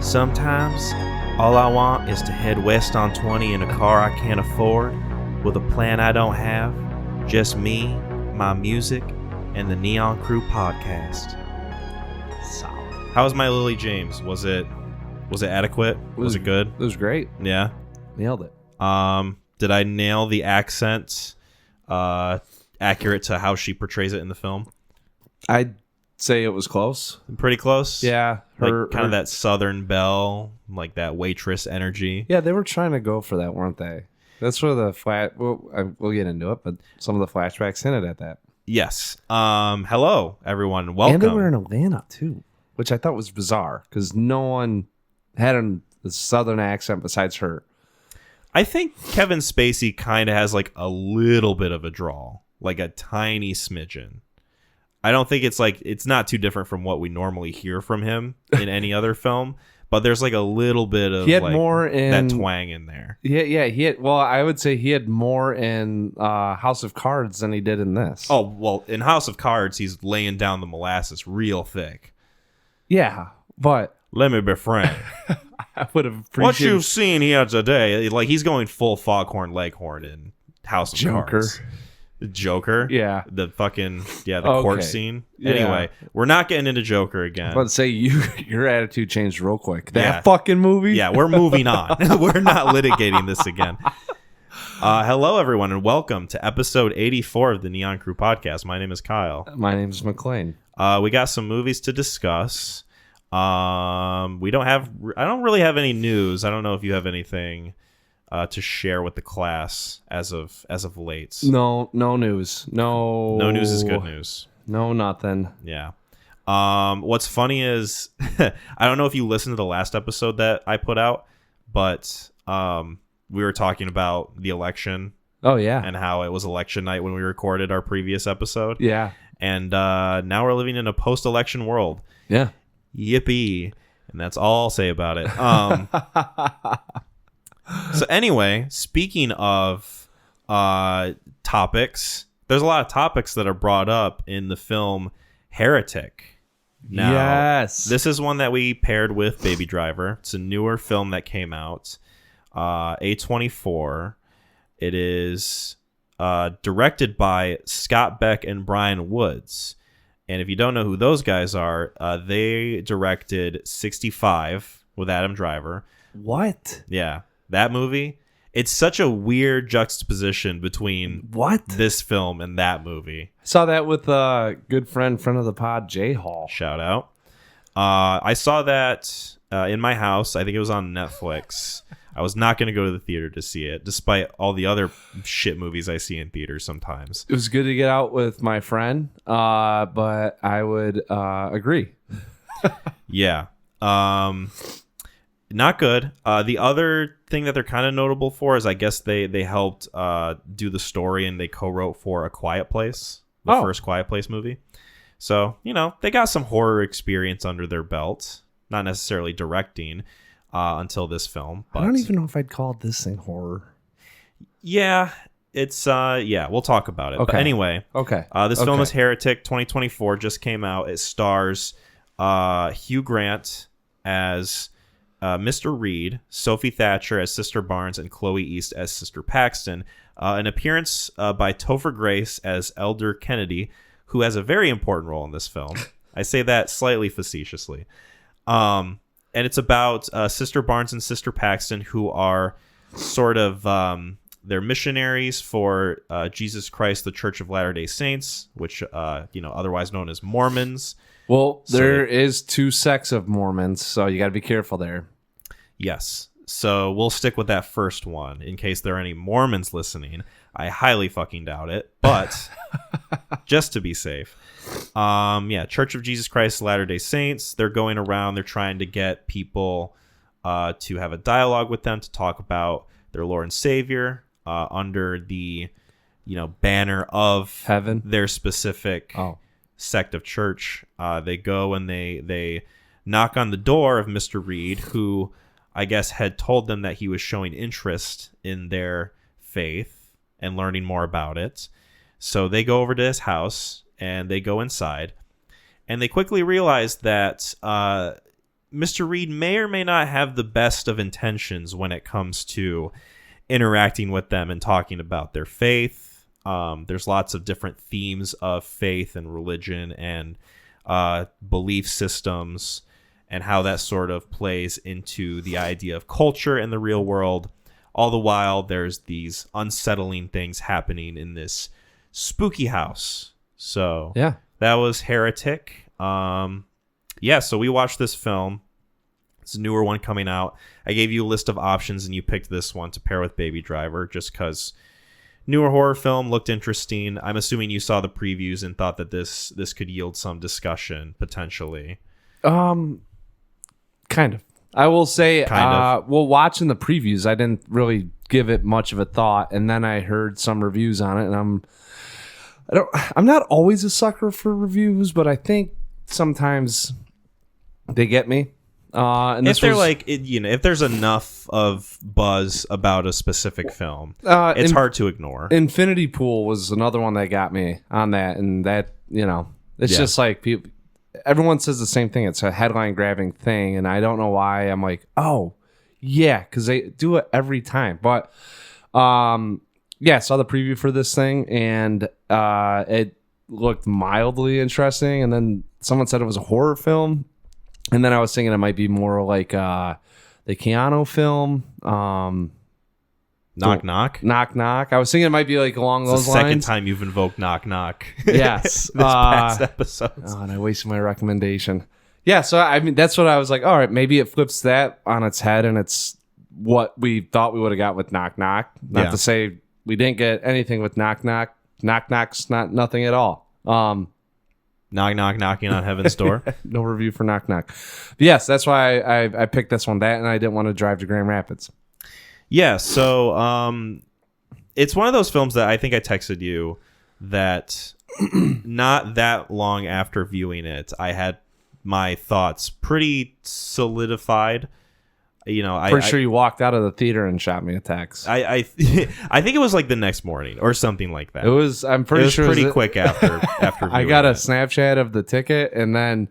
Sometimes, all I want is to head west on 20 in a car I can't afford, with a plan I don't have, just me, my music, and the Neon Crew podcast. Solid. How was my Lily James? Was it adequate? Was it good? It was great. Yeah. Nailed it. Did I nail the accent accurate to how she portrays it in the film? I'd say it was close. Pretty close? Yeah. Like kind of that Southern belle, like that waitress energy. Yeah, they were trying to go for that, weren't they? That's where we'll get into it, but some of the flashbacks hinted at that. Yes. Hello, everyone. Welcome. And they were in Atlanta, too, which I thought was bizarre because no one had a Southern accent besides her. I think Kevin Spacey kind of has like a little bit of a drawl, like a tiny smidgen. I don't think it's not too different from what we normally hear from him in any other film, but there's like a little bit of more that twang in there. Yeah. I would say he had more in House of Cards than he did in this. Oh, well, in House of Cards, he's laying down the molasses real thick. Yeah, but let me be frank. I would have appreciated what you've seen here today. Like, he's going full Foghorn Leghorn in House of Cards. Joker? Yeah. The court scene. Yeah. Anyway, we're not getting into Joker again. Let's say your attitude changed real quick. That fucking movie? Yeah, we're moving on. We're not litigating this again. Hello, everyone, and welcome to episode 84 of the Neon Crew podcast. My name is Kyle. My name is McLean. We got some movies to discuss. I don't really have any news. I don't know if you have anything to share with the class as of late. No news. No news is good news. No, nothing. Yeah. What's funny is I don't know if you listened to the last episode that I put out, but we were talking about the election. Oh yeah. And how it was election night when we recorded our previous episode. Yeah. And now we're living in a post-election world. Yeah. Yippee. And that's all I'll say about it. So anyway, speaking of topics, there's a lot of topics that are brought up in the film Heretic. Now, yes. This is one that we paired with Baby Driver. It's a newer film that came out, A24. It is directed by Scott Beck and Brian Woods. And if you don't know who those guys are, they directed 65 with Adam Driver. What? Yeah. That movie, it's such a weird juxtaposition between this film and that movie. I saw that with a good friend of the pod, Jay Hall. Shout out. I saw that in my house. I think it was on Netflix. I was not going to go to the theater to see it, despite all the other shit movies I see in theaters sometimes. It was good to get out with my friend, but I would agree. Yeah. Not good. The other thing that they're kind of notable for is I guess they helped do the story and they co-wrote for A Quiet Place, the first Quiet Place movie. So, they got some horror experience under their belt. Not necessarily directing until this film. But I don't even know if I'd call this thing horror. Yeah, it's we'll talk about it. Okay. But anyway, this film is Okay. Heretic 2024, just came out. It stars Hugh Grant as Mr. Reed, Sophie Thatcher as Sister Barnes, and Chloe East as Sister Paxton. An appearance by Topher Grace as Elder Kennedy, who has a very important role in this film. I say that slightly facetiously. And it's about Sister Barnes and Sister Paxton, who are sort of they're missionaries for Jesus Christ, the Church of Latter-day Saints, which otherwise known as Mormons. Well, there is two sects of Mormons, so you got to be careful there. Yes. So we'll stick with that first one in case there are any Mormons listening. I highly fucking doubt it, but just to be safe. Church of Jesus Christ, Latter-day Saints. They're going around. They're trying to get people to have a dialogue with them to talk about their Lord and Savior under the banner of heaven, their specific sect of church. They go and they knock on the door of Mr. Reed, who I guess had told them that he was showing interest in their faith and learning more about it. So they go over to his house and they go inside, and they quickly realize that Mr. Reed may or may not have the best of intentions when it comes to interacting with them and talking about their faith. There's lots of different themes of faith and religion and belief systems and how that sort of plays into the idea of culture in the real world. All the while, there's these unsettling things happening in this spooky house. So Yeah. that was Heretic. So we watched this film. It's a newer one coming out. I gave you a list of options, and you picked this one to pair with Baby Driver just because newer horror film looked interesting. I'm assuming you saw the previews and thought that this could yield some discussion, potentially. Kind of. I will say, Kind of. well, watching the previews, I didn't really give it much of a thought, and then I heard some reviews on it, and I'm not always a sucker for reviews, but I think sometimes they get me. And If they're if there's enough of buzz about a specific film, it's hard to ignore. Infinity Pool was another one that got me on that, and that it's just like people. Everyone says the same thing. It's a headline grabbing thing, and I don't know why. I'm like, oh yeah, because they do it every time. But saw the preview for this thing, and it looked mildly interesting. And then someone said it was a horror film, and then I was thinking it might be more like the Keanu film. Knock Knock. Knock Knock. I was thinking it might be like along those the lines. second time you've invoked Knock Knock. Yes. this past episodes. Oh, and I wasted my recommendation. Yeah, so I mean that's what I was like, all right, maybe it flips that on its head and it's what we thought we would have got with Knock Knock. Not to say we didn't get anything with Knock Knock. Knock Knock's nothing at all. Knock Knock knocking on heaven's door. No review for Knock Knock. But yes, that's why I picked this one. That and I didn't want to drive to Grand Rapids. Yeah, so it's one of those films that I think I texted you that not that long after viewing it, I had my thoughts pretty solidified. Pretty sure you walked out of the theater and shot me a text. I think it was like the next morning or something like that. It was. I'm pretty sure pretty quick after. I got a Snapchat of the ticket, and then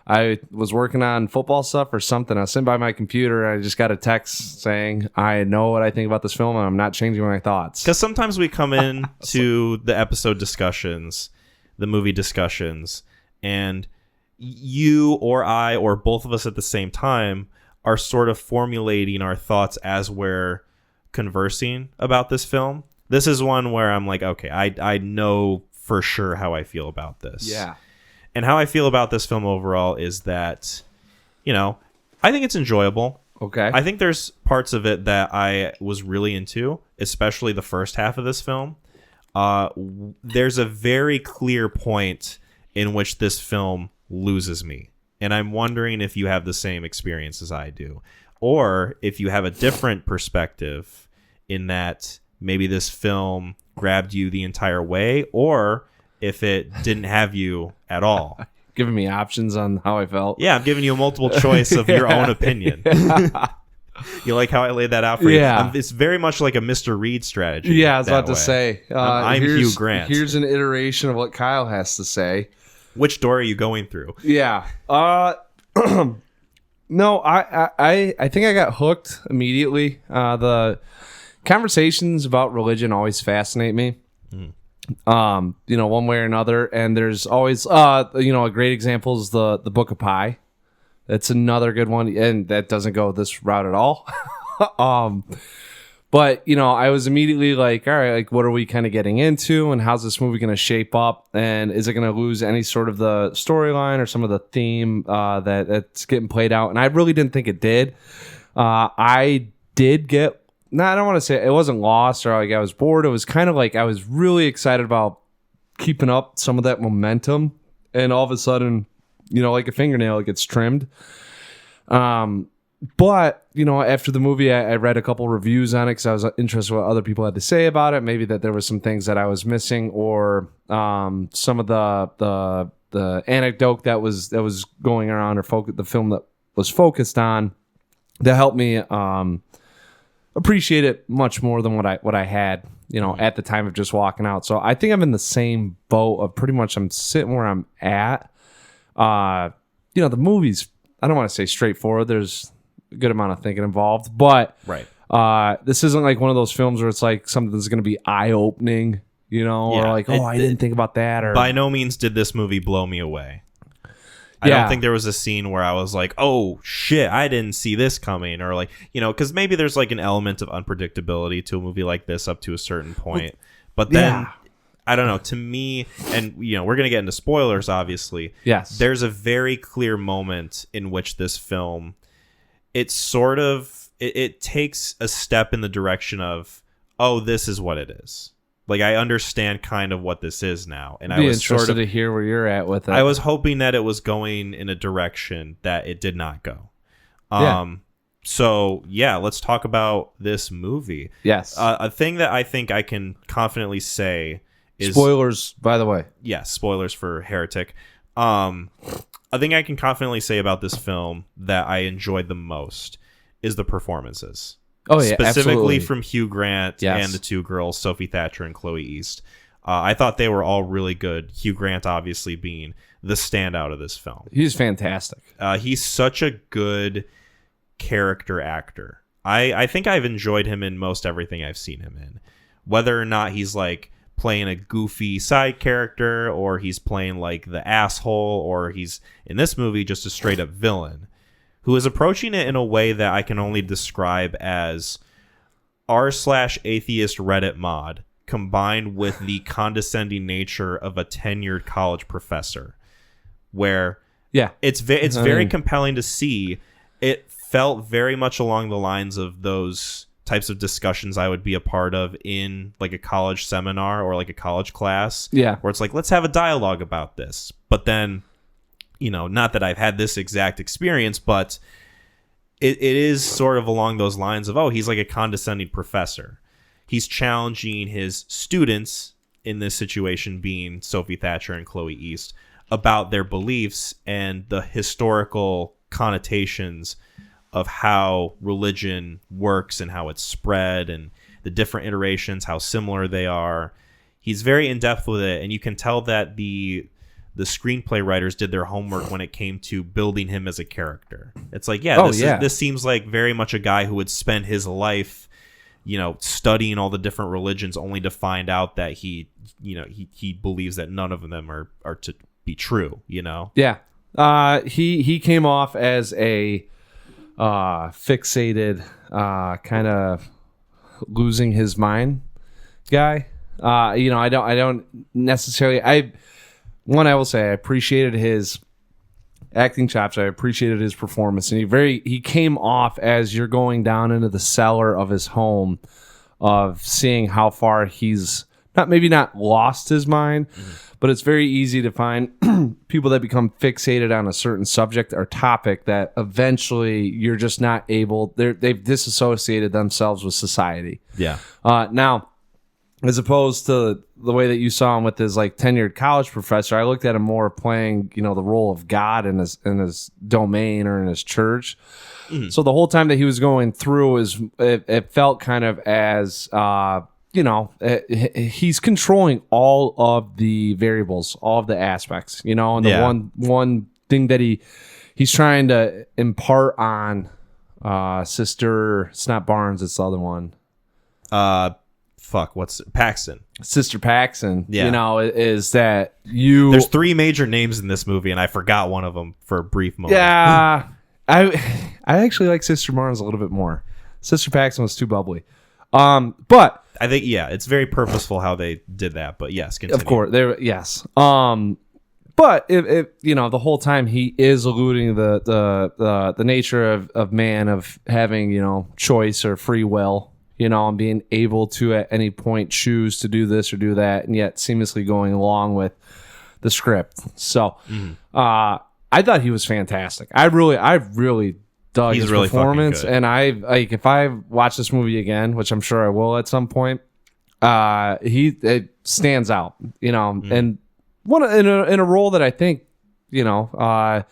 I was working on football stuff or something. I was sitting by my computer, and I just got a text saying, I know what I think about this film, and I'm not changing my thoughts. Because sometimes we come in to the episode discussions, the movie discussions, and you or I or both of us at the same time are sort of formulating our thoughts as we're conversing about this film. This is one where I'm like, okay, I know for sure how I feel about this. Yeah. And how I feel about this film overall is that, I think it's enjoyable. Okay. I think there's parts of it that I was really into, especially the first half of this film. There's a very clear point in which this film loses me. And I'm wondering if you have the same experience as I do. Or if you have a different perspective in that maybe this film grabbed you the entire way, or if it didn't have you at all. Giving me options on how I felt. Yeah, I'm giving you a multiple choice of your own opinion. You like how I laid that out for you? Yeah. It's very much like a Mr. Reed strategy. Yeah, I was about to say. I'm Hugh Grant. Here's an iteration of what Kyle has to say. Which door are you going through? Yeah. No, I think I got hooked immediately. The conversations about religion always fascinate me. One way or another. And there's always, a great example is the Book of Pi. That's another good one, and that doesn't go this route at all. But I was immediately like, all right, like what are we kind of getting into, and how's this movie going to shape up, and is it going to lose any sort of the storyline or some of the theme that's getting played out? And I really didn't think it did. I did get. No, I don't want to say it wasn't lost or like I was bored. It was kind of like I was really excited about keeping up some of that momentum, and all of a sudden, like a fingernail, it gets trimmed. But after the movie, I read a couple reviews on it because I was interested in what other people had to say about it. Maybe that there was some things that I was missing, or some of the anecdote that was going around, or the film that was focused on, that helped me appreciate it much more than what I had, at the time of just walking out. So I think I'm in the same boat of pretty much I'm sitting where I'm at. The movie's I don't want to say straightforward. There's a good amount of thinking involved, but Right. this isn't like one of those films where it's like something that's going to be eye-opening, you know, or Yeah. like, oh, I didn't think about that. Or By no means did this movie blow me away. I don't think there was a scene where I was like, oh, shit, I didn't see this coming. Or like, you know, because maybe there's like an element of unpredictability to a movie like this up to a certain point. But then, I don't know, to me, and, you know, we're going to get into spoilers, obviously. Yes. There's a very clear moment in which this film, it sort of, it takes a step in the direction of, oh, this is what it is. Like, I understand kind of what this is now. And I was interested to hear where you're at with it. I was hoping that it was going in a direction that it did not go. So, yeah, let's talk about this movie. Yes. A thing that I think I can confidently say is... Spoilers, by the way. Yes, spoilers for Heretic. A thing I can confidently say about this film that I enjoyed the most is the performances. Oh, yeah, Specifically absolutely. from Hugh Grant and the two girls, Sophie Thatcher and Chloe East. I thought they were all really good. Hugh Grant obviously being the standout of this film. He's fantastic. He's such a good character actor. I think I've enjoyed him in most everything I've seen him in. Whether or not he's like playing a goofy side character or he's playing like the asshole or he's in this movie just a straight up villain who is approaching it in a way that I can only describe as r/atheist Reddit mod combined with the condescending nature of a tenured college professor, where it's very compelling to see. It felt very much along the lines of those types of discussions I would be a part of in like a college seminar or like a college class, where it's like, let's have a dialogue about this, but then, you know, not that I've had this exact experience, but it is sort of along those lines of, oh, he's like a condescending professor. He's challenging his students, in this situation being Sophie Thatcher and Chloe East, about their beliefs and the historical connotations of how religion works and how it's spread and the different iterations, how similar they are. He's very in-depth with it, and you can tell that the screenplay writers did their homework when it came to building him as a character. It's like, this seems like very much a guy who would spend his life, you know, studying all the different religions only to find out that he believes that none of them are to be true, you know? Yeah. He came off as a fixated, kind of losing his mind guy. You know, I don't necessarily, I will say I appreciated his acting chops. I appreciated his performance, and he came off as you're going down into the cellar of his home, of seeing how far he's not lost his mind, but it's very easy to find people that become fixated on a certain subject or topic that eventually you're just not able. They've disassociated themselves with society. Yeah. Now, as opposed to the way that you saw him with his like tenured college professor, I looked at him more playing, you know, the role of God in his domain or in his church. So the whole time that he was going through it felt kind of as, you know, he's controlling all of the variables, all of the aspects, you know, and the one thing that he's trying to impart on Sister, it's not Barnes, it's the other one. What's Paxton? Sister Paxton, you know, is that there's 3 major names in this movie, and I forgot one of them for a brief moment. Yeah, I actually like Sister Barnes a little bit more. Sister Paxton was too bubbly. But I think, it's very purposeful how they did that, but yes, continue. Of course, yes. But if you know, the whole time he is alluding the nature of man, of having, you know, choice or free will, you know, and being able to at any point choose to do this or do that, and yet seamlessly going along with the script. So, I thought he was fantastic. I really dug his really performance, fucking good. and if I watch this movie again, which I'm sure I will at some point, it stands out, you know, and in a role that I think, you know,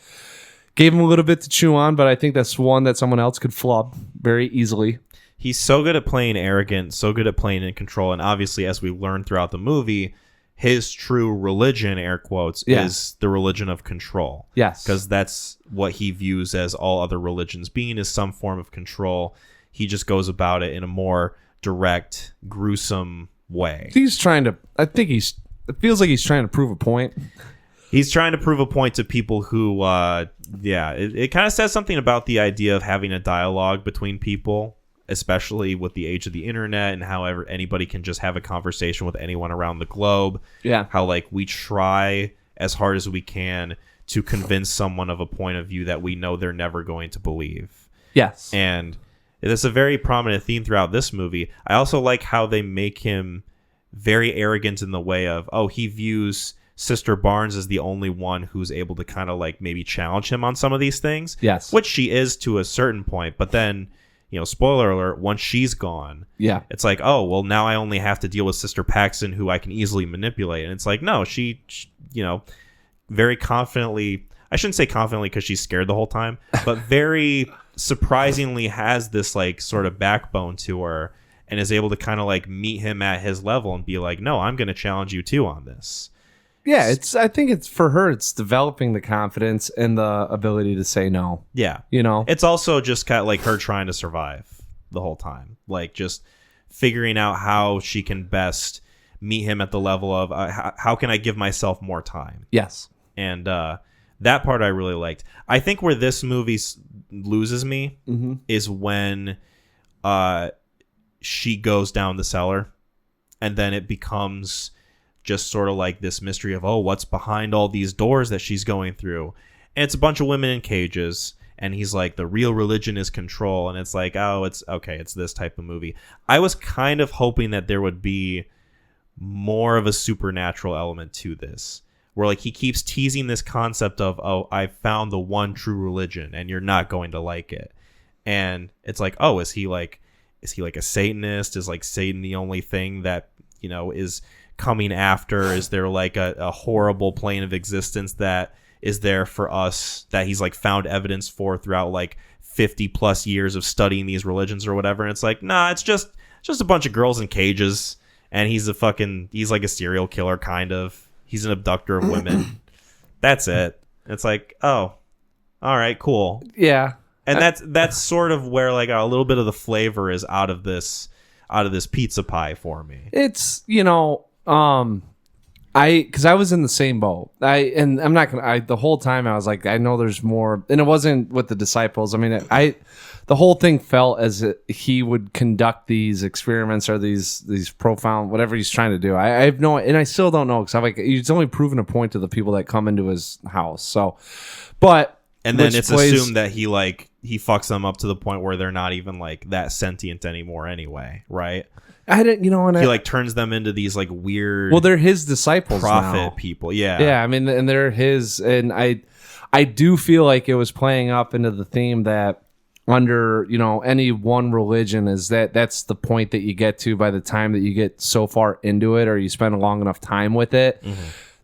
gave him a little bit to chew on, but I think that's one that someone else could flub very easily. He's so good at playing arrogant, so good at playing in control, and obviously, as we learn throughout the movie, his true religion, air quotes, is the religion of control. Yes. Because that's what he views as all other religions being, is some form of control. He just goes about it in a more direct, gruesome way. It feels like he's trying to prove a point. He's trying to prove a point to people who, it kind of says something about the idea of having a dialogue between people, especially with the age of the internet and however anybody can just have a conversation with anyone around the globe. Yeah. How like we try as hard as we can to convince someone of a point of view that we know they're never going to believe. Yes. And it's a very prominent theme throughout this movie. I also like how they make him very arrogant in the way of, he views Sister Barnes as the only one who's able to kind of like maybe challenge him on some of these things. Yes. Which she is to a certain point. But then, spoiler alert, once she's gone, it's like, now I only have to deal with Sister Paxton, who I can easily manipulate. And it's like, no, she very confidently, I shouldn't say confidently because she's scared the whole time, but very surprisingly has this like sort of backbone to her and is able to kind of like meet him at his level and be like, no, I'm going to challenge you too on this. Yeah, I think it's for her, it's developing the confidence and the ability to say no. Yeah. It's also just kind of like her trying to survive the whole time. Like just figuring out how she can best meet him at the level of how can I give myself more time? Yes. And that part I really liked. I think where this movie loses me is when she goes down the cellar and then it becomes just sort of like this mystery of, what's behind all these doors that she's going through. And it's a bunch of women in cages. And he's like, the real religion is control. And it's like, it's this type of movie. I was kind of hoping that there would be more of a supernatural element to this, where like he keeps teasing this concept of, I found the one true religion and you're not going to like it. And it's like, is he like a Satanist? Is like Satan the only thing that, is coming after? Is there like a horrible plane of existence that is there for us that he's like found evidence for throughout like 50 plus years of studying these religions or whatever? And it's like, nah, it's just a bunch of girls in cages and he's like a serial killer kind of. He's an abductor of women. That's it. It's like, all right, cool. Yeah. And that's sort of where like a little bit of the flavor is out of this pizza pie for me. It's, because I was in the same boat. The whole time I was like, I know there's more, and it wasn't with the disciples. I mean, the whole thing felt as he would conduct these experiments or these profound, whatever he's trying to do. I have no, and I still don't know, because I'm like, he's only proven a point to the people that come into his house. So, and then it's assumed that he fucks them up to the point where they're not even like that sentient anymore anyway, right? I didn't, and he like turns them into these like weird. Well, they're his disciples prophet now. People, yeah, yeah. I mean, and they're his, and I do feel like it was playing up into the theme that under any one religion is that's the point that you get to by the time that you get so far into it or you spend a long enough time with it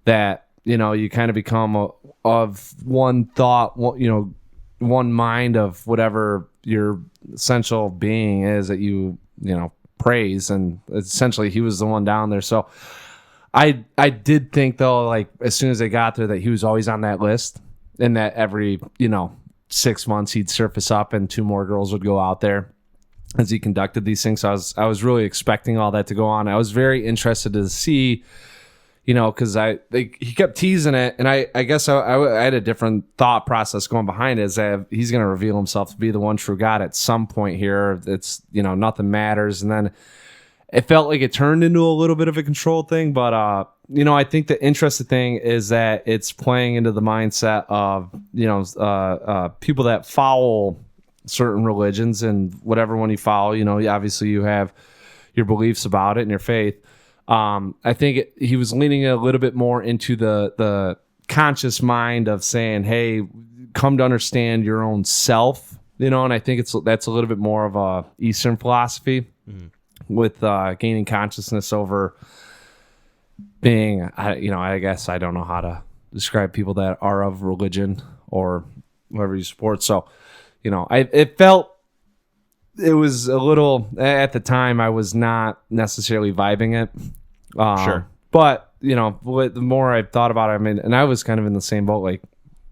that you kind of become of one thought, one mind of whatever your essential being is that you praise, and essentially he was the one down there. So I did think though, like as soon as they got there, that he was always on that list, and that every 6 months he'd surface up and 2 more girls would go out there as he conducted these things. So I was really expecting all that to go on. I was very interested to see, because he kept teasing it, and I guess I had a different thought process going behind it, is that he's going to reveal himself to be the one true God at some point here. It's nothing matters, and then it felt like it turned into a little bit of a control thing. But I think the interesting thing is that it's playing into the mindset of people that follow certain religions, and whatever one you follow, obviously you have your beliefs about it and your faith. I think he was leaning a little bit more into the conscious mind of saying, hey, come to understand your own self, and I think that's a little bit more of a Eastern philosophy with gaining consciousness over being, I guess I don't know how to describe people that are of religion or whatever you support. So, it felt, it was a little, at the time I was not necessarily vibing it. Sure. But the more I've thought about it, I mean, and I was kind of in the same boat, like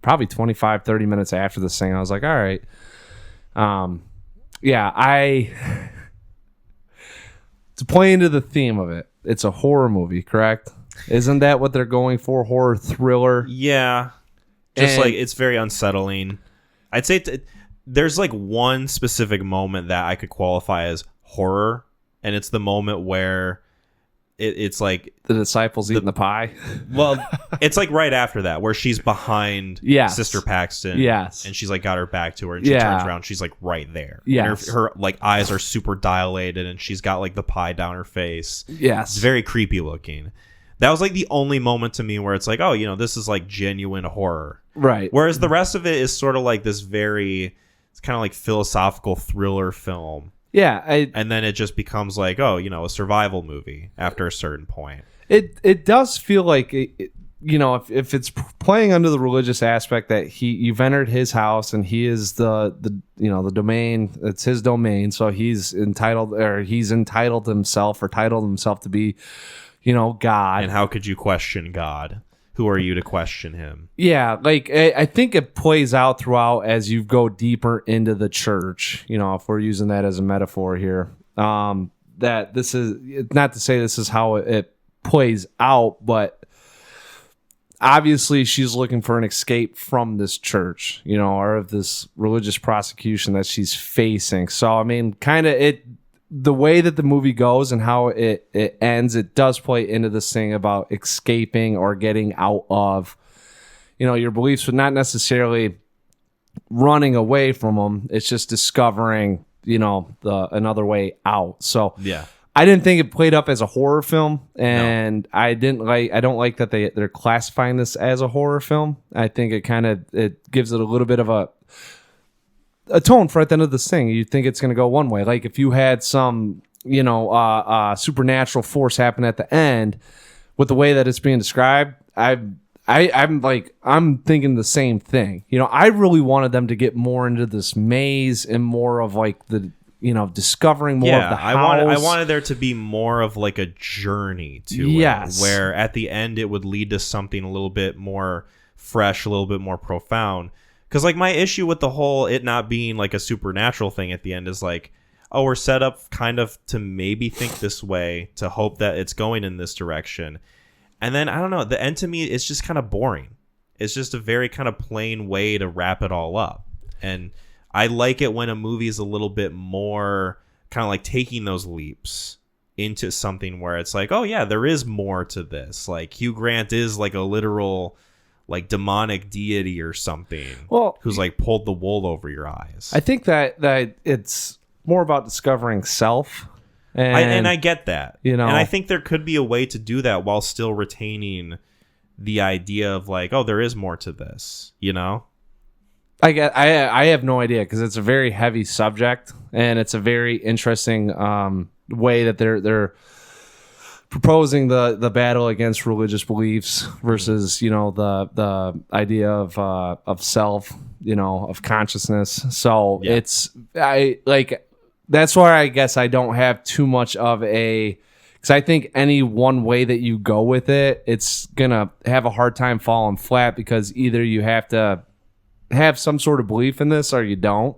probably 25, 30 minutes after this thing, I was like, all right. To play into the theme of it, it's a horror movie, correct? Isn't that what they're going for? Horror thriller? Yeah. Like, it's very unsettling. I'd say there's like one specific moment that I could qualify as horror, and it's the moment where it's like the disciples eating the pie. Well, it's like right after that, where she's behind Sister Paxton. Yes. And she's like got her back to her, and she turns around, she's like right there. Yes. And her like eyes are super dilated, and she's got like the pie down her face. Yes. It's very creepy looking. That was like the only moment to me where it's like, oh, this is like genuine horror. Right. Whereas the rest of it is sort of like this it's kind of like philosophical thriller film. Yeah. And then it just becomes like, oh, a survival movie after a certain point. It does feel like, if it's playing under the religious aspect that you've entered his house and he is the domain, it's his domain. So he's entitled himself to be, God. And how could you question God? Who are you to question him? Yeah, like I think it plays out throughout as you go deeper into the church. If we're using that as a metaphor here, that this is not to say this is how it plays out, but obviously she's looking for an escape from this church, or of this religious prosecution that she's facing. So I mean, kind of the way that the movie goes and how it ends, it does play into this thing about escaping or getting out of, your beliefs, but not necessarily running away from them. It's just discovering, another way out. So yeah, I didn't think it played up as a horror film, and no. I don't like that they're classifying this as a horror film. I think it gives it a little bit of a tone for at the end of this thing. You think it's going to go one way. Like if you had some, supernatural force happen at the end with the way that it's being described, I'm thinking the same thing. I really wanted them to get more into this maze and more of like the, discovering more of the house. I wanted there to be more of like a journey to it, where at the end it would lead to something a little bit more fresh, a little bit more profound. Because, like, my issue with the whole it not being, like, a supernatural thing at the end is, like, oh, we're set up kind of to maybe think this way, to hope that it's going in this direction. And then, I don't know, the end to me is just kind of boring. It's just a very kind of plain way to wrap it all up. And I like it when a movie is a little bit more kind of, like, taking those leaps into something where it's like, oh, yeah, there is more to this. Like, Hugh Grant is, like, a literal, like, demonic deity or something, who's like pulled the wool over your eyes. I think that it's more about discovering self, and I get that, and I think there could be a way to do that while still retaining the idea of like, oh, there is more to this. I have no idea, because it's a very heavy subject, and it's a very interesting way that they're proposing the battle against religious beliefs versus the idea of self, of consciousness. So it's that's why I guess I don't have too much of because I think any one way that you go with it, it's gonna have a hard time falling flat, because either you have to have some sort of belief in this or you don't.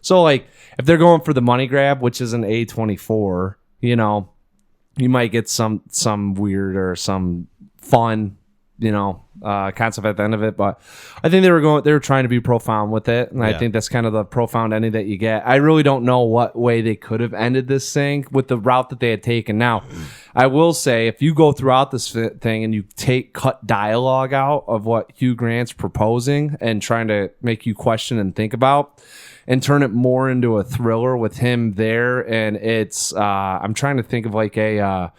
So like if they're going for the money grab, which is an A24, you might get some weird or some fun, concept at the end of it. But I think they were trying to be profound with it. And I think that's kind of the profound ending that you get. I really don't know what way they could have ended this thing with the route that they had taken. Now, I will say, if you go throughout this thing and you cut dialogue out of what Hugh Grant's proposing and trying to make you question and think about, and turn it more into a thriller with him there, and it's I'm trying to think of like a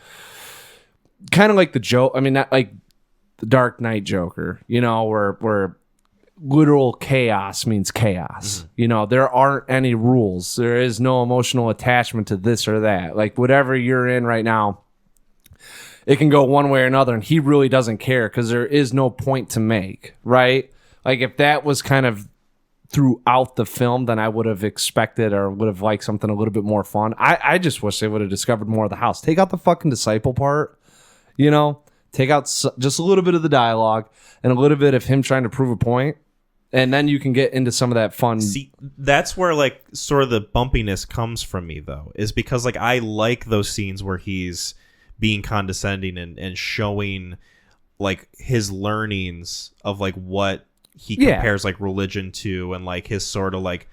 kind of like the joke. I mean, not like the Dark Knight Joker, where literal chaos means chaos. There aren't any rules. There is no emotional attachment to this or that. Like whatever you're in right now, it can go one way or another, and he really doesn't care, because there is no point to make, right? Like if that was kind of throughout the film, then I would have expected or would have liked something a little bit more fun. I just wish they would have discovered more of the house. Take out the fucking disciple part, take out just a little bit of the dialogue and a little bit of him trying to prove a point, and then you can get into some of that fun. See, that's where like sort of the bumpiness comes from me, though, is because like I like those scenes where he's being condescending and showing like his learnings of like what he compares like religion to, and like his sort of like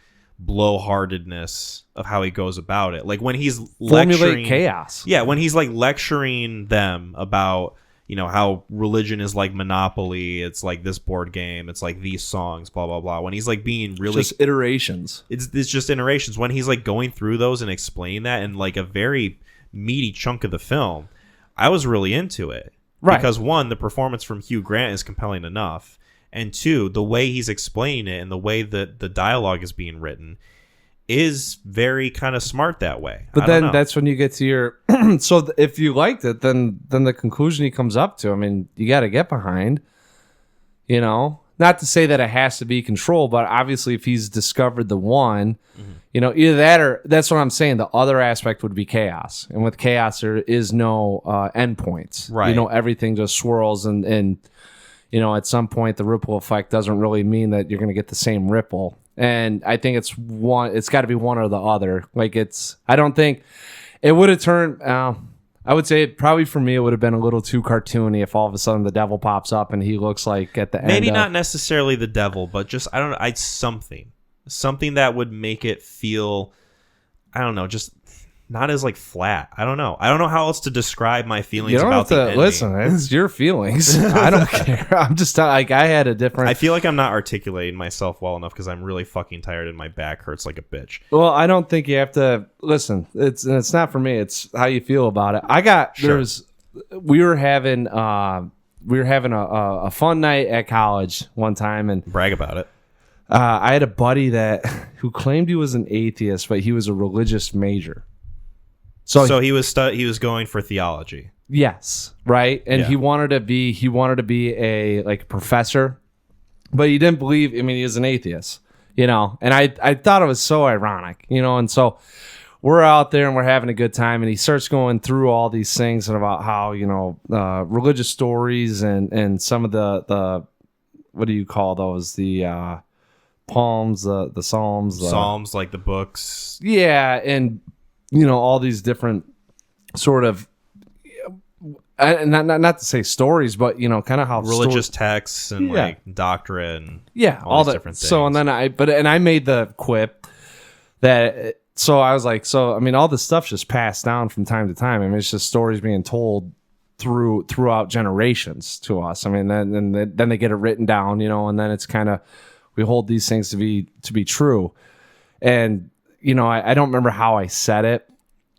blowhardedness of how he goes about it. Like when he's lecturing chaos. Yeah, when he's like lecturing them about, you know, how religion is like Monopoly, it's like this board game, it's like these songs, blah blah blah. When he's like being really just iterations. It's just iterations. When he's like going through those and explaining that in like a very meaty chunk of the film, I was really into it. Right. Because one, the performance from Hugh Grant is compelling enough. And two, the way he's explaining it and the way that the dialogue is being written is very kind of smart that way. But then that's when you get to your so if you liked it, then the conclusion he comes up to, I mean, you got to get behind, you know, not to say that it has to be control, but obviously if he's discovered the one, you know, either that or that's what I'm saying. The other aspect would be chaos. And with chaos, there is no endpoints. Right. You know, everything just swirls and you know, at some point the ripple effect doesn't really mean that you're going to get the same ripple. And I think it's got to be one or the other. Like I don't think it would have turned, I would say probably for me, it would have been a little too cartoony if all of a sudden the devil pops up and he looks like at the end. Maybe not necessarily the devil, but just, I don't know, something that would make it feel, I don't know, just not as like flat. I don't know how else to describe my feelings. You don't about have to listen. It's your feelings. I don't care. I'm just like I had a different. I feel like I'm not articulating myself well enough because I'm really fucking tired and my back hurts like a bitch. Well, I don't think you have to listen. It's not for me. It's how you feel about it. We were having a fun night at college one time and brag about it. I had a buddy who claimed he was an atheist, but he was a religious major. So he was going for theology. Yes, right, and he wanted to be a like professor, but he didn't believe. I mean, he was an atheist, you know. And I thought it was so ironic, you know. And so we're out there and we're having a good time, and he starts going through all these things and about how, you know, religious stories and some of the what do you call those, the Psalms, the Psalms, like the books. Yeah, and you know, all these different sort of, not to say stories, but you know, kind of how religious texts and like doctrine, all these different things. So and then I made the quip that, so I was like, so I mean, all this stuff's just passed down from time to time. I mean, it's just stories being told throughout generations to us. I mean, then they get it written down, you know, and then it's kind of, we hold these things to be true. And you know, I don't remember how I said it,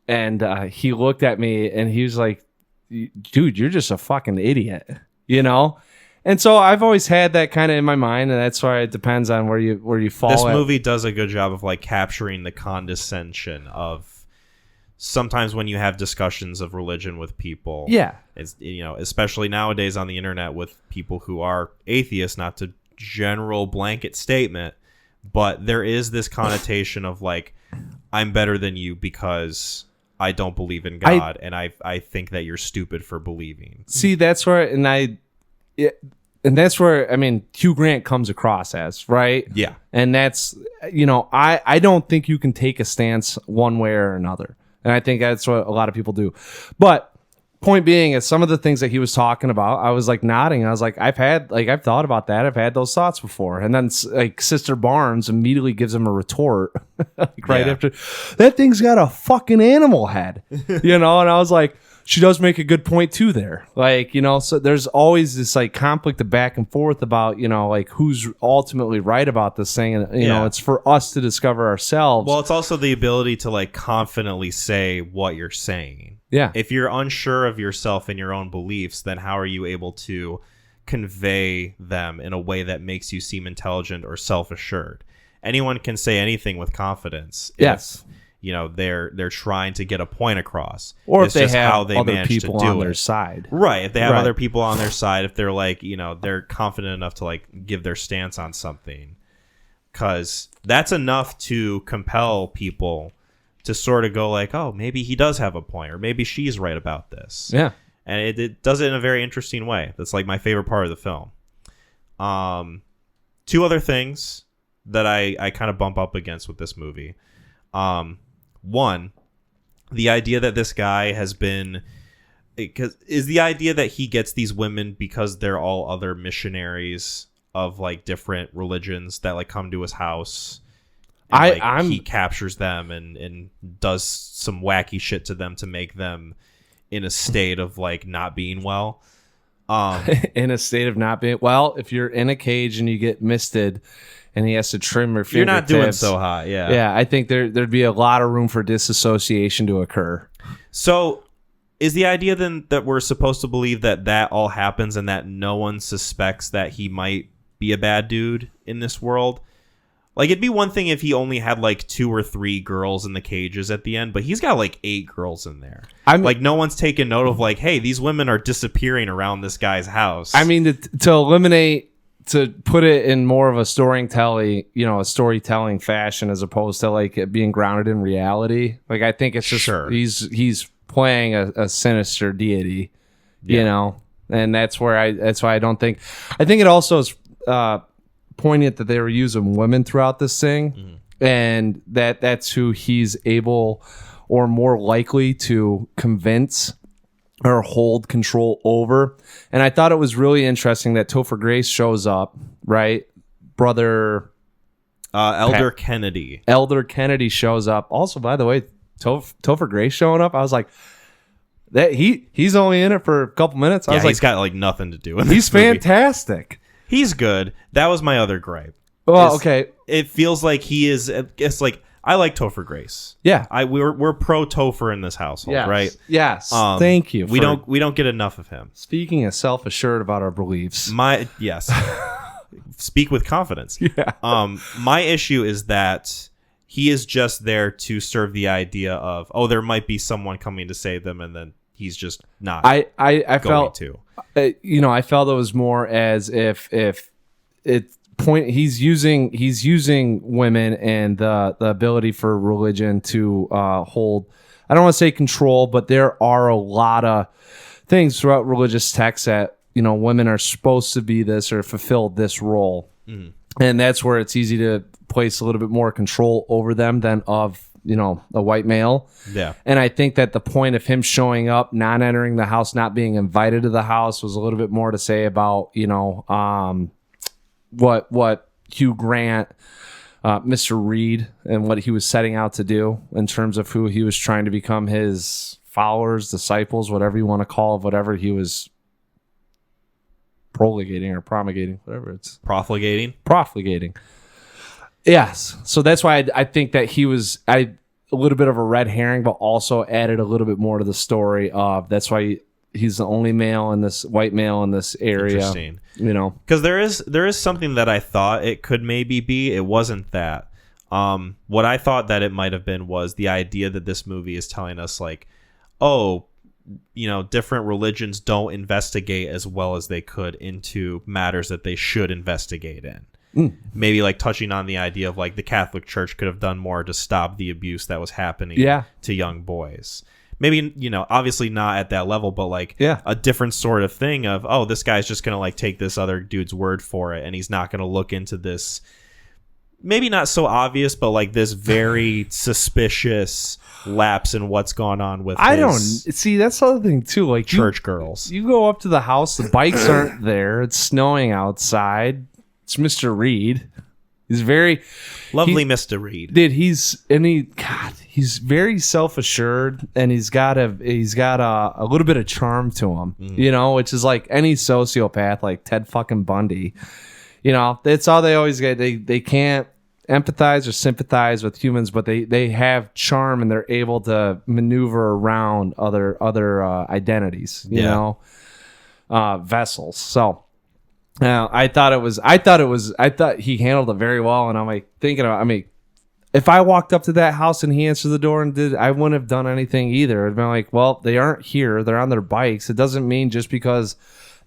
and he looked at me and he was like, dude, you're just a fucking idiot, you know? And so I've always had that kind of in my mind, and that's why it depends on where you fall. This movie does a good job of like capturing the condescension of sometimes when you have discussions of religion with people. Yeah. It's, you know, especially nowadays on the internet with people who are atheists, not to general blanket statement, but there is this connotation of like, I'm better than you because I don't believe in God, and I think that you're stupid for believing. See, that's where, and that's where, I mean, Hugh Grant comes across as, right? Yeah. And that's, you know, I don't think you can take a stance one way or another. And I think that's what a lot of people do. But point being is some of the things that he was talking about, I was like nodding. I was like, I've thought about that. I've had those thoughts before. And then like Sister Barnes immediately gives him a retort after, that thing's got a fucking animal head, you know? And I was like, she does make a good point too there. Like, you know, so there's always this like conflict of back and forth about, you know, like who's ultimately right about this thing. And, you know, it's for us to discover ourselves. Well, it's also the ability to like confidently say what you're saying. Yeah. If you're unsure of yourself and your own beliefs, then how are you able to convey them in a way that makes you seem intelligent or self-assured? Anyone can say anything with confidence. Yes. If, you know, they're trying to get a point across. Or if they have other people on their side. Right. If they have other people on their side, if they're like, you know, they're confident enough to like give their stance on something. Because that's enough to compel people to sort of go like, oh, maybe he does have a point, or maybe she's right about this. Yeah. and it does it in a very interesting way. That's like my favorite part of the film. Two other things that I kind of bump up against with this movie. One, the idea that this guy has been, is the idea that he gets these women because they're all other missionaries of like different religions that like come to his house. And, he captures them and does some wacky shit to them to make them in a state of like not being well. In a state of not being well, if you're in a cage and you get misted and he has to trim your fingertips, you're not doing so hot. Yeah, I think there'd be a lot of room for disassociation to occur. So is the idea then that we're supposed to believe that all happens and that no one suspects that he might be a bad dude in this world? Like, it'd be one thing if he only had like 2 or 3 girls in the cages at the end, but he's got like 8 girls in there. Like, no one's taken note of like, hey, these women are disappearing around this guy's house. I mean, to put it in more of a storytelling fashion as opposed to like it being grounded in reality. Like, I think it's just he's playing a sinister deity, you know, and that's why I don't think. I think it also is poignant that they were using women throughout this thing, and that's who he's able or more likely to convince or hold control over. And I thought it was really interesting that Topher Grace shows up, right? Brother Elder Kennedy. Elder Kennedy shows up. Also, by the way, Topher Grace showing up, I was like, that he's only in it for a couple minutes. I was like, he's got like nothing to do with he's fantastic. He's good. That was my other gripe. Well, okay. It feels like he is. It's like I like Topher Grace. Yeah, we're pro Topher in this household, right? Yes. Thank you. We don't get enough of him. Speaking as self-assured about our beliefs. Yes. Speak with confidence. Yeah. My issue is that he is just there to serve the idea of, oh, there might be someone coming to save them, and then he's just not. I going felt to. I felt it was more as if he's using women and the ability for religion to hold, I don't want to say control, but there are a lot of things throughout religious texts that, you know, women are supposed to be this or fulfill this role. And that's where it's easy to place a little bit more control over them than of, you know, a white male. Yeah. And I think that the point of him showing up, not entering the house, not being invited to the house was a little bit more to say about, you know, what Hugh Grant, Mr. Reed, and what he was setting out to do in terms of who he was trying to become, his followers, disciples, whatever you want to call it, whatever he was promulgating, whatever it's profligating. Yes. So that's why I think that he was a little bit of a red herring, but also added a little bit more to the story of that's why he's the only white male in this area. Interesting. You know, because there is something that I thought it could maybe be. It wasn't that. What I thought that it might have been was the idea that this movie is telling us like, oh, you know, different religions don't investigate as well as they could into matters that they should investigate in. Maybe like touching on the idea of like the Catholic Church could have done more to stop the abuse that was happening to young boys. Maybe, you know, obviously not at that level, but like a different sort of thing of, oh, this guy's just going to like take this other dude's word for it. And he's not going to look into this, maybe not so obvious, but like this very suspicious lapse in what's gone on with see, that's the other thing too. Like church girls. You go up to the house, the bikes aren't there. It's snowing outside. It's Mr. Reed. He's very lovely, Mr. Reed. He's very self-assured, and he's got a little bit of charm to him, you know, which is like any sociopath, like Ted fucking Bundy. You know, that's all they always get. They can't empathize or sympathize with humans, but they have charm and they're able to maneuver around other identities, you know, vessels. So. Now, I thought he handled it very well, and I'm like thinking about, I mean, if I walked up to that house and he answered the door and I wouldn't have done anything either. I'd been like, well, they aren't here. They're on their bikes. It doesn't mean just because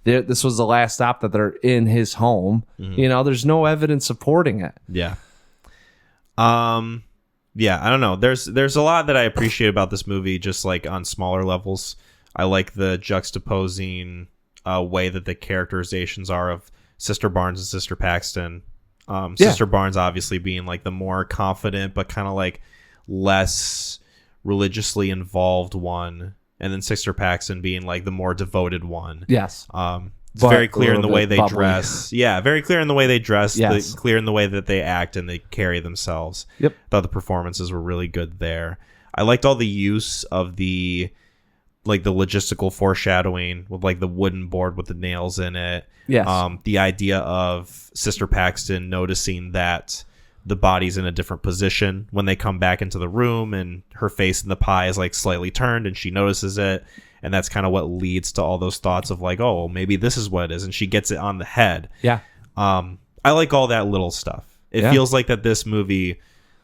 this was the last stop that they're in his home. You know, there's no evidence supporting it. Yeah. Yeah, I don't know. There's a lot that I appreciate about this movie, just like on smaller levels. I like the juxtaposing way that the characterizations are of Sister Barnes and Sister Paxton. Sister Barnes obviously being like the more confident but kind of like less religiously involved one, and then Sister Paxton being like the more devoted one. Yes. It's very clear in the way they bubbly. dress. Yeah, very clear in the way they dress. Yes. Clear in the way that they act and they carry themselves. Yep. Thought the performances were really good there. I liked all the use of the logistical foreshadowing with like the wooden board with the nails in it. Yes. The idea of Sister Paxton noticing that the body's in a different position when they come back into the room, and her face in the pie is like slightly turned, and she notices it. And that's kind of what leads to all those thoughts of like, oh, maybe this is what it is. And she gets it on the head. Yeah. I like all that little stuff. It feels like that this movie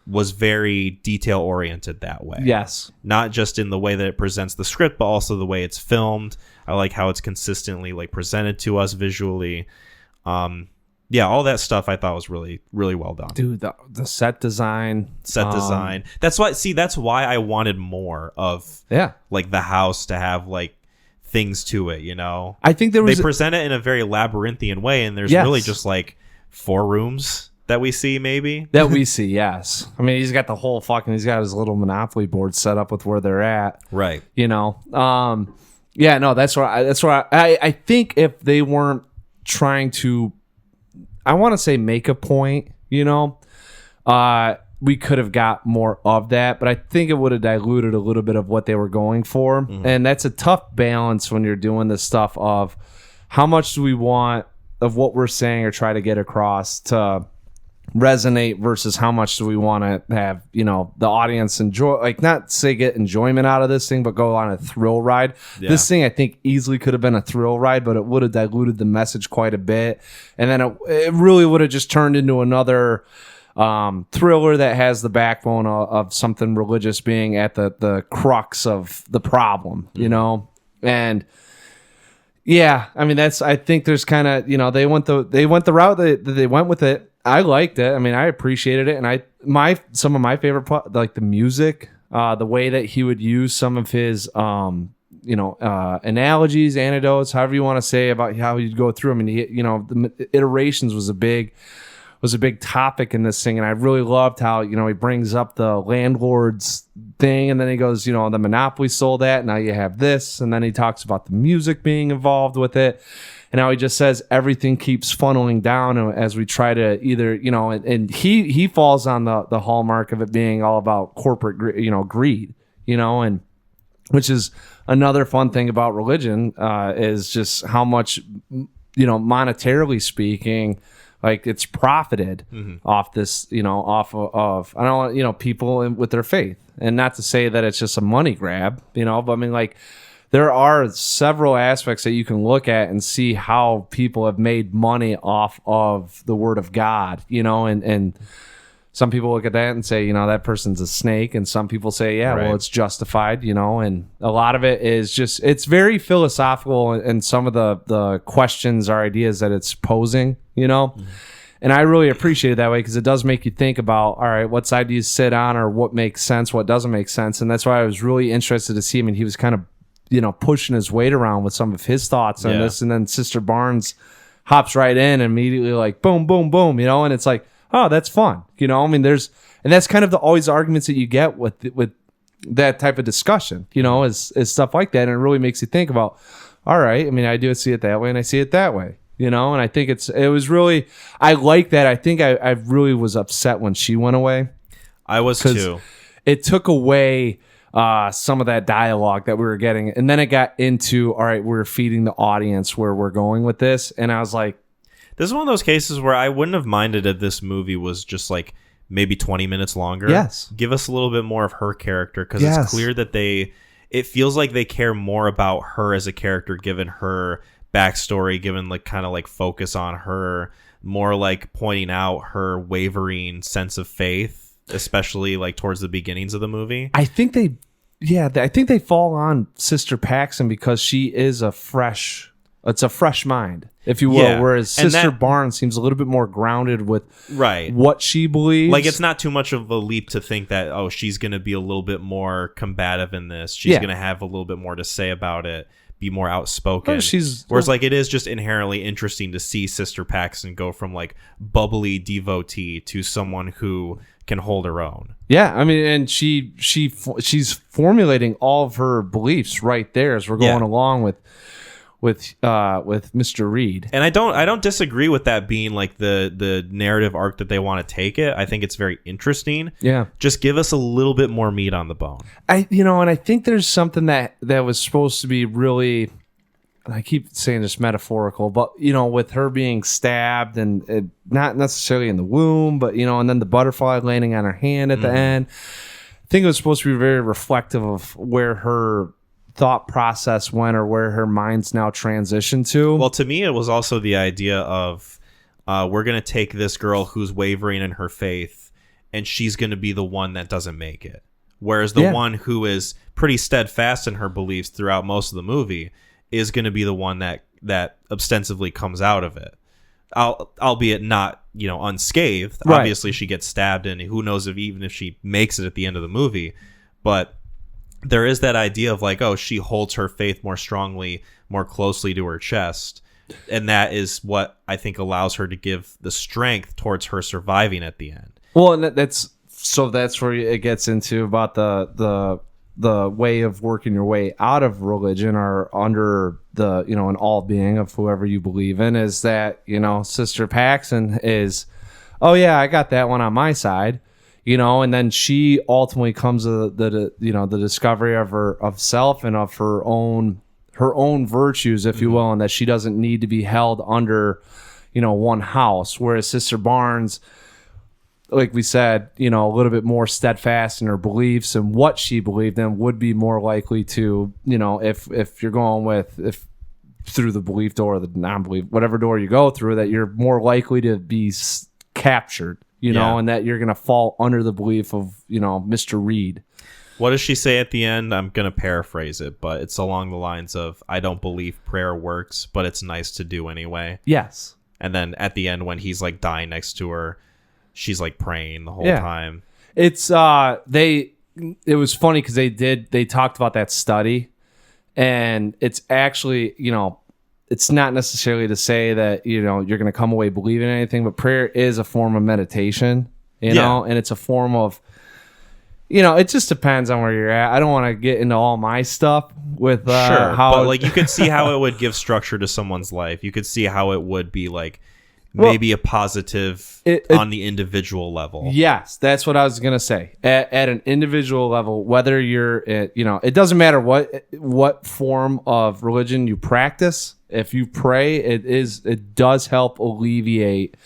was very detail oriented that way. Yes. Not just in the way that it presents the script, but also the way it's filmed. I like how it's consistently like presented to us visually. Yeah, all that stuff I thought was really, really well done. Dude, the set design. That's why I wanted more of like the house to have like things to it, you know? I think they present it in a very labyrinthian way, and there's really just like 4 rooms that we see, maybe. That we see, yes. I mean, he's got he's got his little Monopoly board set up with where they're at. Right. You know? Yeah, no, that's where I think if they weren't trying to, I want to say make a point, you know, we could have got more of that, but I think it would have diluted a little bit of what they were going for. Mm-hmm. And that's a tough balance when you're doing this stuff of how much do we want of what we're saying or try to get across to resonate versus how much do we want to have, you know, the audience enjoy, like not say get enjoyment out of this thing, but go on a thrill ride. Yeah. This thing I think easily could have been a thrill ride, but it would have diluted the message quite a bit. And then it really would have just turned into another thriller that has the backbone of something religious being at the crux of the problem, you know? And yeah, I mean, I think there's kind of, you know, they went the route that they went with it. I liked it. I mean, I appreciated it. And some of my favorite, like the music, the way that he would use some of his, analogies, anecdotes, however you want to say about how he'd go through. I mean, the iterations was a big topic in this thing. And I really loved how, you know, he brings up the landlord's thing. And then he goes, you know, the Monopoly sold that. Now you have this. And then he talks about the music being involved with it. And now he just says everything keeps funneling down as we try to either, you know, and he falls on the hallmark of it being all about corporate, greed, you know, and which is another fun thing about religion is just how much, you know, monetarily speaking, like it's profited off this, you know, off of, I don't want, you know, people with their faith. And not to say that it's just a money grab, you know, but I mean, like, there are several aspects that you can look at and see how people have made money off of the word of God, you know, and some people look at that and say, you know, that person's a snake. And some people say, yeah, well, it's justified, you know, and a lot of it is just, it's very philosophical and some of the questions or ideas that it's posing, you know. Mm-hmm. And I really appreciate it that way because it does make you think about, all right, what side do you sit on or what makes sense, what doesn't make sense. And that's why I was really interested to see him. And he was kind of, you know, pushing his weight around with some of his thoughts on this. And then Sister Barnes hops right in and immediately like, boom, boom, boom, you know, and it's like, oh, that's fun. You know, I mean, and that's kind of always arguments that you get with that type of discussion, you know, is stuff like that. And it really makes you think about, all right, I mean, I do see it that way and I see it that way, you know, and I think it was really, I like that. I think I really was upset when she went away. I was too. It took away some of that dialogue that we were getting. And then it got into, all right, we're feeding the audience where we're going with this. And I was like, this is one of those cases where I wouldn't have minded if this movie was just like maybe 20 minutes longer. Yes. Give us a little bit more of her character because it's clear that it feels like they care more about her as a character given her backstory, given like kind of like focus on her, more like pointing out her wavering sense of faith, especially like towards the beginnings of the movie. I think they fall on Sister Paxton because she is a fresh It's a fresh mind, if you will. Yeah. Whereas And Sister that- Barnes seems a little bit more grounded with Right. what she believes. Like, it's not too much of a leap to think that, oh, she's going to be a little bit more combative in this. She's Yeah. going to have a little bit more to say about it, be more outspoken. Oh, Whereas, like, it is just inherently interesting to see Sister Paxton go from, like, bubbly devotee to someone who can hold her own. Yeah, I mean, and she's formulating all of her beliefs right there as we're going along with Mr. Reed. And I don't disagree with that being like the narrative arc that they want to take it. I think it's very interesting. Yeah. Just give us a little bit more meat on the bone. And I think there's something that was supposed to be really, I keep saying this metaphorical, but with her being stabbed and not necessarily in the womb, but and then the butterfly landing on her hand at the end. I think it was supposed to be very reflective of where her thought process went, or where her mind's now transitioned to. Well, to me, it was also the idea of we're going to take this girl who's wavering in her faith, and she's going to be the one that doesn't make it. Whereas the one who is pretty steadfast in her beliefs throughout most of the movie is going to be the one that ostensibly comes out of it. Albeit not, unscathed. Right. Obviously, she gets stabbed, and who knows even if she makes it at the end of the movie. But there is that idea of like, oh, she holds her faith more strongly, more closely to her chest. And that is what I think allows her to give the strength towards her surviving at the end. Well, and that's where it gets into about the way of working your way out of religion, or under the, an all being of whoever you believe in, is that, Sister Paxton is, oh yeah, I got that one on my side. And then she ultimately comes to the discovery of self and of her own virtues, if you will, and that she doesn't need to be held under, one house. Whereas Sister Barnes, like we said, a little bit more steadfast in her beliefs and what she believed in, would be more likely to, if you're going with through the belief door or the non-belief, whatever door you go through, that you're more likely to be captured. And that you're going to fall under the belief of, Mr. Reed. What does she say at the end? I'm going to paraphrase it, but it's along the lines of, I don't believe prayer works, but it's nice to do anyway. Yes. And then at the end, when he's like dying next to her, she's like praying the whole time. It's, it was funny because they talked about that study, and it's actually, it's not necessarily to say that, you're going to come away believing anything, but prayer is a form of meditation, and it's a form of, it just depends on where you're at. I don't want to get into all my stuff with but like you could see how it would give structure to someone's life. You could see how it would be like maybe a positive on the individual level. Yes, that's what I was going to say. At an individual level, whether you're, it doesn't matter what form of religion you practice. If you pray, it does help alleviate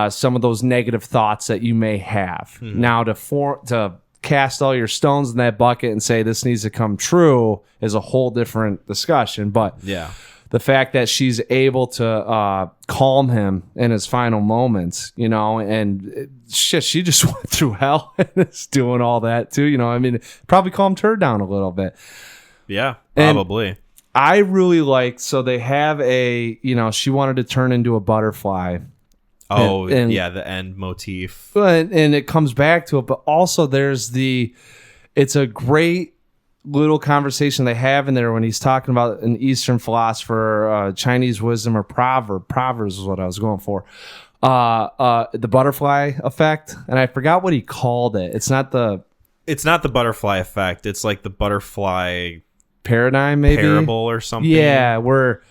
some of those negative thoughts that you may have. Now, to cast all your stones in that bucket and say this needs to come true is a whole different discussion. But the fact that she's able to calm him in his final moments, and she just went through hell and is doing all that too. It probably calmed her down a little bit. Yeah, probably. And I really like, so they have she wanted to turn into a butterfly. Oh, and the end motif. And it comes back to it, but also it's a great little conversation they have in there when he's talking about an Eastern philosopher, Chinese wisdom, or proverbs is what I was going for. The butterfly effect, and I forgot what he called it. It's not the butterfly effect. It's like the butterfly paradigm, maybe parable or something. Yeah, where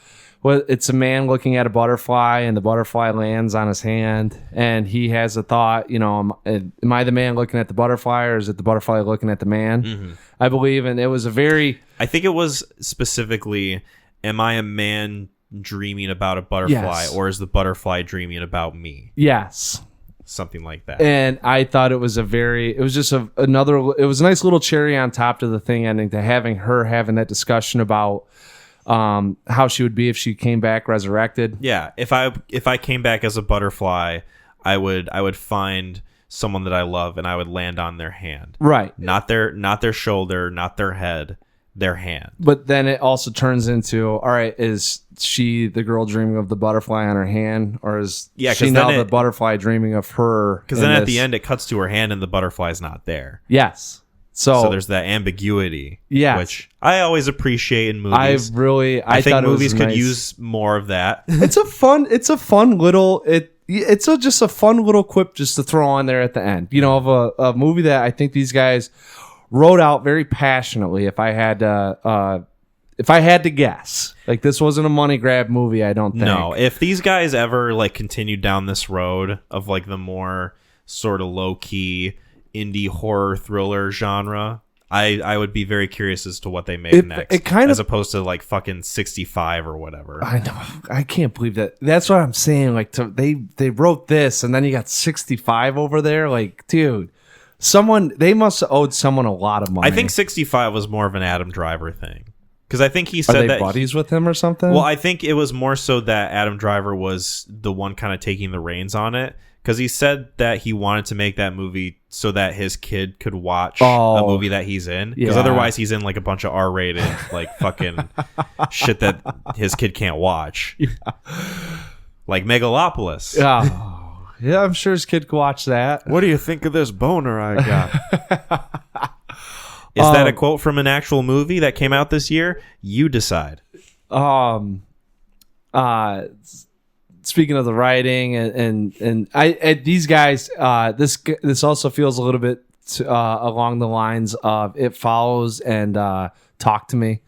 it's a man looking at a butterfly, and the butterfly lands on his hand, and he has a thought, am I the man looking at the butterfly, or is it the butterfly looking at the man? I believe. And it was I think it was specifically, am I a man dreaming about a butterfly, or is the butterfly dreaming about me? Yes. Something like that. And I thought it was it was just it was a nice little cherry on top to the thing ending, to having that discussion about how she would be if she came back resurrected. Yeah, if I came back as a butterfly, I would find someone that I love, and I would land on their hand. Right. Not their shoulder, not their head, their hand. But then it also turns into, all right, is she the girl dreaming of the butterfly on her hand, or is she now the butterfly dreaming of her? Because then at the end it cuts to her hand and the butterfly's not there. Yes. So there's that ambiguity, yes, which I always appreciate in movies. I think movies could use more of that. It's a fun little just a fun little quip just to throw on there at the end, of a movie that I think these guys wrote out very passionately. If I had to guess, like, this wasn't a money grab movie, I don't think. No, if these guys ever like continued down this road of like the more sort of low key indie horror thriller genre, I would be very curious as to what they make next, as opposed to like fucking 65 or whatever. I know, I can't believe that. That's what I'm saying. Like, they wrote this, and then you got 65 over there. Like, dude, they must have owed someone a lot of money. I think 65 was more of an Adam Driver thing, because I think he said Are they that buddies with him or something. Well, I think it was more so that Adam Driver was the one kind of taking the reins on it. Because he said that he wanted to make that movie so that his kid could watch a movie that he's in. Because otherwise he's in like a bunch of R-rated like fucking shit that his kid can't watch. Yeah. Like Megalopolis. Yeah, I'm sure his kid could watch that. What do you think of this boner I got? Is that a quote from an actual movie that came out this year? You decide. Speaking of the writing and these guys, this also feels a little bit along the lines of It Follows and Talk to Me.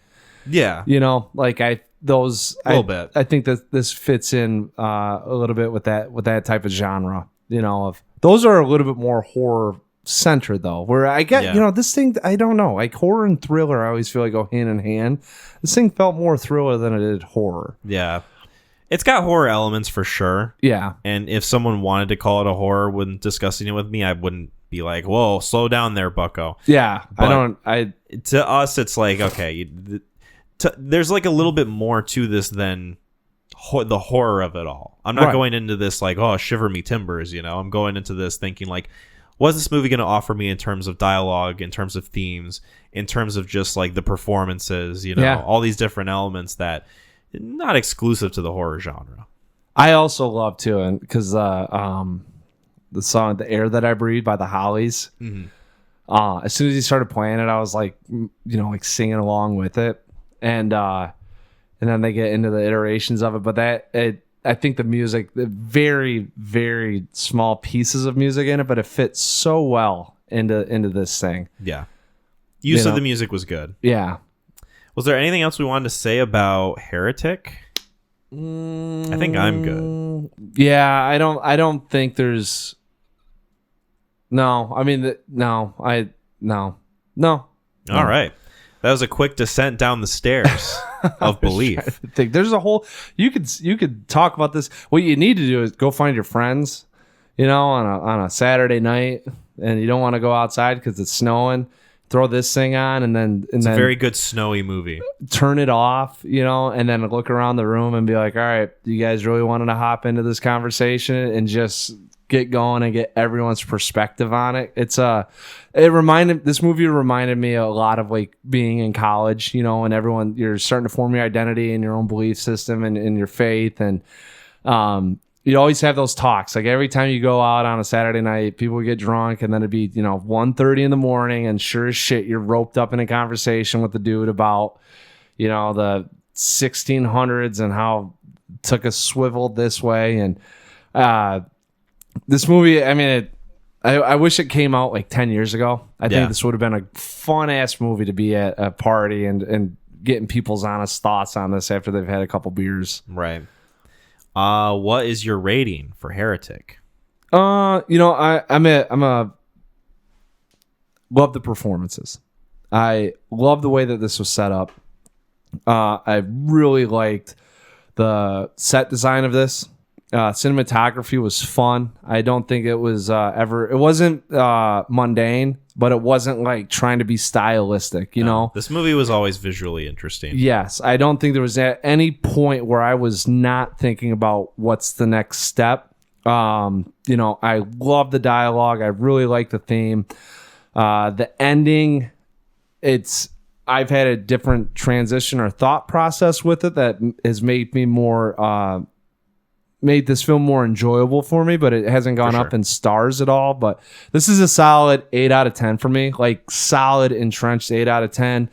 Yeah, like a little bit. I think that this fits in a little bit with that type of genre. Of those are a little bit more horror centered though. Where I get this thing, I don't know, like horror and thriller, I always feel like go hand in hand. This thing felt more thriller than it did horror. Yeah. It's got horror elements for sure. Yeah. And if someone wanted to call it a horror when discussing it with me, I wouldn't be like, whoa, slow down there, bucko. Yeah. But to us, it's like, okay, there's like a little bit more to this than the horror of it all. I'm not going into this like, oh, shiver me timbers, I'm going into this thinking like, what's this movie going to offer me in terms of dialogue, in terms of themes, in terms of just like the performances, all these different elements that... not exclusive to the horror genre. I also love too, and because the song "The Air That I Breathe" by the Hollies. Mm-hmm. As soon as he started playing it, I was like, like singing along with it, and then they get into the iterations of it. But I think the music, the very very small pieces of music in it, but it fits so well into this thing. Yeah, use of the music was good. Yeah. Was there anything else we wanted to say about Heretic? I think I'm good. Yeah, I don't think there's. No, I mean, no. All right, that was a quick descent down the stairs of belief. I think there's a whole. You could talk about this. What you need to do is go find your friends, on a Saturday night, and you don't want to go outside because it's snowing. Throw this thing on, and then a very good snowy movie. Turn it off, and then look around the room and be like, all right, you guys really wanted to hop into this conversation and just get going and get everyone's perspective on it. This movie reminded me a lot of like being in college, and everyone, you're starting to form your identity and your own belief system and your faith. And, you always have those talks. Like every time you go out on a Saturday night, people get drunk, and then it'd be 1:30 in the morning, and sure as shit, you're roped up in a conversation with the dude about the 1600s and how it took a swivel this way. And this movie, I mean, I wish it came out like 10 years ago. I think this would have been a fun ass movie to be at a party and getting people's honest thoughts on this after they've had a couple beers. Right. What is your rating for Heretic? I'm a love the performances. I love the way that this was set up. I really liked the set design of this. Cinematography was fun. I don't think it was it wasn't mundane, but it wasn't like trying to be stylistic, know? This movie was always visually interesting. Yes. I don't think there was at any point where I was not thinking about what's the next step. I love the dialogue. I really like the theme. The ending, it's I've had a different transition or thought process with it that has made me made this film more enjoyable for me, but it hasn't gone up in stars at all. But this is a solid 8 out of 10 for me, like solid entrenched 8 out of 10.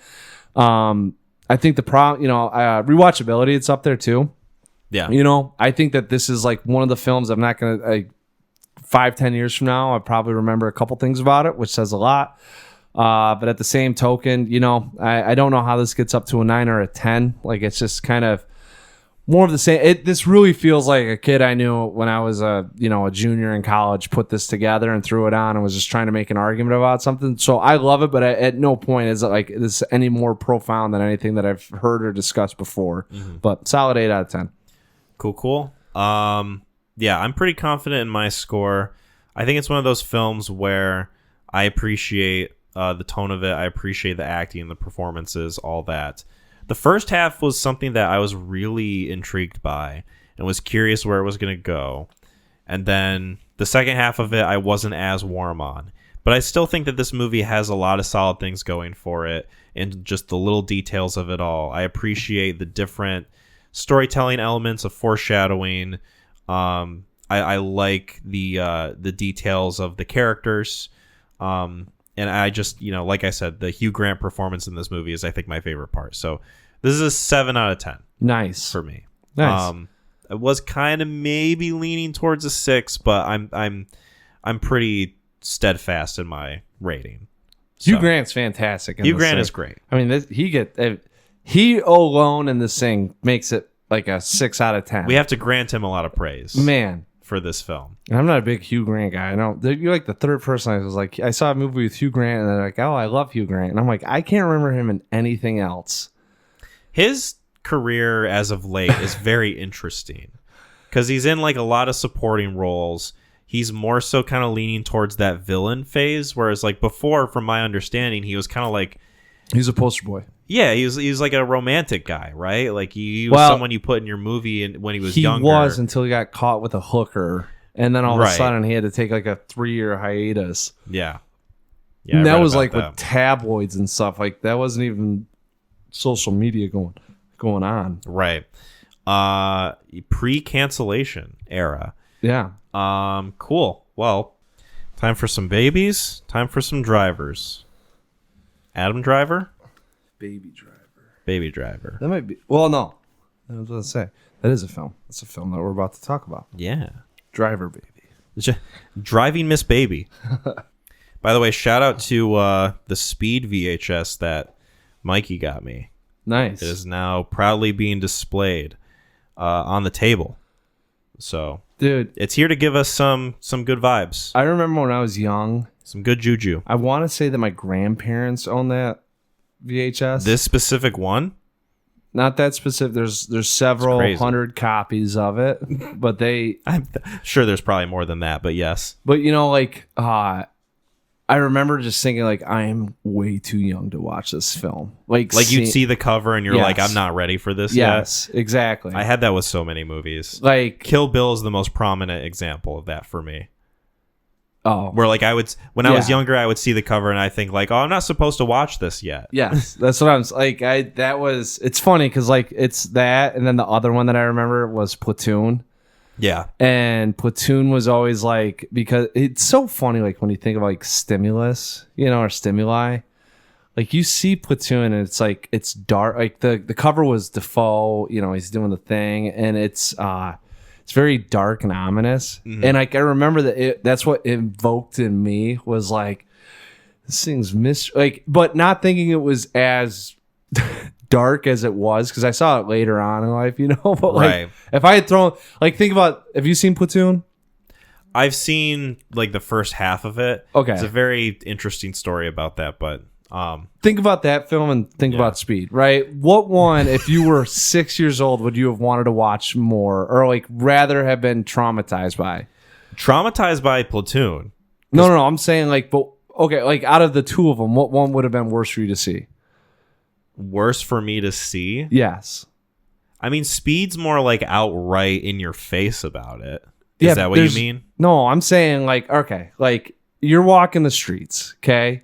I think the problem, rewatchability, it's up there too. Yeah. I think that this is like one of the films I'm not going to, like 5-10 years from now, I probably remember a couple things about it, which says a lot. But at the same token, I don't know how this gets up to a 9 or a 10. Like, it's just kind of more of the same. This really feels like a kid I knew when I was a junior in college put this together and threw it on and was just trying to make an argument about something. So I love it, but at no point is it like this any more profound than anything that I've heard or discussed before. Mm-hmm. But solid 8 out of 10. Cool. Yeah, I'm pretty confident in my score. I think it's one of those films where I appreciate the tone of it. I appreciate the acting, the performances, all that. The first half was something that I was really intrigued by and was curious where it was going to go. And then the second half of it, I wasn't as warm on. But I still think that this movie has a lot of solid things going for it and just the little details of it all. I appreciate the different storytelling elements of foreshadowing. I like the details of the characters. And I just, like I said, the Hugh Grant performance in this movie is, I think, my favorite part. So this is a 7 out of 10. Nice for me. Nice. I was kind of maybe leaning towards a 6, but I'm pretty steadfast in my rating. Hugh Grant's fantastic. Hugh Grant is great. I mean, he alone in this thing makes it like a 6 out of 10. We have to grant him a lot of praise, man, for this film. And I'm not a big Hugh Grant guy. I know you're like the third person I was like, I saw a movie with Hugh Grant and they're like, oh, I love Hugh Grant. And I'm like, I can't remember him in anything else. His career as of late is very interesting because he's in like a lot of supporting roles. He's more so kind of leaning towards that villain phase, whereas like before, from my understanding, he was kind of like, he's a poster boy. Yeah, he was like a romantic guy, right? Like he was someone you put in your movie when he was younger. He was until he got caught with a hooker, and then all of a sudden he had to take like a 3-year hiatus. Yeah, and that was like with tabloids and stuff. Like that wasn't even social media going on. Right. Pre-cancellation era. Yeah. Cool. Well, time for some babies. Time for some drivers. Adam Driver. Baby Driver. That might be. Well, no. I was going to say. That is a film. That's a film that we're about to talk about. Yeah. Driver Baby. Driving Miss Baby. By the way, shout out to the Speed VHS that Mikey got me. Nice. It is now proudly being displayed on the table. So, dude, it's here to give us some good vibes. I remember when I was young. Some good juju. I want to say that my grandparents owned that VHS. This specific one? Not that specific. There's several hundred copies of it, but I'm sure there's probably more than that, but yes. But I remember just thinking like I am way too young to watch this film. Like you'd see the cover and you're like, I'm not ready for this yet. Yes, exactly. I had that with so many movies. Like Kill Bill is the most prominent example of that for me. Oh, where like I was younger, I would see the cover and I think like, oh, I'm not supposed to watch this yet. Yes, that's what I'm like. It's funny because like it's that, and then the other one that I remember was Platoon. Yeah, and Platoon was always like, because it's so funny like when you think of like stimulus, or stimuli. Like you see Platoon and it's like it's dark. Like the cover was Defoe, he's doing the thing, and it's very dark and ominous. Mm-hmm. And like I remember that's what invoked in me was like this thing's but not thinking it was as dark as it was because I saw it later on in life, But like if I had thrown think about, have you seen Platoon? I've seen like the first half of it. Okay, it's a very interesting story about that, but think about that film and think about Speed, right? What one, if you were 6 years old, would you have wanted to watch more or like rather have been traumatized by? Traumatized by Platoon. No. I'm saying but okay, like out of the two of them, what one would have been worse for you to see? Worse for me to see? Yes. I mean, Speed's more like outright in your face about it. Is that what you mean? No, I'm saying okay, like you're walking the streets, okay?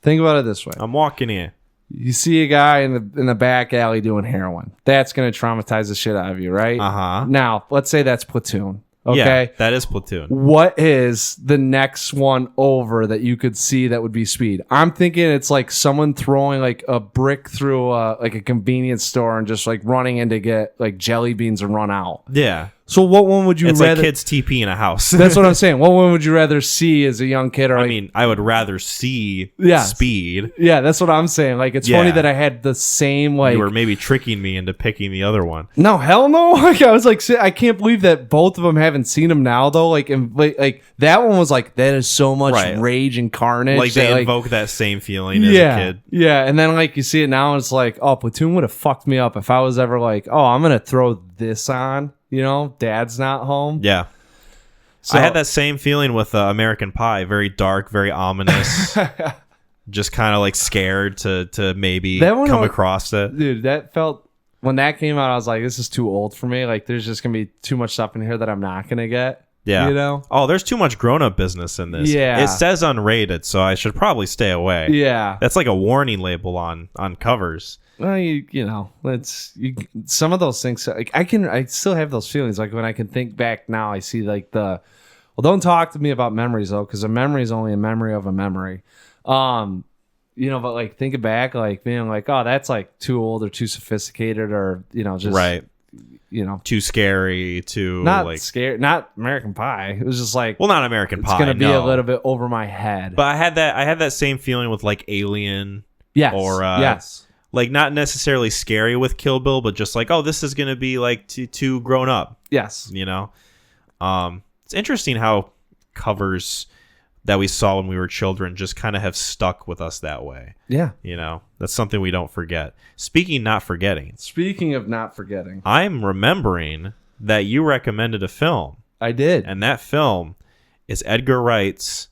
Think about it this way. I'm walking in. You see a guy in the back alley doing heroin. That's going to traumatize the shit out of you, right? Uh-huh. Now, let's say that's Platoon. Okay. Yeah, that is Platoon. What is the next one over that you could see that would be Speed? I'm thinking it's like someone throwing like a brick through like a convenience store and just like running in to get like jelly beans and run out. Yeah. So what one would you It's rather? like kids TP in a house. That's what I'm saying. What one would you rather see as a young kid? Or I like, mean, I would rather see Yes. Speed. yeah, that's what I'm saying. Like it's Yeah. funny that I had the same like. You were maybe tricking me into picking the other one. No, hell no. Like I was like, I can't believe that both of them haven't seen him now though. Like, and, like that one was like, that is so much Right. rage and carnage. Like they that, invoke that same feeling as yeah, a kid. yeah. And then like you see it now, and it's like, oh, Platoon would have fucked me up if I was ever like, oh, I'm gonna throw this on. You know, Dad's not home. Yeah. So, I had that same feeling with American Pie. Very dark, very ominous. Just kind of like scared to maybe That one come was- across it. dude. That felt when that came out. I was like, this is too old for me. Like, there's just gonna be too much stuff in here that I'm not gonna get. Yeah. You know. Oh, there's too much grown-up business in this. Yeah. It says unrated, so I should probably stay away. Yeah. That's like a warning label on covers. Well, you know, some of those things. Like I still have those feelings. Like when I can think back now, I see like well, don't talk to me about memories though, because a memory is only a memory of a memory. You know, but like thinking back, like being like, oh, that's like too old or too sophisticated, or you know, just Right. You know, Too scary, too not like scared, not American Pie. It was just like, well, not American it's Pie. gonna be no. a little bit over my head. But I had that same feeling with like Alien. yes, or, yes. Like not necessarily scary with Kill Bill, but just like, oh, this is gonna be like too grown up, Yes. you know. It's interesting how covers that we saw when we were children just kind of have stuck with us that way. Yeah. You know, that's something we don't forget. Speaking not forgetting, Speaking of not forgetting, I'm remembering that you recommended a film, I did. and that film is Edgar Wright's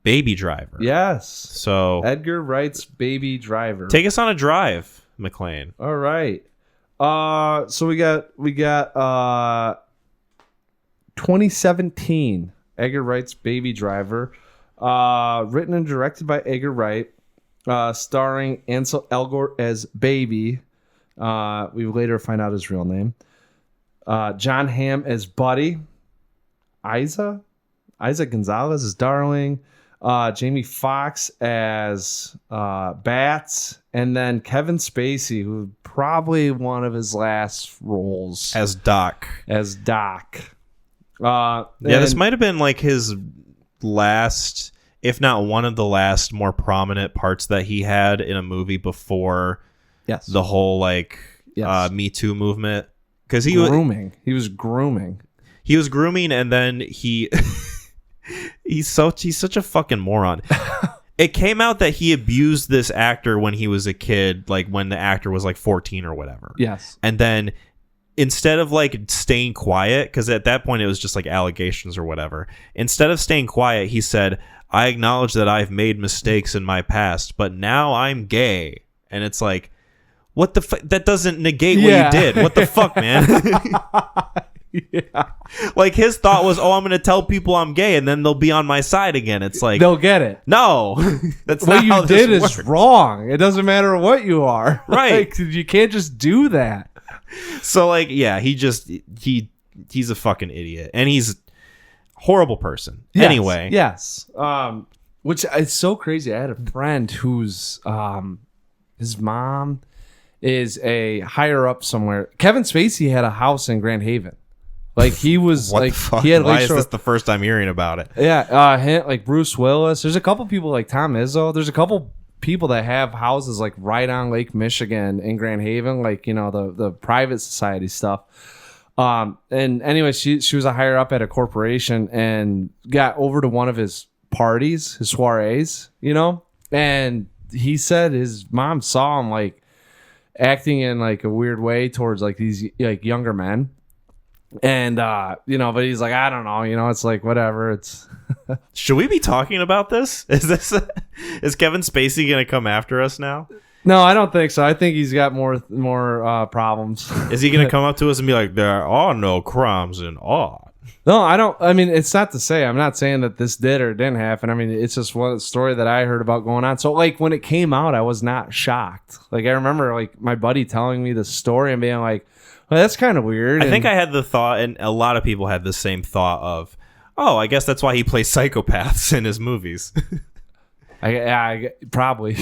Baby Driver. Yes. So Edgar Wright's Baby Driver. take us on a drive, McLean. All right. So we got 2017 Edgar Wright's Baby Driver, written and directed by Edgar Wright, starring Ansel Elgort as Baby. We later find out his real name. John Hamm as Buddy. Isa Gonzalez as Darling. Jamie Foxx as Bats, and then Kevin Spacey, who probably one of his last roles As Doc. Yeah, This might have been like his last, if not one of the last more prominent parts that he had in a movie before yes the whole like Yes. Me Too movement. Because he was grooming. He was grooming, and then he's such a fucking moron. It came out that he abused this actor when he was a kid, like when the actor was like 14 or whatever. Yes. And then instead of like staying quiet, because at that point it was just like allegations or whatever, instead of staying quiet, he said, I acknowledge that I've made mistakes in my past, but now I'm gay. And it's like, what the fuck? That doesn't negate what you did. What the fuck, man? Yeah. Like his thought was, oh, I'm going to tell people I'm gay and then they'll be on my side again. It's like, They'll get it. no, that's What not how you did this is works. wrong. It doesn't matter what you are. Right. Like, you can't just do that. So like, yeah, he's a fucking idiot and he's a horrible person. Yes, Anyway. Yes. Which is so crazy. I had a friend whose his mom is a higher up somewhere. Kevin Spacey had a house in Grand Haven. Like he was What like the fuck? he had Why like is this the first I'm hearing about it? yeah, like Bruce Willis. There's a couple people like Tom Izzo. There's a couple people that have houses like right on Lake Michigan in Grand Haven, like, you know, the private society stuff. And anyway, she was a higher up at a corporation and got over to one of his parties, his soirees, you know, and he said his mom saw him like acting in like a weird way towards like these like younger men. And you know, but he's like, I don't know, you know, it's like whatever. It's Should we be talking about this? Is Kevin Spacey gonna come after us now? no, I don't think so. I think he's got more problems. Is he gonna come up to us and be like, there are no crimes in art? No, I don't. I mean, it's not to say, I'm not saying that this did or didn't happen. I mean, it's just one story that I heard about going on. So, like, when it came out, I was not shocked. Like, I remember, like, my buddy telling me the story and being like, well, that's kind of weird. I think I had the thought, and a lot of people had the same thought of, oh, I guess that's why he plays psychopaths in his movies. I probably.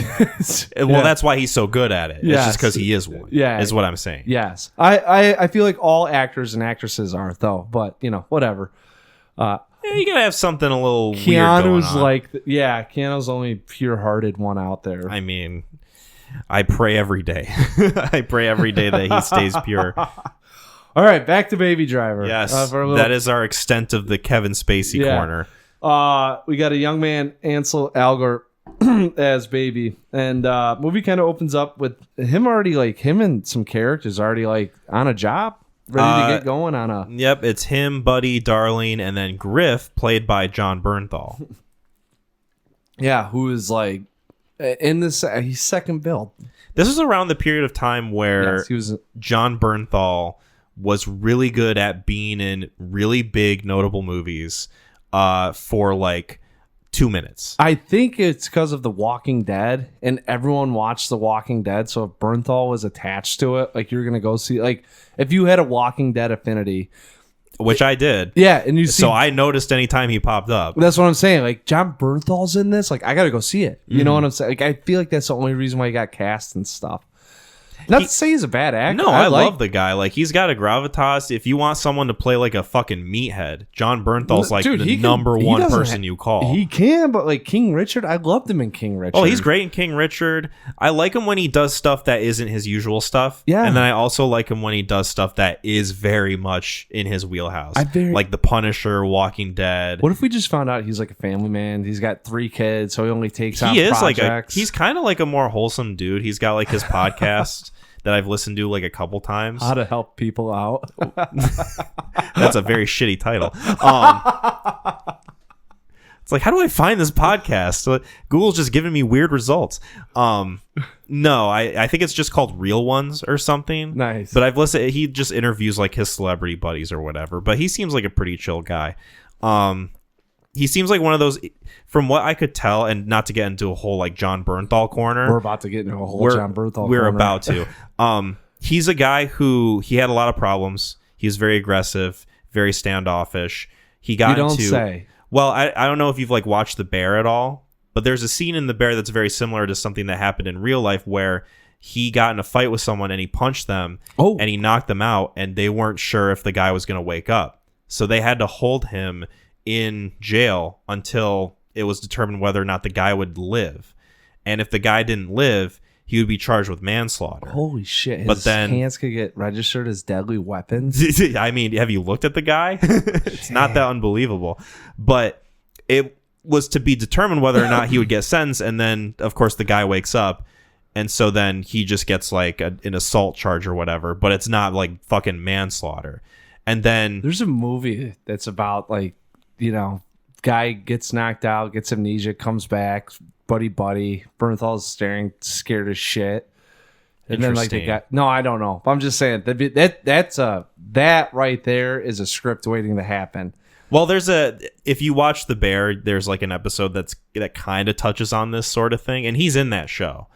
Well, that's why he's so good at it. It's just because he is one. Yeah, is what I'm saying. Yes, I feel like all actors and actresses are though, but whatever. Yeah, you gotta have something a little weird Keanu's going on. like, Keanu's the only pure-hearted one out there. I mean, I pray every day. I pray every day that he stays pure. All right, back to Baby Driver. Yes, that is our extent of the Kevin Spacey corner. We got a young man, Ansel Elgort, as Baby, and movie kind of opens up with him and some characters already like on a job, ready to get going on a. Yep, it's him, Buddy, Darlene, and then Griff, played by John Bernthal. Yeah, who is like in this? He's second build. This is around the period of time where Yes, he was. John Bernthal was really good at being in really big, notable movies for like 2 minutes. I think it's because of The Walking Dead, and everyone watched The Walking Dead. So if Bernthal was attached to it, like you're gonna go see, like if you had a Walking Dead affinity, Which I did. yeah, and you see, So I noticed anytime he popped up. that's what I'm saying. Like John Bernthal's in this, like I gotta go see it. You know what I'm saying? Like I feel like that's the only reason why he got cast and stuff. Not to say he's a bad actor. No, I love the guy. Like, he's got a gravitas. If you want someone to play like a fucking meathead, John Bernthal's like Dude, the number one person you call. He can, but like King Richard, I loved him in King Richard. Oh, he's great in King Richard. I like him when he does stuff that isn't his usual stuff. Yeah. And then I also like him when he does stuff that is very much in his wheelhouse. Like The Punisher, Walking Dead. What if we just found out he's like a family man? He's got 3 kids, so he only takes on He is projects. he's kind of like a more wholesome dude. He's got like his podcast that I've listened to like a couple times. How to help people out. That's a very shitty title. It's like, how do I find this podcast? So Google's just giving me weird results. No, I think it's just called Real Ones or something. Nice. But I've listened. He just interviews like his celebrity buddies or whatever. But he seems like a pretty chill guy. He seems like one of those, from what I could tell, and not to get into a whole like John Bernthal corner. We're about to get into a whole John Bernthal We're corner. about to. He's a guy who he had a lot of problems. He was very aggressive, very standoffish. He got You don't into. say. Well, I don't know if you've like watched The Bear at all, but there's a scene in The Bear that's very similar to something that happened in real life where he got in a fight with someone and he punched them and he knocked them out, and they weren't sure if the guy was going to wake up. So they had to hold him in jail until it was determined whether or not the guy would live. And if the guy didn't live, he would be charged with manslaughter. Holy shit. His But then- hands could get registered as deadly weapons. I mean, have you looked at the guy? It's not that unbelievable. But it was to be determined whether or not he would get sentenced. And then, of course, the guy wakes up. And so then he just gets like an assault charge or whatever. But it's not like fucking manslaughter. And then There's a movie that's about like, guy gets knocked out, gets amnesia, comes back, buddy, Bernthal's scared as shit. And then like they got, no, I don't know. I'm just saying that right there is a script waiting to happen. Well, if you watch The Bear, there's like an episode that kind of touches on this sort of thing, and he's in that show.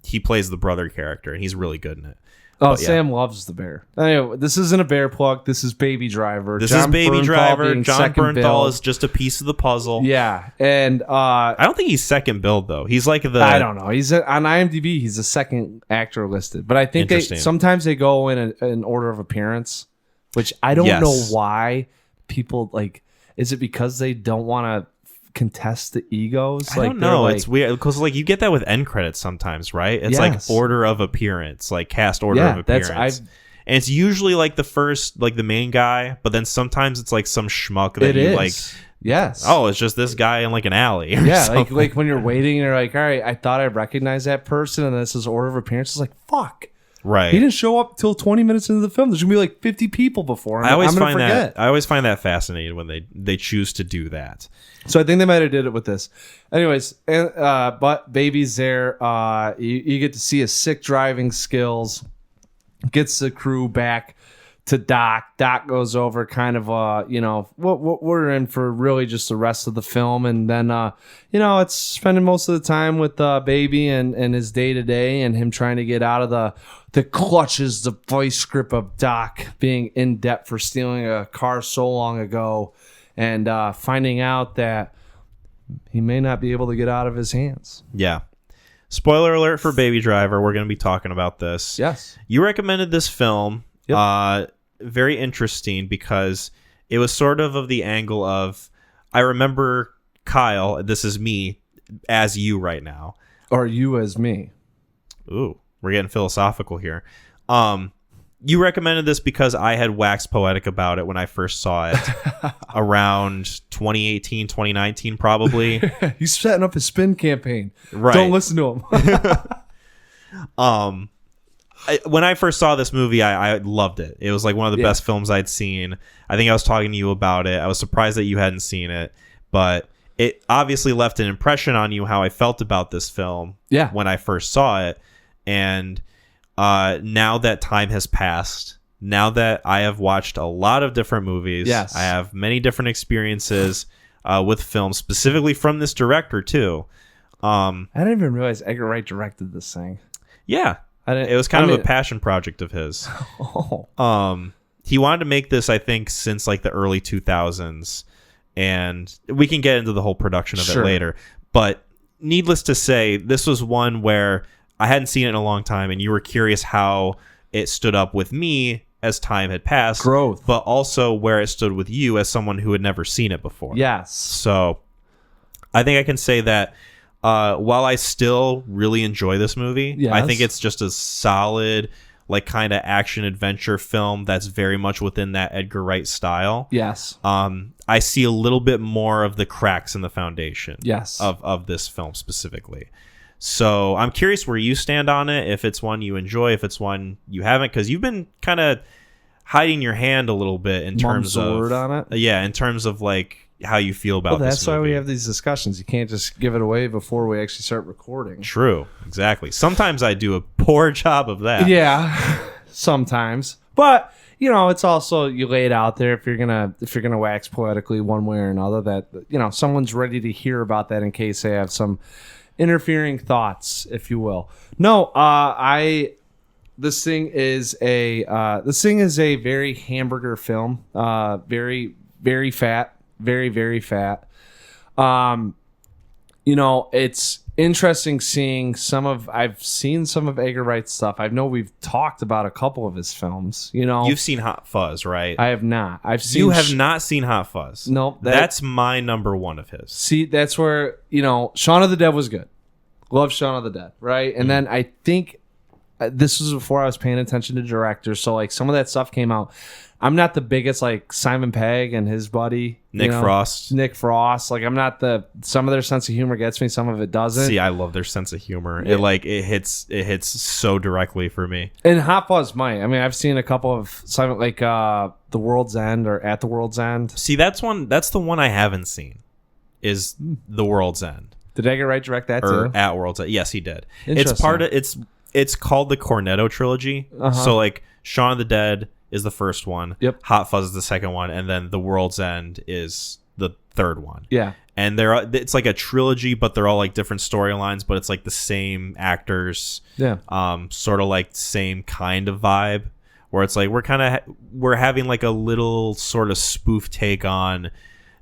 He plays the brother character, and he's really good in it. Oh, Sam loves The Bear. Anyway, this isn't a bear plug. This is Baby Driver. This is Baby Driver. John Bernthal is just a piece of the puzzle. Yeah, and I don't think he's second build though. He's like I don't know. He's on IMDb. He's the second actor listed, but I think sometimes they go in an order of appearance, which I don't know why people like. Is it because they don't want to contest the egos? I don't know. It's weird because like you get that with end credits sometimes, right? It's like order of appearance, like cast order of appearance. And it's usually like the first, like the main guy, but then sometimes it's like some schmuck that you like. Yes. Oh, it's just this guy in like an alley. Yeah, like when you're waiting and you're like, all right, I thought I recognized that person, and this is order of appearance. It's like, fuck. Right. He didn't show up till 20 minutes into the film. There's gonna be like 50 people before him. I always find that fascinating when they choose to do that. So I think they might have did it with this. Anyways, but Baby's there. You get to see his sick driving skills. Gets the crew back to Doc. Doc goes over kind of what we're in for really just the rest of the film, and then it's spending most of the time with Baby and his day to day, and him trying to get out of the clutches, the vice grip of Doc being in debt for stealing a car so long ago, and finding out that he may not be able to get out of his hands. Yeah. Spoiler alert for Baby Driver. We're going to be talking about this. Yes. You recommended this film. Yep. Very interesting because it was sort of the angle of, I remember Kyle, this is me as you right now. Or you as me. Ooh, we're getting philosophical here. You recommended this because I had waxed poetic about it when I first saw it around 2018, 2019, probably. He's setting up his spin campaign. Right. Don't listen to him. When I first saw this movie, I loved it. It was like one of the best films I'd seen. I think I was talking to you about it. I was surprised that you hadn't seen it, but it obviously left an impression on you how I felt about this film when I first saw it. And now that time has passed, now that I have watched a lot of different movies, I have many different experiences with films, specifically from this director too. I didn't even realize Edgar Wright directed this thing. Yeah. It was kind of a passion project of his. He wanted to make this, I think, since like the early 2000s, and we can get into the whole production of it later. But needless to say, this was one where I hadn't seen it in a long time, and you were curious how it stood up with me as time had passed. Growth. But also where it stood with you as someone who had never seen it before. Yes. So I think I can say that while I still really enjoy this movie, I think it's just a solid, like, kind of action adventure film that's very much within that Edgar Wright style. Yes. I see a little bit more of the cracks in the foundation. Yes. Of this film specifically. So I'm curious where you stand on it, if it's one you enjoy, if it's one you haven't, because you've been kind of hiding your hand a little bit in terms of word on it. Yeah, in terms of like how you feel about that's this movie. why we have these discussions. You can't just give it away before we actually start recording. True, exactly. Sometimes I do a poor job of that. Yeah, sometimes. But it's also, you lay it out there if you're gonna wax poetically one way or another, that someone's ready to hear about that in case they have some interfering thoughts, if you will. No, this thing is a very hamburger film. Very, very fat. Very, very fat. It's interesting seeing I've seen some of Edgar Wright's stuff. I know we've talked about a couple of his films. You've seen Hot Fuzz, right? I have not. You have not seen Hot Fuzz. Nope. That's my number one of his. See, that's where, Shaun of the Dead was good. Love Shaun of the Dead, right? And then I think this was before I was paying attention to directors, so like some of that stuff came out. I'm not the biggest like Simon Pegg and his buddy Nick Frost. Like I'm not some of their sense of humor gets me, some of it doesn't. See, I love their sense of humor. Yeah. It hits so directly for me. And Hot Fuzz might. I mean, I've seen a couple of Simon, like The World's End or At the World's End. See, that's the one I haven't seen. Is The World's End. Did Edgar Wright direct that or too? At World's End. Yes, he did. It's part of it's called the Cornetto trilogy. So like Shaun of the Dead is the first one. Yep. Hot Fuzz is the second one, and then The World's End is the third one. Yeah. And it's like a trilogy, but they're all like different storylines, but it's like the same actors. Yeah. Sort of like same kind of vibe, where it's like we're having like a little sort of spoof take on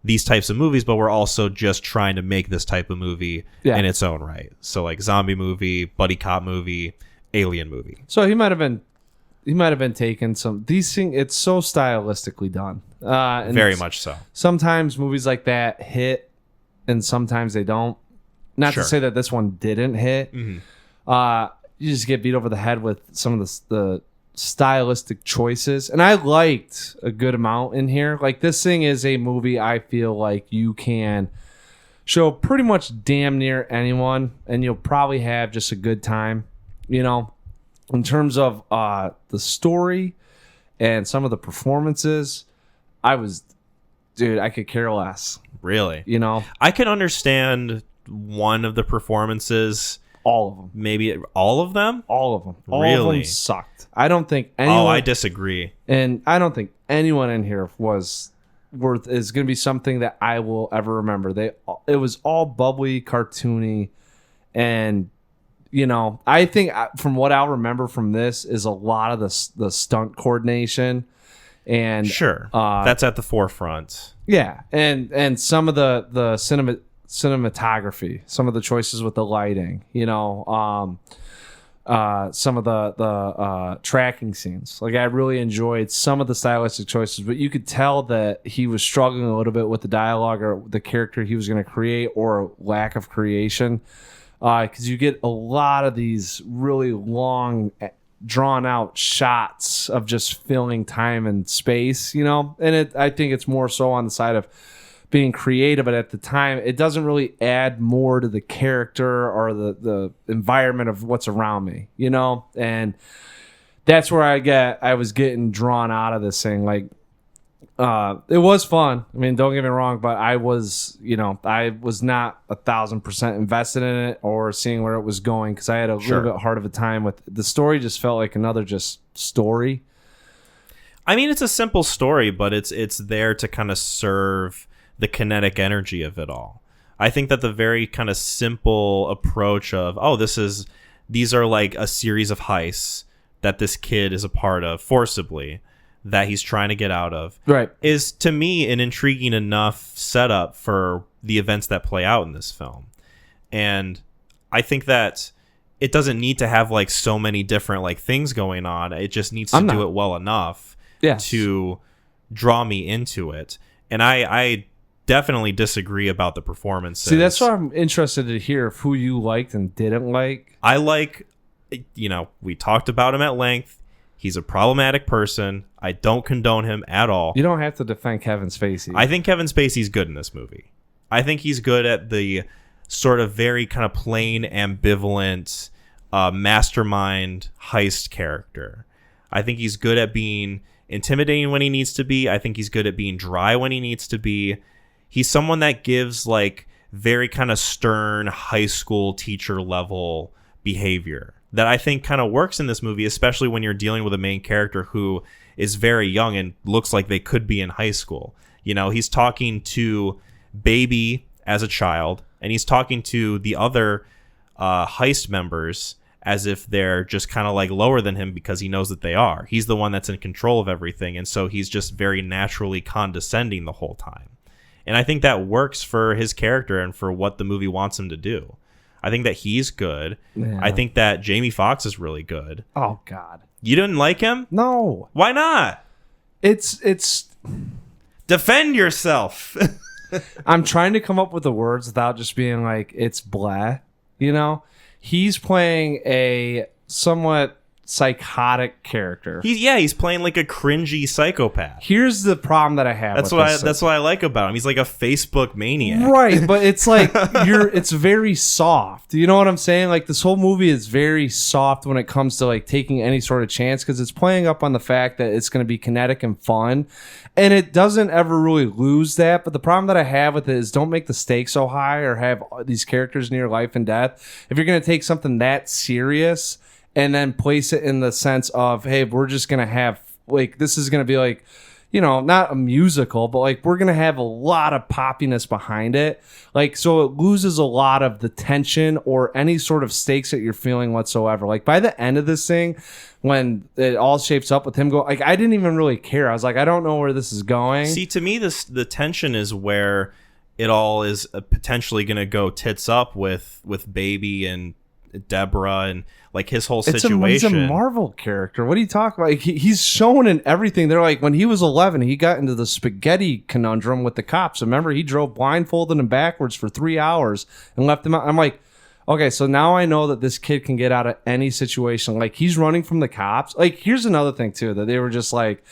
these types of movies, but we're also just trying to make this type of movie in its own right. So like zombie movie, buddy cop movie, alien movie. So he might have been taking some these things. It's so stylistically done, and very much so. Sometimes movies like that hit, and sometimes they don't. Not to say that this one didn't hit. Mm-hmm. You just get beat over the head with some of the stylistic choices, and I liked a good amount in here. Like this thing is a movie I feel like you can show pretty much damn near anyone, and you'll probably have just a good time. In terms of the story and some of the performances, I could care less. Really? I can understand one of the performances. All of them. Maybe all of them? All of them. All of Really? them sucked. I don't think anyone... Oh, I disagree. And I don't think anyone in here is going to be something that I will ever remember. It was all bubbly, cartoony, and I think from what I'll remember from this is a lot of the stunt coordination, and sure, that's at the forefront. Yeah, and some of the cinematography, some of the choices with the lighting, some of the tracking scenes. Like, I really enjoyed some of the stylistic choices, but you could tell that he was struggling a little bit with the dialogue or the character he was going to create, or lack of creation, because you get a lot of these really long, drawn out shots of just filling time and space, and I think it's more so on the side of being creative, but at the time it doesn't really add more to the character or the environment of what's around me, and that's where I was getting drawn out of this thing. Like, it was fun. I mean, don't get me wrong, but I was not 1,000% invested in it or seeing where it was going, because I had a little bit hard of a time with the story. Just felt like another just story. I mean, it's a simple story, but it's there to kind of serve the kinetic energy of it all. I think that the very kind of simple approach of, these are like a series of heists that this kid is a part of forcibly, that he's trying to get out of, right, is to me an intriguing enough setup for the events that play out in this film. And I think that it doesn't need to have like so many different like things going on. It just needs to do it well enough to draw me into it. And I definitely disagree about the performances. See, that's why I'm interested to hear who you liked and didn't like. I like, we talked about him at length. He's a problematic person. I don't condone him at all. You don't have to defend Kevin Spacey. I think Kevin Spacey's good in this movie. I think he's good at the sort of very kind of plain, ambivalent, mastermind heist character. I think he's good at being intimidating when he needs to be. I think he's good at being dry when he needs to be. He's someone that gives like very kind of stern high school teacher level behavior that I think kind of works in this movie, especially when you're dealing with a main character who is very young and looks like they could be in high school. He's talking to Baby as a child, and he's talking to the other heist members as if they're just kind of like lower than him, because he knows that they are. He's the one that's in control of everything, and so he's just very naturally condescending the whole time. And I think that works for his character and for what the movie wants him to do. I think that he's good. Yeah. I think that Jamie Foxx is really good. Oh, God. You didn't like him? No. Why not? It's Defend yourself. I'm trying to come up with the words without just being like, it's blah. He's playing a somewhat psychotic character. He's playing like a cringy psychopath. Here's the problem that I have. That's what I like about him. He's like a Facebook maniac. Right, but it's like it's very soft. You know what I'm saying? Like, this whole movie is very soft when it comes to like taking any sort of chance, because it's playing up on the fact that it's going to be kinetic and fun, and it doesn't ever really lose that. But the problem that I have with it is, don't make the stakes so high or have these characters near life and death. If you're going to take something that serious and then place it in the sense of, hey, we're just going to have, like, this is going to be like, not a musical, but like, we're going to have a lot of poppiness behind it. Like, so it loses a lot of the tension or any sort of stakes that you're feeling whatsoever. Like, by the end of this thing, when it all shapes up with him going, like, I didn't even really care. I was like, I don't know where this is going. See, to me, the tension is where it all is potentially going to go tits up with Baby and Deborah and like his whole situation. He's a Marvel character. What are you talking about? Like, he's shown in everything. They're like, when he was 11, he got into the spaghetti conundrum with the cops. Remember, he drove blindfolded and backwards for 3 hours and left them out. I'm like, okay, so now I know that this kid can get out of any situation. Like, he's running from the cops. Like, here's another thing too, that they were just like,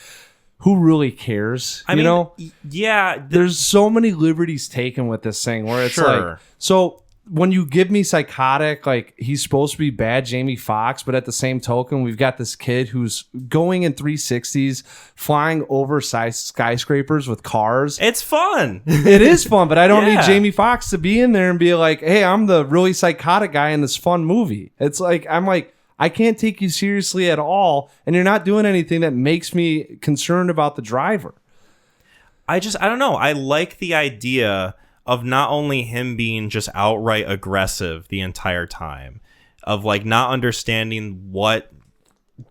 who really cares? I mean, yeah. There's so many liberties taken with this thing where it's like, so when you give me psychotic, like he's supposed to be bad Jamie Foxx, but at the same token, we've got this kid who's going in 360s, flying over skyscrapers with cars. It's fun. It is fun, but I don't Yeah. need Jamie Foxx to be in there and be like, hey, I'm the really psychotic guy in this fun movie. It's like, I'm like, I can't take you seriously at all, and you're not doing anything that makes me concerned about the driver. I don't know. I like the idea of not only him being just outright aggressive the entire time, of like not understanding what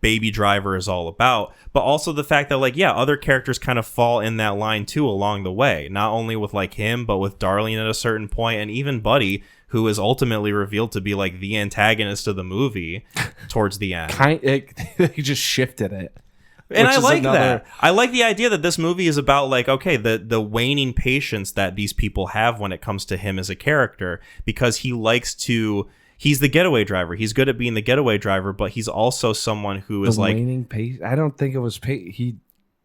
Baby Driver is all about, but also the fact that like, yeah, other characters kind of fall in that line too along the way, not only with like him, but with Darlene at a certain point, and even Buddy, who is ultimately revealed to be like the antagonist of the movie towards the end. He just shifted it. And I like that. I like the idea that this movie is about like, okay, the waning patience that these people have when it comes to him as a character, because he's the getaway driver. He's good at being the getaway driver, but he's also someone who is like waning I don't think it was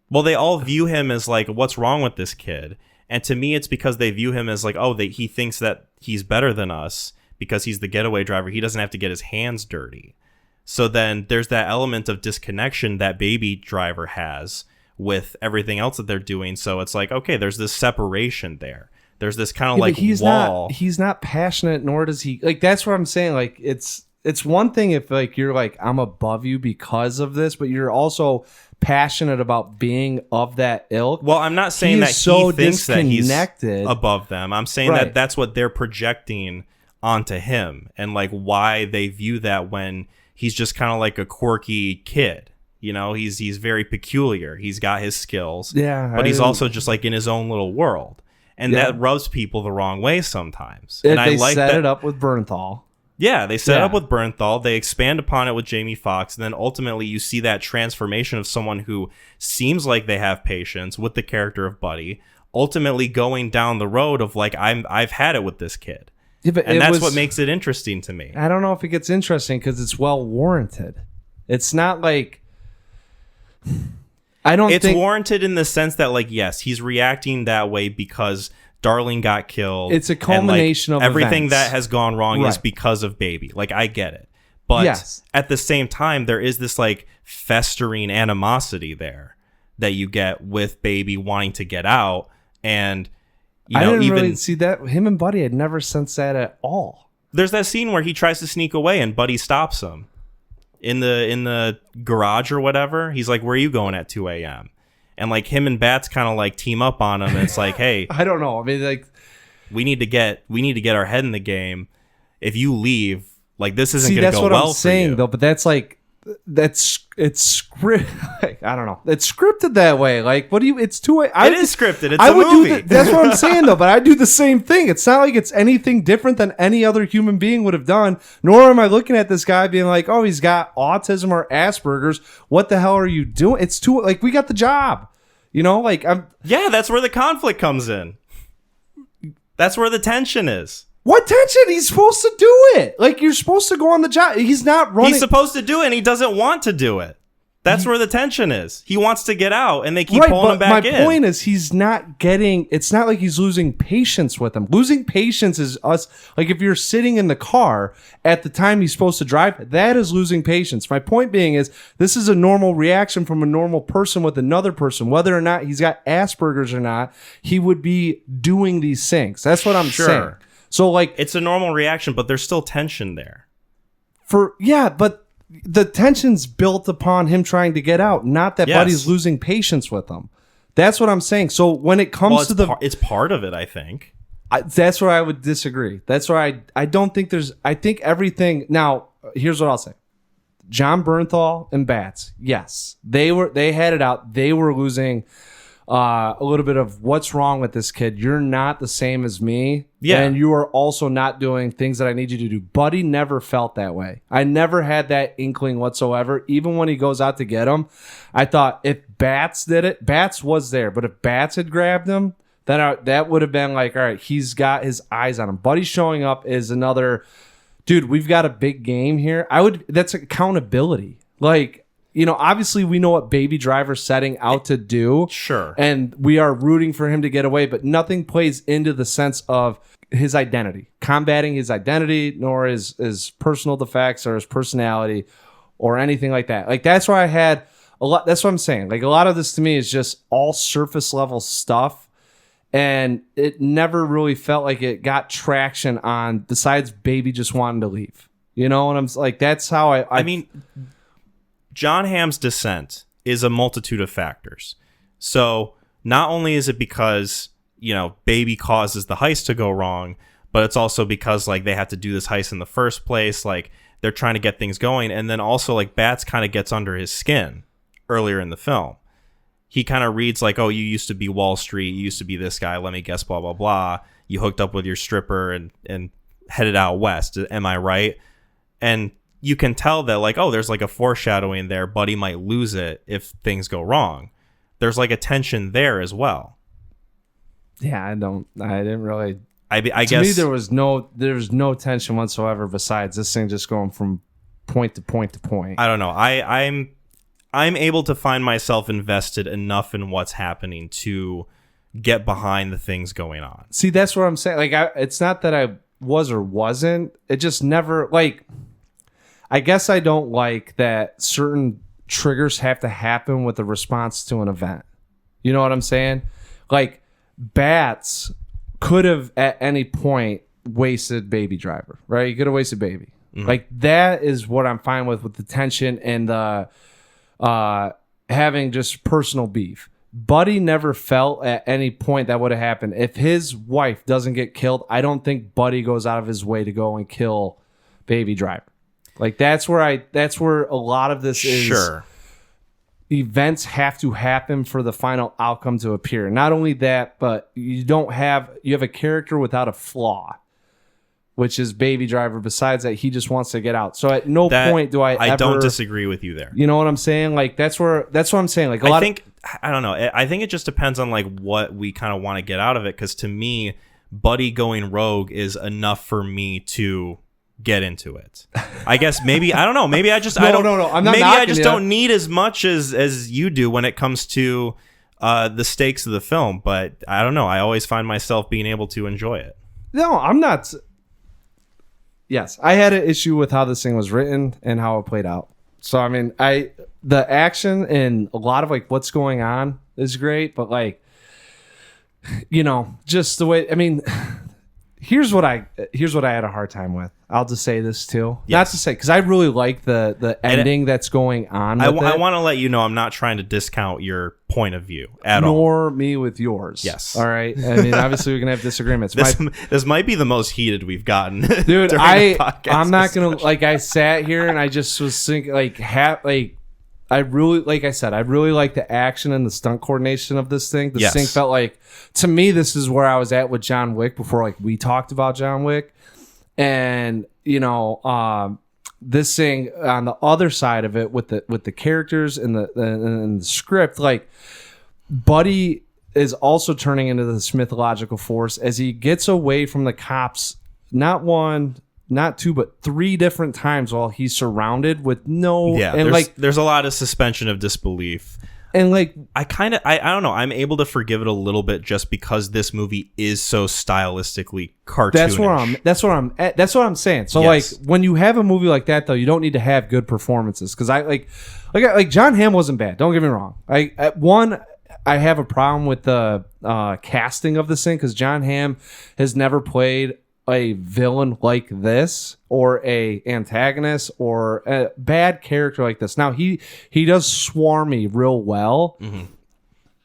well, they all view him as like, what's wrong with this kid? And to me, it's because they view him as like, oh, he thinks that he's better than us because he's the getaway driver. He doesn't have to get his hands dirty. So then there's that element of disconnection that Baby Driver has with everything else that they're doing. So it's like, okay, there's this separation there. There's this kind of like wall. He's not passionate, nor does he like. That's what I'm saying. Like it's one thing if like you're like, I'm above you because of this, but you're also passionate about being of that ilk. Well, I'm not saying that he thinks that he's above them. I'm saying that that's what they're projecting onto him, and like why they view that when he's just kind of like a quirky kid. You know, he's very peculiar. He's got his skills, but he's also just like in his own little world, and that rubs people the wrong way sometimes. And I like set it up with Bernthal. Yeah, they set it up with Bernthal. They expand upon it with Jamie Foxx, and then ultimately you see that transformation of someone who seems like they have patience with the character of Buddy, ultimately going down the road of like, I've had it with this kid. Yeah, and that's what makes it interesting to me. I don't know if it gets interesting because it's well warranted. It's not like it's warranted in the sense that like, yes, he's reacting that way because Darlene got killed. It's a culmination of everything events that has gone wrong is because of Baby. Like, I get it. But at the same time, there is this like festering animosity there that you get with Baby wanting to get out. And I didn't really see that. Him and Buddy had never sensed that at all. There's that scene where he tries to sneak away and Buddy stops him in the garage or whatever. He's like, where are you going at 2 a.m.? And like him and Bats kind of like team up on him. And it's like, hey, I don't know. I mean, like, we need to get our head in the game. If you leave, like, this isn't going to go well for you. That's what I'm saying, though. But that's like, it's scripted. I don't know. It's scripted that way. Like, what do you? It's 2 a.m. It is scripted. It's a movie. That's what I'm saying, though. But I do the same thing. It's not like it's anything different than any other human being would have done. Nor am I looking at this guy being like, oh, he's got autism or Asperger's. What the hell are you doing? It's too like we got the job. You know, like that's where the conflict comes in. That's where the tension is. What tension? He's supposed to do it. Like, you're supposed to go on the job. He's not running. He's supposed to do it, and he doesn't want to do it. That's where the tension is. He wants to get out, and they keep pulling him back in. My point is, he's not getting. It's not like he's losing patience with him. Losing patience is us. Like, if you're sitting in the car at the time he's supposed to drive, that is losing patience. My point being is, this is a normal reaction from a normal person with another person. Whether or not he's got Asperger's or not, he would be doing these things. That's what I'm saying. So, like, it's a normal reaction, but there's still tension there. But the tension's built upon him trying to get out, not that Buddy's losing patience with him. That's what I'm saying. So when it comes to it's part of it, I think. That's where I would disagree. That's where I don't think there's. I think everything. Now, here's what I'll say. John Bernthal and Bats, yes, they had it out. They were losing a little bit of what's wrong with this kid. You're not the same as me. Yeah. And you are also not doing things that I need you to do. Buddy never felt that way. I never had that inkling whatsoever. Even when he goes out to get him, I thought if Bats did it, Bats was there. But if Bats had grabbed him, then that would have been like, all right, he's got his eyes on him. Buddy showing up is another, dude, we've got a big game here. That's accountability. Like, obviously we know what Baby Driver's setting out to do. Sure. And we are rooting for him to get away, but nothing plays into the sense of his identity, combating his identity, nor his personal defects or his personality or anything like that. Like, that's why I had a lot. That's what I'm saying. Like, a lot of this to me is just all surface level stuff. And it never really felt like it got traction on, besides Baby just wanting to leave. And I'm like, that's how I mean, John Hamm's descent is a multitude of factors. So not only is it because, Baby causes the heist to go wrong, but it's also because, like, they have to do this heist in the first place. Like, they're trying to get things going. And then also, like, Bats kind of gets under his skin earlier in the film. He kind of reads like, oh, you used to be Wall Street. You used to be this guy. Let me guess, blah, blah, blah. You hooked up with your stripper and headed out west. Am I right? And you can tell that, like, oh, there's like a foreshadowing there. Buddy might lose it if things go wrong. There's like a tension there as well. Yeah, I didn't really. I guess to me there was no tension whatsoever besides this thing just going from point to point to point. I don't know. I'm able to find myself invested enough in what's happening to get behind the things going on. See, that's what I'm saying. Like, it's not that I was or wasn't. It just never, like, I guess I don't like that certain triggers have to happen with a response to an event. You know what I'm saying? Like, Bats could have at any point wasted Baby Driver, right? You could have wasted Baby. Mm-hmm. Like, that is what I'm fine with the tension and the having just personal beef. Buddy never felt at any point that would have happened. If his wife doesn't get killed, I don't think Buddy goes out of his way to go and kill Baby Driver. Like, that's where a lot of this is. Sure. Events have to happen for the final outcome to appear. Not only that, but you have a character without a flaw, which is Baby Driver. Besides that, he just wants to get out. So at no point do I ever... I don't disagree with you there. You know what I'm saying? Like, that's what I'm saying. Like, I don't know. I think it just depends on, like, what we kind of want to get out of it. Because to me, Buddy going rogue is enough for me to get into it. I guess maybe, I don't know. Maybe I just... No, I'm not maybe I just you. don't need as much as you do when it comes to the stakes of the film. But I don't know. I always find myself being able to enjoy it. No, I'm not... Yes, I had an issue with how this thing was written and how it played out. So, I mean, the action and a lot of, like, what's going on is great, but, like, just the way, I mean, here's what I had a hard time with. I'll just say this too. Yes. Not to say, because I really like the ending that's going on. I want to let you know I'm not trying to discount your point of view at all. Nor me with yours. Yes. All right. I mean, obviously we can have disagreements. This might be the most heated we've gotten. Dude, I'm not gonna, like, I sat here and I just was thinking, I really, like I said, I really like the action and the stunt coordination of this thing. This thing felt like, to me, this is where I was at with John Wick before, like, we talked about John Wick. And, this thing on the other side of it with the characters and the script, like, Buddy is also turning into this mythological force as he gets away from the cops, not one, not two, but three different times while he's surrounded with no... Yeah, and there's a lot of suspension of disbelief. And, like... I don't know. I'm able to forgive it a little bit just because this movie is so stylistically cartoonish. That's what I'm saying. So, yes. Like, when you have a movie like that, though, you don't need to have good performances. Because like John Hamm wasn't bad. Don't get me wrong. I have a problem with the casting of this thing because John Hamm has never played a villain like this or a antagonist or a bad character like this. Now he does swarmy real well, mm-hmm.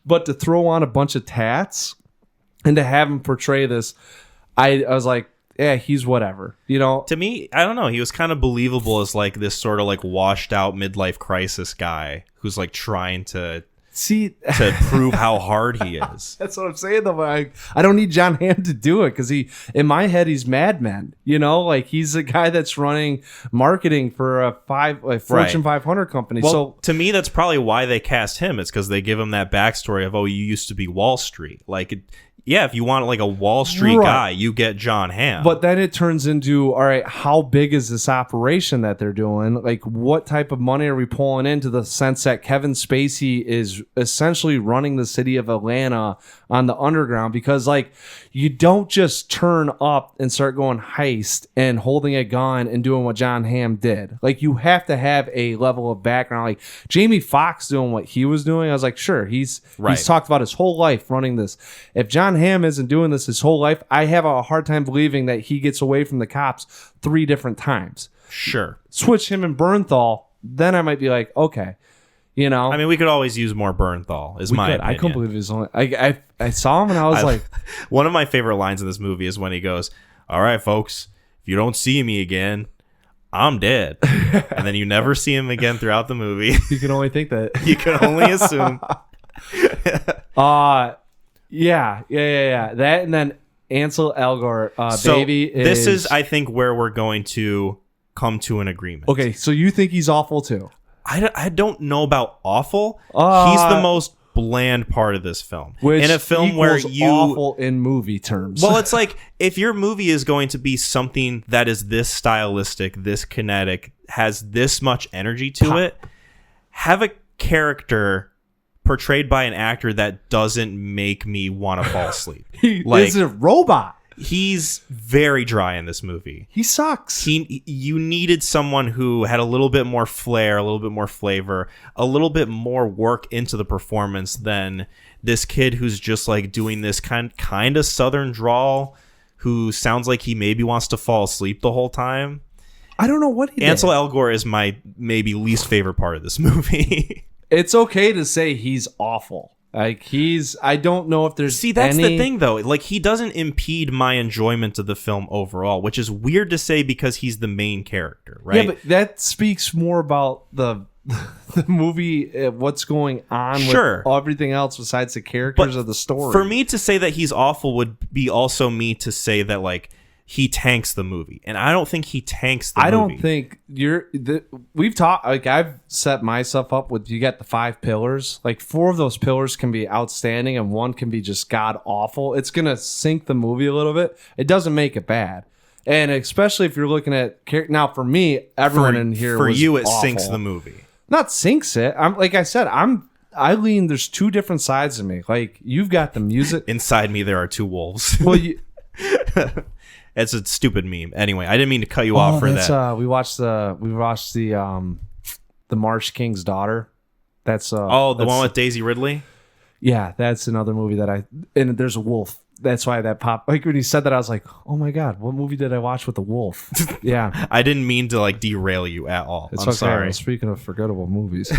but to throw on a bunch of tats and to have him portray this, I was like, yeah, he's whatever. To me, I don't know. He was kind of believable as, like, this sort of, like, washed out midlife crisis guy who's, like, trying to prove how hard he is. That's what I'm saying, though. I don't need John Hamm to do it because in my head, he's Mad Men. Like, he's a guy that's running marketing for a Fortune 500 company. Well, so to me, that's probably why they cast him. It's because they give him that backstory of, oh, you used to be Wall Street. Like, Yeah, if you want like a Wall Street guy, you get John Hamm. But then it turns into, all right, how big is this operation that they're doing? Like, what type of money are we pulling into the sense that Kevin Spacey is essentially running the city of Atlanta on the underground? Because, like, you don't just turn up and start going heist and holding a gun and doing what John Hamm did. Like, you have to have a level of background. Like, Jamie Foxx doing what he was doing, I was like, sure, he's talked about his whole life running this. If John Hamm isn't doing this his whole life, I have a hard time believing that he gets away from the cops 3 different times. Sure. Switch him and Bernthal, then I might be like, okay. You know, I mean, we could always use more Bernthal. Is my opinion. I couldn't believe he was only. I saw him and I was like, one of my favorite lines in this movie is when he goes, "All right, folks, if you don't see me again, I'm dead." And then you never see him again throughout the movie. You can only think that. You can only assume. Yeah. That, and then Ansel Elgort, so baby. This is, I think, where we're going to come to an agreement. Okay, so you think he's awful too? I don't know about awful. He's the most bland part of this film. Which in a film where you awful in movie terms. Well, it's like if your movie is going to be something that is this stylistic, this kinetic, has this much energy to it, have a character portrayed by an actor that doesn't make me want to fall asleep. He's a robot. He's very dry in this movie. He sucks. You needed someone who had a little bit more flair, a little bit more flavor, a little bit more work into the performance than this kid who's just like doing this kind of southern drawl, who sounds like he maybe wants to fall asleep the whole time. I don't know what he Ansel did. Elgort is my maybe least favorite part of this movie. It's okay to say he's awful. Like, I don't know if there's that's the thing, though. Like, he doesn't impede my enjoyment of the film overall, which is weird to say because he's the main character, right? Yeah, but that speaks more about the movie, what's going on with everything else besides the characters of the story. For me to say that he's awful would be also me to say that, like, he tanks the movie, and I don't think he tanks the movie. I don't think we've talked, like, I've set myself up with, you got the 5 pillars, like 4 of those pillars can be outstanding and 1 can be just god awful. It's gonna sink the movie a little bit. It doesn't make it bad, and especially if you're looking at now, for me, everyone in here for was you it awful. sinks the movie. Not sinks it. I'm like I said, I lean, there's 2 different sides of me. Like, you've got the music inside me, there are 2 wolves. Well, it's a stupid meme. Anyway, I didn't mean to cut you off for that. We watched the Marsh King's Daughter. That's the one with Daisy Ridley. Yeah, that's another movie that and there's a wolf. That's why that popped. Like, when he said that, I was like, oh my god, what movie did I watch with the wolf? Yeah, I didn't mean to like derail you at all. I'm sorry. Speaking of forgettable movies,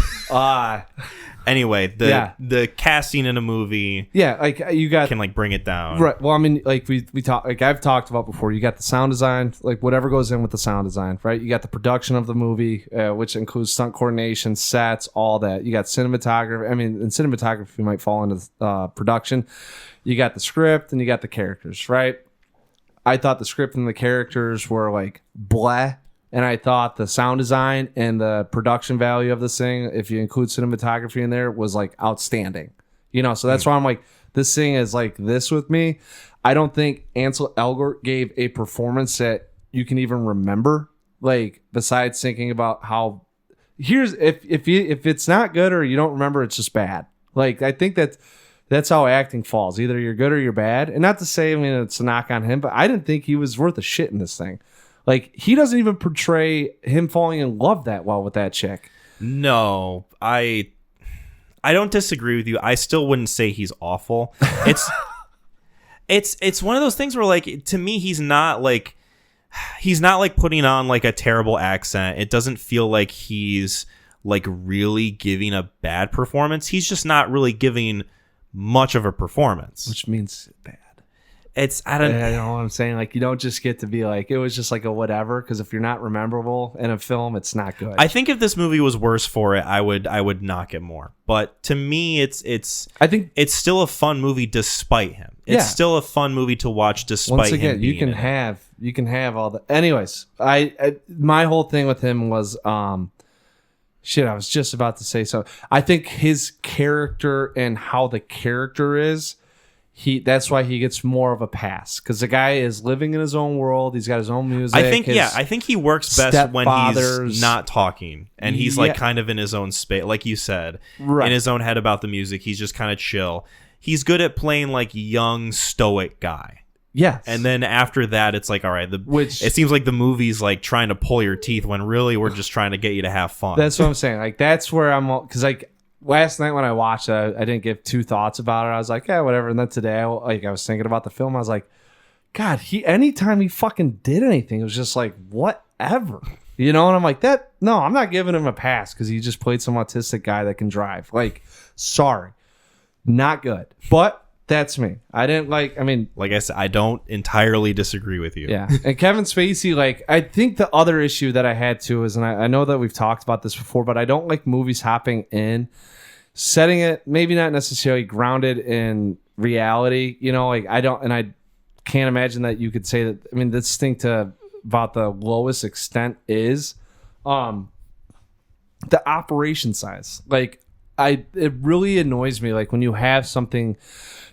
anyway, the casting in a movie, like you got can like bring it down, right? Well, I mean, like we talk, like I've talked about before. You got the sound design, like whatever goes in with the sound design, right? You got the production of the movie, which includes stunt coordination, sets, all that. You got cinematography. I mean, in cinematography might fall into production. You got the script and you got the characters, right? I thought the script and the characters were like bleh. And I thought the sound design and the production value of this thing, if you include cinematography in there, was like outstanding. You know, so that's why I'm like, this thing is like this with me. I don't think Ansel Elgort gave a performance that you can even remember. Like, besides thinking about how if it's not good or you don't remember, it's just bad. Like, I think that's how acting falls. Either you're good or you're bad. And not to say, I mean, it's a knock on him, but I didn't think he was worth a shit in this thing. Like, he doesn't even portray him falling in love that well with that chick. No, I don't disagree with you. I still wouldn't say he's awful. It's one of those things where, like, to me, he's not like putting on like a terrible accent. It doesn't feel like he's like really giving a bad performance. He's just not really giving much of a performance, which means bad. I don't know what I'm saying. Like, you don't just get to be like, it was just like a whatever, because if you're not memorable in a film, it's not good. I think if this movie was worse for it, I would knock it more. But to me, I think it's still a fun movie despite him. It's still a fun movie to watch despite once again, him. You can have all the. Anyways, my whole thing with him was shit. I was just about to say so. I think his character and how the character is. that's why he gets more of a pass, because the guy is living in his own world. He's got his own music. I think he works best when he's not talking and he's like kind of in his own space, like you said, in his own head about the music. He's just kind of chill. He's good at playing like young stoic guy. Yes. And then after that, it's like, all right, it seems like the movie's like trying to pull your teeth when really we're just trying to get you to have fun. That's what I'm saying. Like, that's where I'm, because like last night when I watched it, I didn't give two thoughts about it. I was like, yeah, whatever. And then today, I was thinking about the film. I was like, God, anytime he fucking did anything, it was just like, whatever. You know? And I'm like, no, I'm not giving him a pass because he just played some autistic guy that can drive. Like, sorry. Not good. But that's me. I didn't like I said, I don't entirely disagree with you. Yeah. And Kevin Spacey, like, I think the other issue that I had too is, and I know that we've talked about this before, but I don't like movies hopping in, setting it maybe not necessarily grounded in reality. You know, like I can't imagine that you could say that. I mean, this thing to about the lowest extent is the operation size. Like, it really annoys me, like when you have something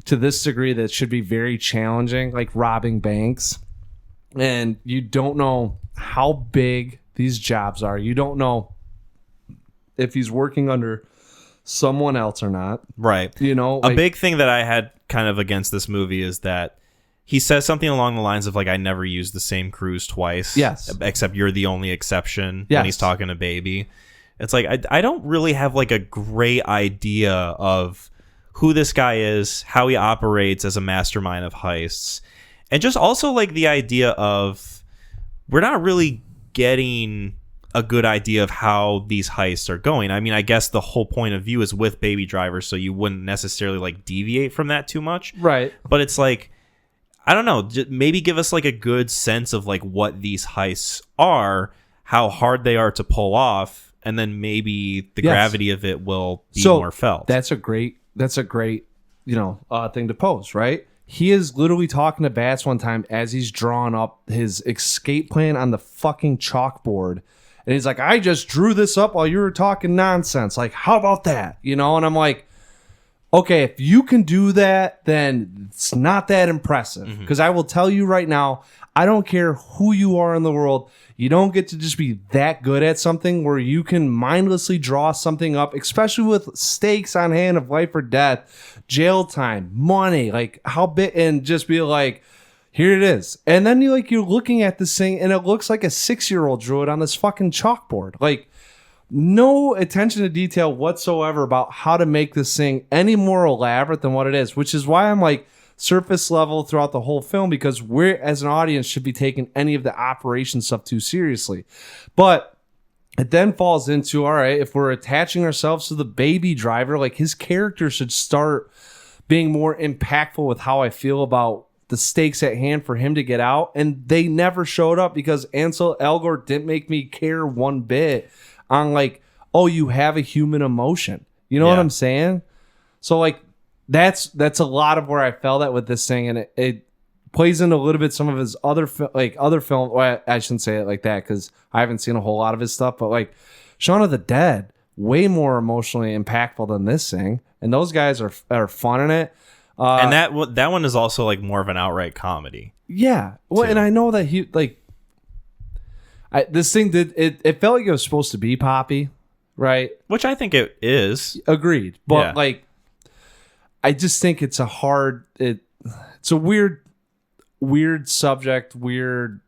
to this degree that should be very challenging, like robbing banks, and you don't know how big these jobs are. You don't know if he's working under someone else or not. Right. You know, a big thing that I had kind of against this movie is that he says something along the lines of like, I never used the same cruise twice. Yes. Except you're the only exception. When he's talking to Baby. It's like, I don't really have like a great idea of who this guy is, how he operates as a mastermind of heists. And just also like the idea of we're not really getting a good idea of how these heists are going. I mean, I guess the whole point of view is with Baby Driver, so you wouldn't necessarily like deviate from that too much. Right. But it's like, I don't know, maybe give us like a good sense of like what these heists are, how hard they are to pull off. And then maybe the gravity of it will be more felt. That's a great, thing to pose, right? He is literally talking to Bats one time as he's drawing up his escape plan on the fucking chalkboard. And he's like, I just drew this up while you were talking nonsense. Like, how about that? You know? And I'm like, okay, if you can do that, then it's not that impressive. Because I will tell you right now, I don't care who you are in the world. You don't get to just be that good at something where you can mindlessly draw something up, especially with stakes on hand of life or death, jail time, money, like how big, and just be like, here it is. And then you're looking at this thing and it looks like a 6-year-old drew it on this fucking chalkboard. Like, no attention to detail whatsoever about how to make this thing any more elaborate than what it is, which is why I'm like, surface level throughout the whole film, because we're, as an audience, should be taking any of the operation stuff too seriously. But it then falls into, all right, if we're attaching ourselves to the Baby Driver, like his character should start being more impactful with how I feel about the stakes at hand for him to get out. And they never showed up because Ansel Elgort didn't make me care one bit on like, oh, you have a human emotion. You know what I'm saying? So like, that's a lot of where I felt at with this thing, and it plays into a little bit some of his other film. Well, I shouldn't say it like that because I haven't seen a whole lot of his stuff, but like Shaun of the Dead, way more emotionally impactful than this thing, and those guys are fun in it. And that one is also like more of an outright comedy. Yeah, well, and I know that he like this thing did it felt like it was supposed to be poppy, right? Which I think it is. Agreed, but like. I just think it's it's a weird subject, weird,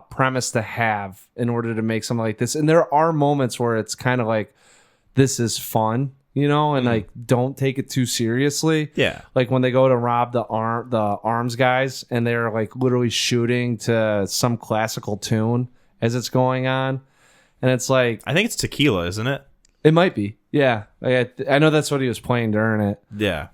premise to have in order to make something like this. And there are moments where it's kind of like, this is fun, and like, don't take it too seriously. Yeah. Like when they go to rob the arms guys and they're like literally shooting to some classical tune as it's going on. And it's like, I think it's Tequila, isn't it? It might be, yeah. I know that's what he was playing during it. Yeah.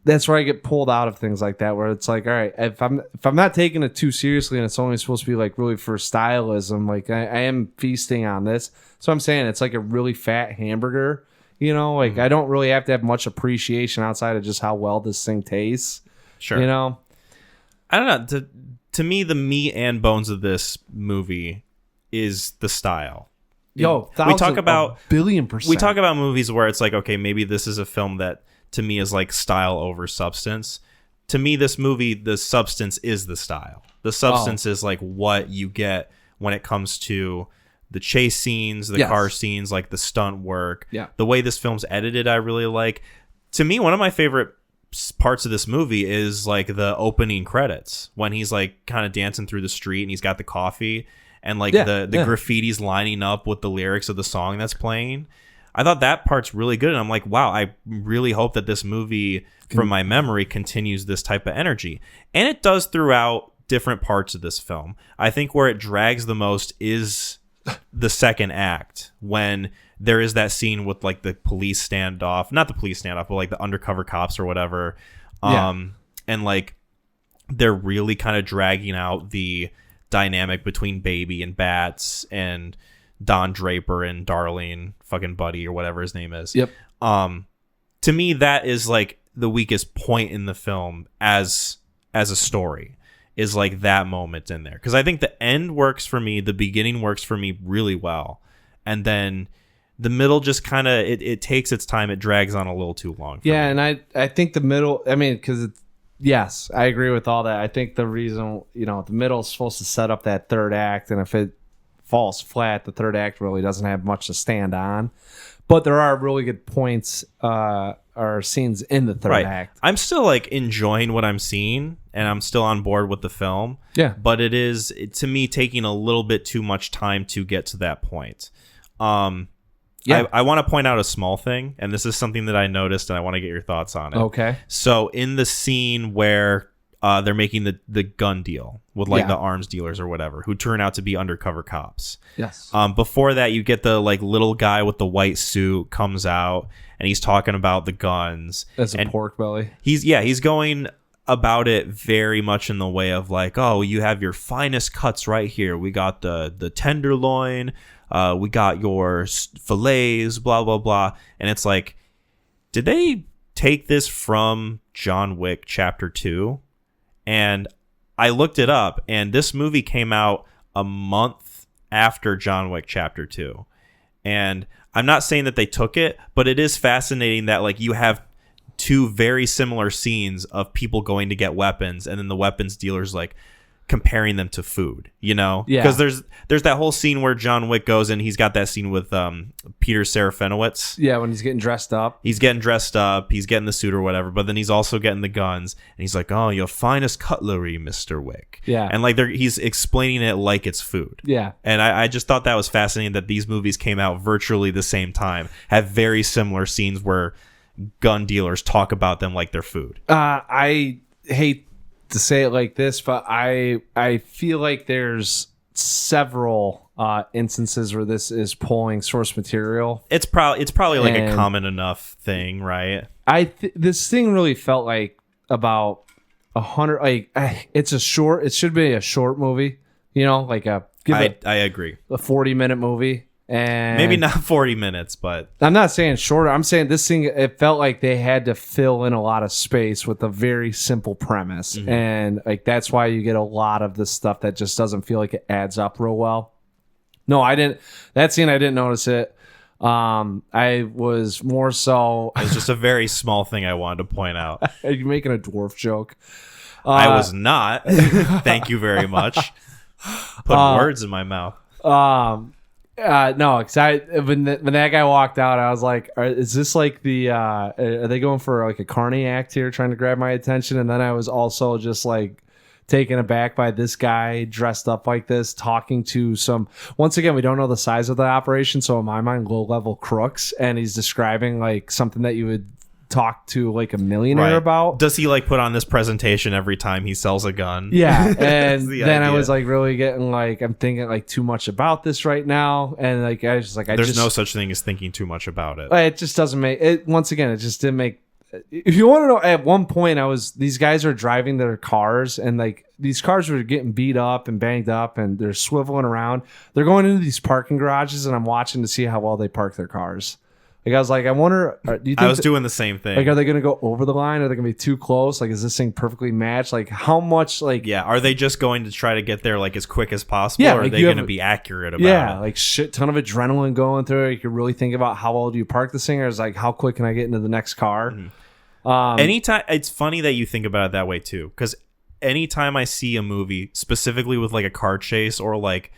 That's where I get pulled out of things like that, where it's like, all right, if I'm not taking it too seriously and it's only supposed to be like really for stylism, like I am feasting on this. So I'm saying it's like a really fat hamburger, I don't really have to have much appreciation outside of just how well this thing tastes. Sure. I don't know. To me, the meat and bones of this movie is the style. Yo, we talk about a billion%. we talk about movies where it's like, okay, maybe this is a film that to me is like style over substance. To me, this movie, the substance is the style. The substance is like what you get when it comes to the chase scenes, the car scenes, like the stunt work. Yeah. The way this film's edited, I really like. To me, one of my favorite parts of this movie is like the opening credits when he's like kind of dancing through the street and he's got the coffee and like the graffiti's lining up with the lyrics of the song that's playing. I thought that part's really good, and I'm like, wow, I really hope that this movie, from my memory, continues this type of energy. And it does throughout different parts of this film. I think where it drags the most is the second act, when there is that scene with like the police standoff, not the police standoff, but like the undercover cops or whatever. And like they're really kind of dragging out the dynamic between Baby and Bats and Don Draper and Darling fucking Buddy or whatever his name is. Yep. To me, that is like the weakest point in the film as a story, is like that moment in there. Because I think the end works for me, the beginning works for me really well, and then the middle just kind of it takes its time, it drags on a little too long for me. And I think the middle, I mean, because it's, yes, I agree with all that. I think the reason, the middle is supposed to set up that third act, and if it falls flat, the third act really doesn't have much to stand on. But there are really good points or scenes in the third act. I'm still like enjoying what I'm seeing, and I'm still on board with the film. Yeah. But it is, to me, taking a little bit too much time to get to that point. I want to point out a small thing, and this is something that I noticed, and I want to get your thoughts on it. Okay. So in the scene where they're making the gun deal with like the arms dealers or whatever, who turn out to be undercover cops. Yes. Before that, you get the like little guy with the white suit comes out, and he's talking about the guns. That's a pork belly. He's going about it very much in the way of like, oh, you have your finest cuts right here. We got the tenderloin. We got your fillets, blah, blah, blah. And it's like, did they take this from John Wick Chapter 2? And I looked it up, and this movie came out a month after John Wick Chapter 2. And I'm not saying that they took it, but it is fascinating that like you have two very similar scenes of people going to get weapons, and then the weapons dealers like comparing them to food, because there's that whole scene where John Wick goes, and he's got that scene with Peter Serafinowicz. When he's getting dressed up, he's getting the suit or whatever, but then he's also getting the guns, and he's like, oh, your finest cutlery, Mr. Wick. And like he's explaining it like it's food. And I just thought that was fascinating that these movies came out virtually the same time, have very similar scenes where gun dealers talk about them like they're food. I hate to say it like this, but I feel like there's several instances where this is pulling source material. It's probably like a common enough thing, right? This thing really felt like about 100. Like it's a short. It should be a short movie. Like I agree. A 40-minute movie. And maybe not 40 minutes, but I'm not saying shorter. I'm saying this thing, it felt like they had to fill in a lot of space with a very simple premise. Mm-hmm. And like that's why you get a lot of this stuff that just doesn't feel like it adds up real well. No, I didn't. That scene, I didn't notice it. I was more so. It was just a very small thing I wanted to point out. Are you making a dwarf joke? I was not. Thank you very much. Putting words in my mouth. No, because when that guy walked out, I was like, "Is this like are they going for like a carny act here, trying to grab my attention?" And then I was also just like taken aback by this guy dressed up like this, talking to some. Once again, we don't know the size of the operation, so in my mind, low level crooks, and he's describing like something that you would talk to like a millionaire about. Does he like put on this presentation every time he sells a gun? Yeah. And then idea. I was like really getting like, I'm thinking like too much about this right now. And like, I was just like, there's no such thing as thinking too much about it. It just doesn't make it. Once again, it just didn't make. If you want to know, at one point these guys are driving their cars, and like these cars were getting beat up and banged up, and they're swiveling around. They're going into these parking garages, and I'm watching to see how well they park their cars. Like I was like, I wonder. Do you think I was doing the same thing. Like, are they going to go over the line? Are they going to be too close? Like, is this thing perfectly matched? Like, how much? Like, yeah, are they just going to try to get there like as quick as possible? Yeah, or are like they going to be accurate about it? like shit ton of adrenaline going through it. You can really think about how well do you park this thing, or is like how quick can I get into the next car? Anytime, it's funny that you think about it that way too, because anytime I see a movie specifically with like a car chase or like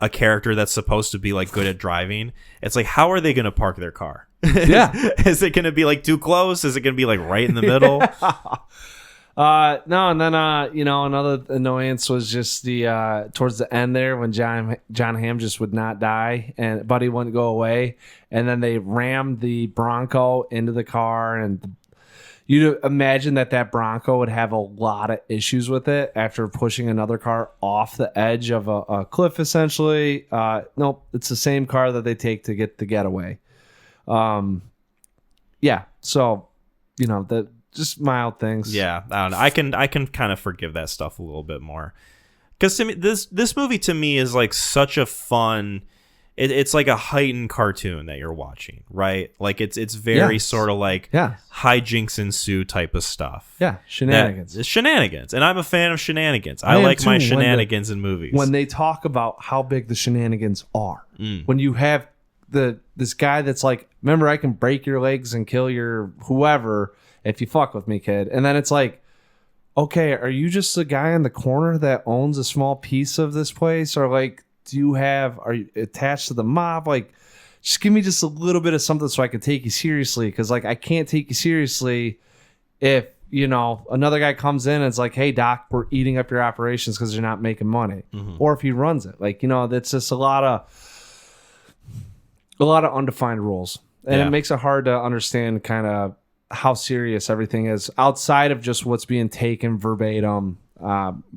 a character that's supposed to be like good at driving, it's like, how are they going to park their car? Is it going to be like too close? Is it going to be like right in the middle? No, and then another annoyance was just the towards the end there when John Hamm just would not die and Buddy wouldn't go away, and then they rammed the Bronco into the car, and you'd imagine that Bronco would have a lot of issues with it after pushing another car off the edge of a cliff, essentially. Nope, it's the same car that they take to get the getaway. So, just mild things. Yeah, I don't know. I can kind of forgive that stuff a little bit more. Because to me, this movie to me is like such a fun... It's like a heightened cartoon that you're watching, right? Like it's very sort of like hijinks ensue type of stuff. Yeah, shenanigans. It's shenanigans, and I'm a fan of shenanigans. I like my shenanigans in movies. When they talk about how big the shenanigans are, when you have this guy that's like, remember, I can break your legs and kill your whoever if you fuck with me, kid. And then it's like, okay, are you just the guy in the corner that owns a small piece of this place, or like, are you attached to the mob? Like, just give me just a little bit of something so I can take you seriously. Because like, I can't take you seriously if another guy comes in and it's like, hey doc, we're eating up your operations because you're not making money. Or if he runs it, like, that's just a lot of undefined rules, and it makes it hard to understand kind of how serious everything is outside of just what's being taken verbatim,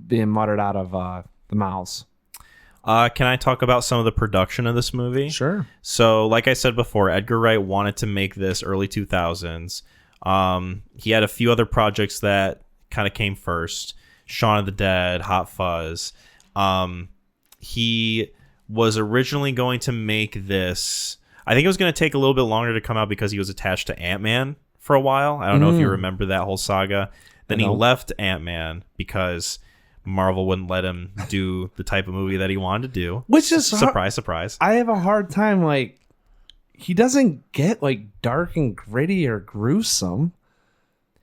being muttered out of the mouths. Can I talk about some of the production of this movie? Sure. So, like I said before, Edgar Wright wanted to make this early 2000s. He had a few other projects that kind of came first. Shaun of the Dead, Hot Fuzz. He was originally going to make this... I think it was going to take a little bit longer to come out because he was attached to Ant-Man for a while. I don't know if you remember that whole saga. Then he left Ant-Man because... Marvel wouldn't let him do the type of movie that he wanted to do. Which is surprise. I have a hard time, like, he doesn't get like dark and gritty or gruesome.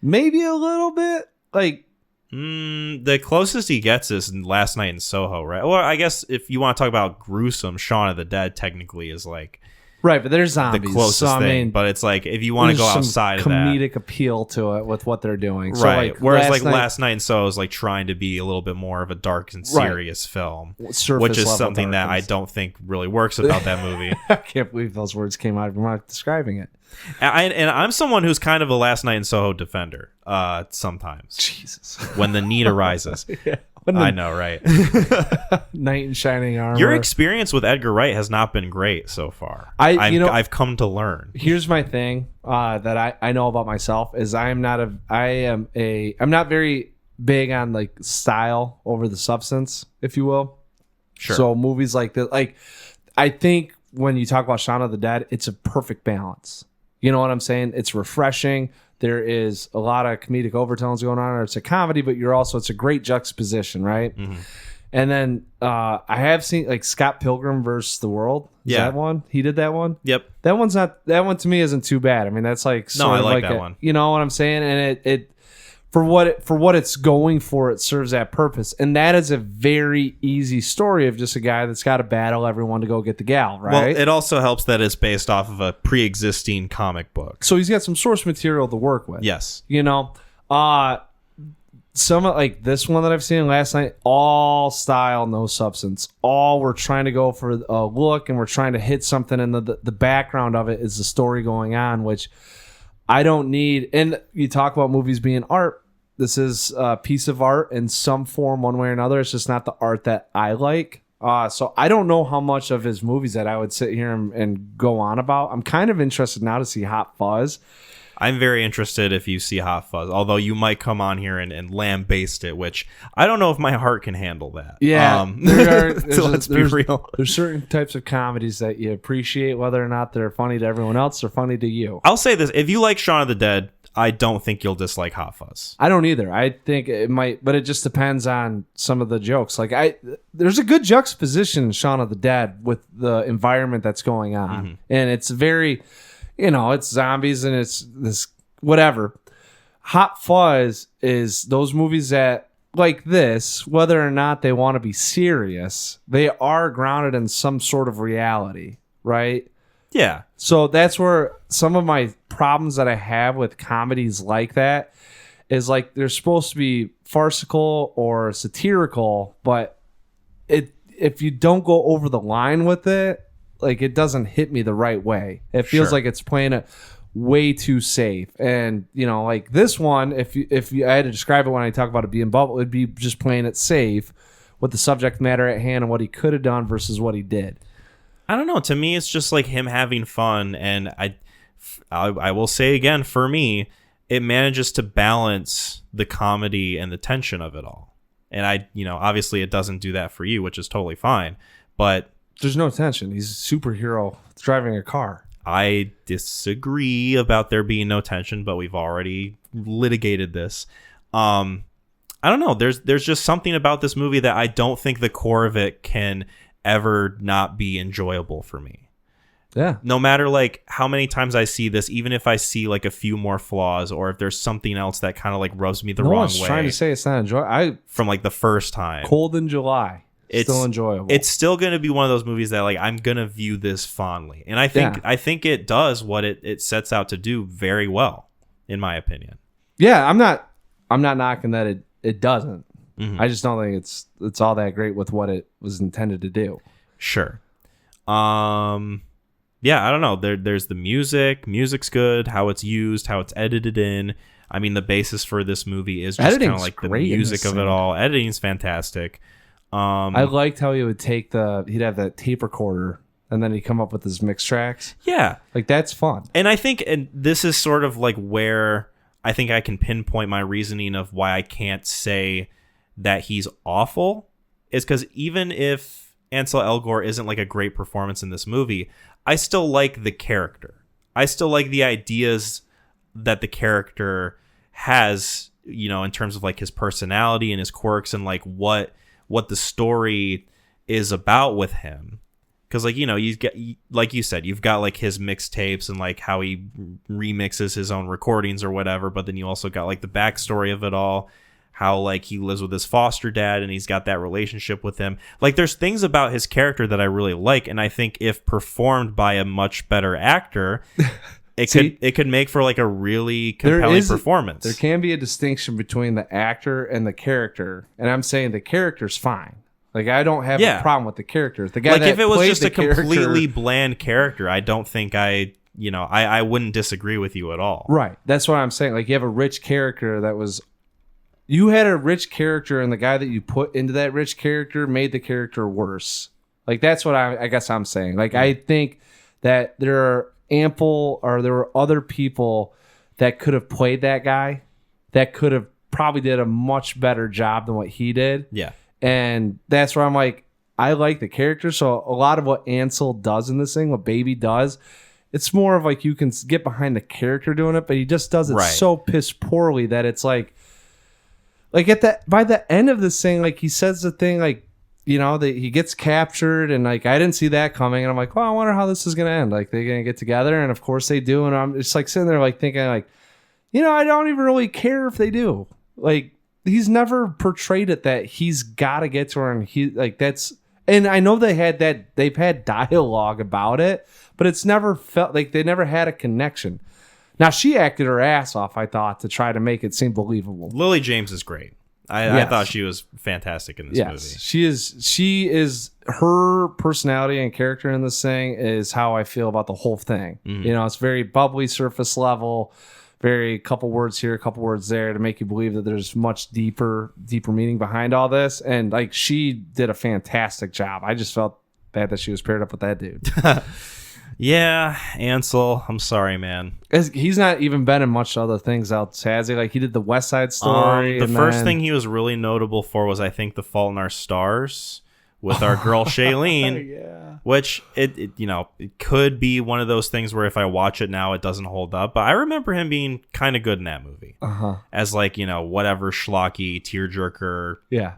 Maybe a little bit. Like, the closest he gets is Last Night in Soho, right? Well, I guess if you want to talk about gruesome, Shaun of the Dead technically is like... Right, but there's zombies. The closest thing, but it's like if you want to go outside of that, comedic appeal to it with what they're doing, right? So like, whereas Last Night in Soho is like trying to be a little bit more of a dark and serious film, which is something that I don't think really works about that movie. I can't believe those words came out of your mouth describing it. And I'm someone who's kind of a Last Night in Soho defender. Sometimes, Jesus, when the need arises. I know, right? Knight in shining armor. Your experience with Edgar Wright has not been great so far. I've come to learn. Here's my thing that I know about myself is I'm not very big on like style over the substance, if you will. Sure. So movies like this, like, I think when you talk about Shaun of the Dead, it's a perfect balance. You know what I'm saying? It's refreshing. There is a lot of comedic overtones going on, or it's a comedy, but it's a great juxtaposition, right? Mm-hmm. And then I have seen like Scott Pilgrim versus the World. Is that one? He did that one? Yep. That one to me isn't too bad. I mean, that's like I like that one. You know what I'm saying? And it for what it's going for, it serves that purpose. And that is a very easy story of just a guy that's got to battle everyone to go get the gal, right? Well, it also helps that it's based off of a pre-existing comic book. So he's got some source material to work with. Yes. Some like this one that I've seen last night, all style, no substance. All we're trying to go for a look, and we're trying to hit something, and the background of it is the story going on, which I don't need. And you talk about movies being art. This is a piece of art in some form, one way or another. It's just not the art that I like. So I don't know how much of his movies that I would sit here and go on about. I'm kind of interested now to see Hot Fuzz. I'm very interested if you see Hot Fuzz, although you might come on here and lambaste it, which I don't know if my heart can handle that. Yeah, let's be real. There's certain types of comedies that you appreciate, whether or not they're funny to everyone else or funny to you. I'll say this: if you like Shaun of the Dead, I don't think you'll dislike Hot Fuzz. I don't either. I think it might, but it just depends on some of the jokes. Like there's a good juxtaposition in Shaun of the Dead with the environment that's going on, and it's very, it's zombies and it's this whatever. Hot Fuzz is those movies that, like this, whether or not they want to be serious, they are grounded in some sort of reality, right? Yeah. So that's where some of my problems that I have with comedies like that is like they're supposed to be farcical or satirical, but if you don't go over the line with it, like it doesn't hit me the right way. It feels like it's playing it way too safe. And like this one, if I had to describe it when I talk about it being bubble, it'd be just playing it safe with the subject matter at hand and what he could have done versus what he did. I don't know. To me, it's just like him having fun, and I will say again, for me, it manages to balance the comedy and the tension of it all. And obviously, it doesn't do that for you, which is totally fine. But there's no tension. He's a superhero driving a car. I disagree about there being no tension, but we've already litigated this. I don't know. There's just something about this movie that I don't think the core of it can ever not be enjoyable for me. Yeah. No matter like how many times I see this, even if I see like a few more flaws or if there's something else that kind of like rubs me the wrong way. No one's trying to say it's not enjoyable. From like the first time. Cold in July. It's still enjoyable. It's still going to be one of those movies that like I'm going to view this fondly. And I think it does what it sets out to do very well, in my opinion. Yeah, I'm not knocking that it doesn't. Mm-hmm. I just don't think it's all that great with what it was intended to do. Sure. Yeah, I don't know. There's the music. Music's good. How it's used, how it's edited in. I mean, the basis for this movie is just kind of like the music of it all. Editing's fantastic. I liked how he'd have that tape recorder and then he'd come up with his mix tracks. Yeah. Like that's fun. And I think, and this is sort of like where I think I can pinpoint my reasoning of why I can't say that he's awful, is because even if Ansel Elgort isn't like a great performance in this movie, I still like the character. I still like the ideas that the character has, in terms of like his personality and his quirks and like what the story is about with him. Because like, you get, like you said, you've got like his mixtapes and like how he remixes his own recordings or whatever, but then you also got like the backstory of it all, how like he lives with his foster dad and he's got that relationship with him. Like there's things about his character that I really like, and I think if performed by a much better actor, it could make for like a really compelling performance. There can be a distinction between the actor and the character, and I'm saying the character's fine. Like I don't have a problem with the character. The guy like that if it was just a completely character, bland character, I don't think I wouldn't disagree with you at all. Right. That's what I'm saying. Like you have a rich character you had a rich character, and the guy that you put into that rich character made the character worse. Like that's what I guess I'm saying. Like I think that there were other people that could have played that guy that could have probably did a much better job than what he did. Yeah. And that's where I'm like, I like the character. So a lot of what Ansel does in this thing, what Baby does, it's more of like you can get behind the character doing it, but he just does it so piss poorly that it's like by the end of this thing, like he says the thing like, that he gets captured, and like I didn't see that coming, and I'm like, well, I wonder how this is gonna end. Like they're gonna get together, and of course they do, and I'm just like sitting there like thinking like, I don't even really care if they do. Like he's never portrayed it that he's got to get to her, and he like that's. And I know they've had dialogue about it, but it's never felt like they never had a connection. Now she acted her ass off, I thought, to try to make it seem believable. Lily James is great. I thought she was fantastic in this movie. She is her personality and character in this thing is how I feel about the whole thing. Mm-hmm. It's very bubbly, surface level, very couple words here, couple words there to make you believe that there's much deeper meaning behind all this. And like she did a fantastic job. I just felt bad that she was paired up with that dude. Yeah, Ansel. I'm sorry, man. He's not even been in much other things else, has he? Like, he did the West Side Story. The first thing he was really notable for was, I think, The Fault in Our Stars with our girl Shailene. Yeah. Which it could be one of those things where if I watch it now, it doesn't hold up. But I remember him being kind of good in that movie, as like whatever schlocky tearjerker,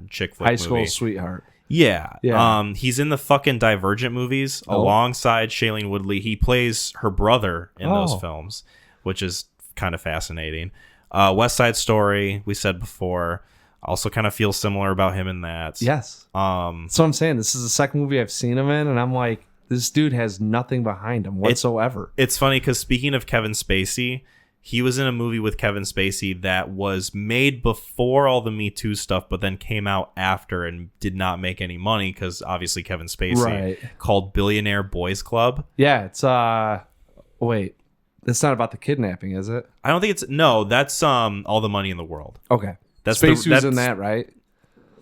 chick flick high school movie. sweetheart. Yeah. Yeah. He's in the fucking Divergent movies alongside Shailene Woodley. He plays her brother in those films, which is kind of fascinating. West Side Story, we said before. Also kind of feels similar about him in that. Yes. So I'm saying this is the second movie I've seen him in, and I'm like, this dude has nothing behind him whatsoever. It's funny because speaking of Kevin Spacey, he was in a movie with Kevin Spacey that was made before all the Me Too stuff, but then came out after and did not make any money because obviously Kevin Spacey, called Billionaire Boys Club. Yeah, it's wait, that's not about the kidnapping, is it? I don't think it's that's All the Money in the World. Okay, that's Spacey was in that, right?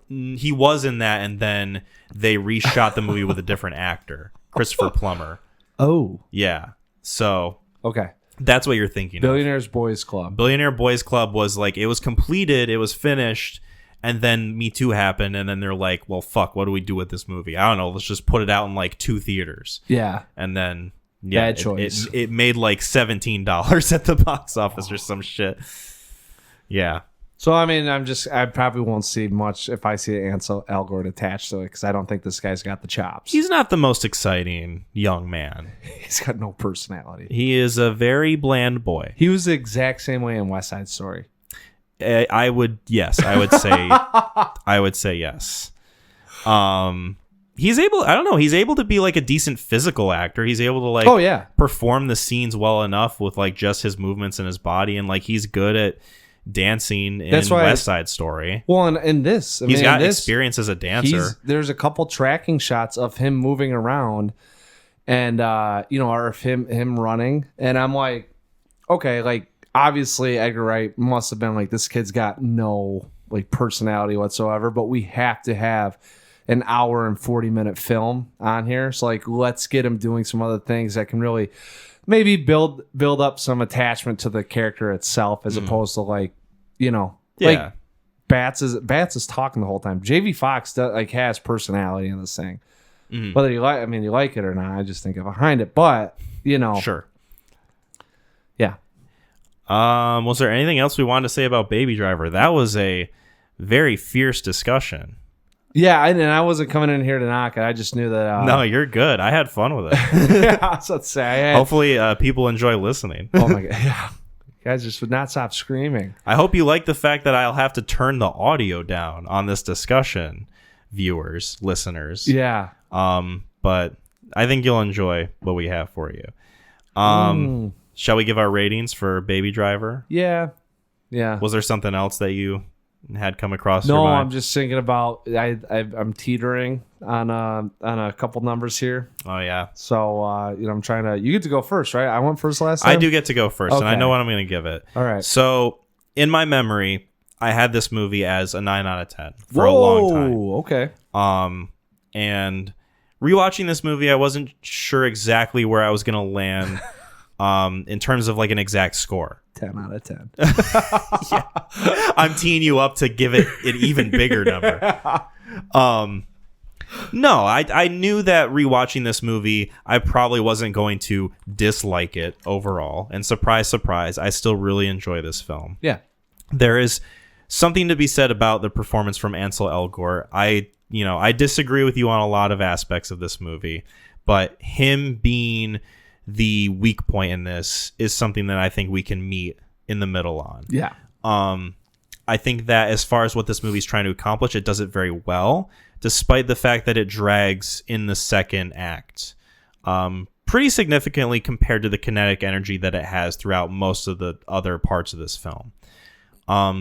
He was in that, and then they reshot the movie with a different actor, Christopher Plummer. Oh, yeah. So okay. That's what you're thinking Billionaires Boys Club. Billionaire Boys Club was like, it was completed, it was finished, and then Me Too happened, and then they're like, well, fuck, what do we do with this movie? I don't know, let's just put it out in like 2 theaters. Yeah. And then, bad choice. It made like $17 at the box office or some shit. Yeah. So, I mean, I probably won't see much if I see Ansel Elgort attached to it because I don't think this guy's got the chops. He's not the most exciting young man. He's got no personality. He is a very bland boy. He was the exact same way in West Side Story. I would say yes. He's able to be like a decent physical actor. He's able to like perform the scenes well enough with like just his movements and his body, and like he's good at dancing in West Side Story. Well, in this, he's got experience as a dancer. There's a couple tracking shots of him moving around, and or of him running, and I'm like, okay, like obviously Edgar Wright must have been like, this kid's got no like personality whatsoever, but we have to have an hour and 40-minute film on here, so like let's get him doing some other things that can really maybe build up some attachment to the character itself, as opposed to like, like Bats is talking the whole time. JV Fox has personality in this thing. Whether you like it or not, I just think of behind it. But sure, yeah. Was there anything else we wanted to say about Baby Driver? That was a very fierce discussion. Yeah, and I wasn't coming in here to knock it. I just knew that. No, you're good. I had fun with it. Yeah, so let's say. Hopefully, people enjoy listening. Oh my god, yeah. You guys just would not stop screaming. I hope you like the fact that I'll have to turn the audio down on this discussion, viewers, listeners. Yeah. But I think you'll enjoy what we have for you. Shall we give our ratings for Baby Driver? Yeah. Yeah. Was there something else that you had come across your mind? mind? I'm just thinking about I'm teetering on a couple numbers here. Oh yeah. So I'm trying to. You get to go first, right? I went first last time. I do get to go first, and I know what I'm going to give it. All right. So in my memory, I had this movie as a 9 out of 10 for a long time. Okay. And rewatching this movie, I wasn't sure exactly where I was going to land. In terms of like an exact score. 10 out of 10. Yeah. I'm teeing you up to give it an even bigger number. No, I knew that rewatching this movie, I probably wasn't going to dislike it overall. And surprise, surprise, I still really enjoy this film. Yeah. There is something to be said about the performance from Ansel Elgort. I disagree with you on a lot of aspects of this movie, but him being the weak point in this is something that I think we can meet in the middle on. Yeah. I think that as far as what this movie is trying to accomplish, it does it very well, despite the fact that it drags in the second act pretty significantly compared to the kinetic energy that it has throughout most of the other parts of this film.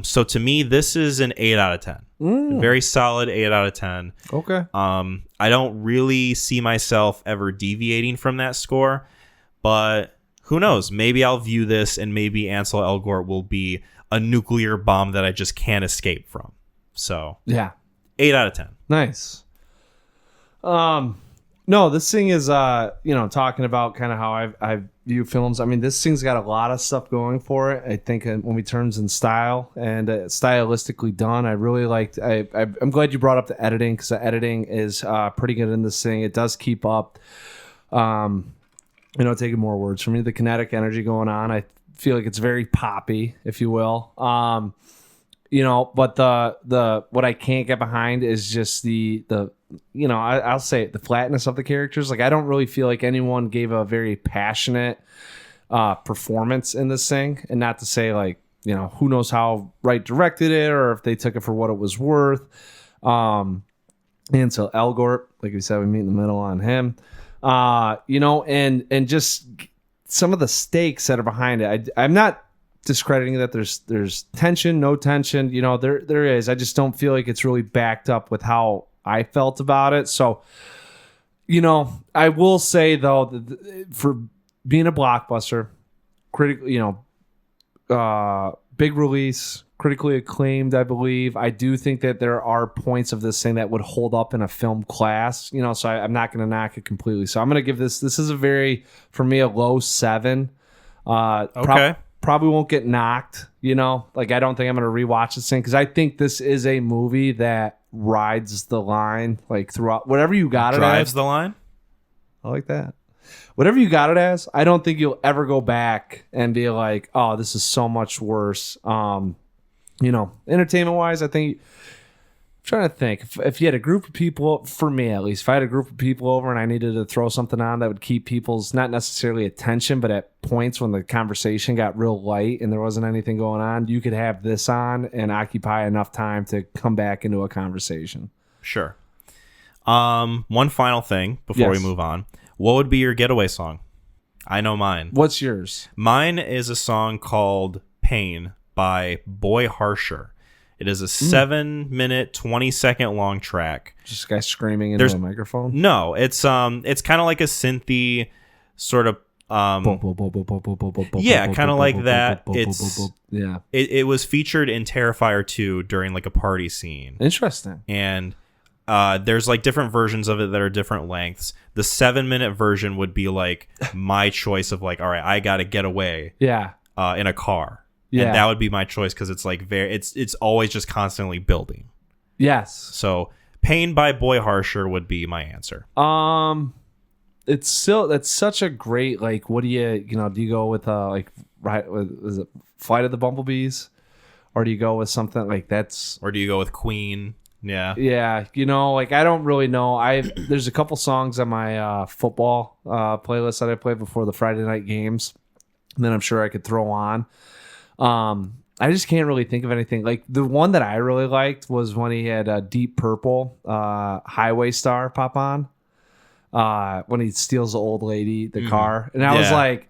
So to me, this is an 8 out of 10. A very solid 8 out of 10. Okay. I don't really see myself ever deviating from that score. But who knows? Maybe I'll view this and maybe Ansel Elgort will be a nuclear bomb that I just can't escape from. So, yeah. 8 out of 10. Nice. No, this thing is, talking about kind of how I view films. I mean, this thing's got a lot of stuff going for it. I think when we terms in style and stylistically done, I really liked. I'm glad you brought up the editing, because the editing is pretty good in this thing. It does keep up. Taking more words from me, the kinetic energy going on. I feel like it's very poppy, if you will. But the what I can't get behind is just I'll say it, the flatness of the characters. Like, I don't really feel like anyone gave a very passionate performance in this thing. And not to say, like, who knows how Wright directed it or if they took it for what it was worth. And so Elgort, like we said, we meet in the middle on him. And just some of the stakes that are behind it. I'm not discrediting that there's tension, no tension. There is. I just don't feel like it's really backed up with how I felt about it. So, I will say though, that for being a blockbuster, big release, critically acclaimed, I believe. I do think that there are points of this thing that would hold up in a film class, so I'm not going to knock it completely. So I'm going to give this is for me, a low 7. Okay. Probably won't get knocked, like, I don't think I'm going to rewatch this thing, because I think this is a movie that rides the line, like, throughout. Whatever you got it as. Drives the line? I like that. Whatever you got it as, I don't think you'll ever go back and be like, oh, this is so much worse. Entertainment wise, I think, I'm trying to think, if you had a group of people, for me at least, if I had a group of people over and I needed to throw something on that would keep people's not necessarily attention, but at points when the conversation got real light and there wasn't anything going on, you could have this on and occupy enough time to come back into a conversation. Sure. One final thing before we move on. What would be your getaway song? I know mine. What's yours? Mine is a song called Pain by Boy Harsher. It is a 7-minute, 20-second long track. Just a guy screaming into a microphone? No, it's kind of like a synthy sort of kind of like that. It was featured in Terrifier 2 during like a party scene. Interesting. And there's like different versions of it that are different lengths. The 7-minute version would be like my choice of like, all right, I got to get away. Yeah. In a car. Yeah. And that would be my choice, because it's like it's always just constantly building. Yes. So Pain by Boy Harsher would be my answer. It's such a great, like, what do you go with is it Flight of the Bumblebees, or do you go with something like that's, or do you go with Queen? Yeah. Yeah, like, I don't really know. There's a couple songs on my football playlist that I play before the Friday night games, and then I'm sure I could throw on. I just can't really think of anything. Like, the one that I really liked was when he had Deep Purple, Highway Star pop on, when he steals the old lady the car, and I was like,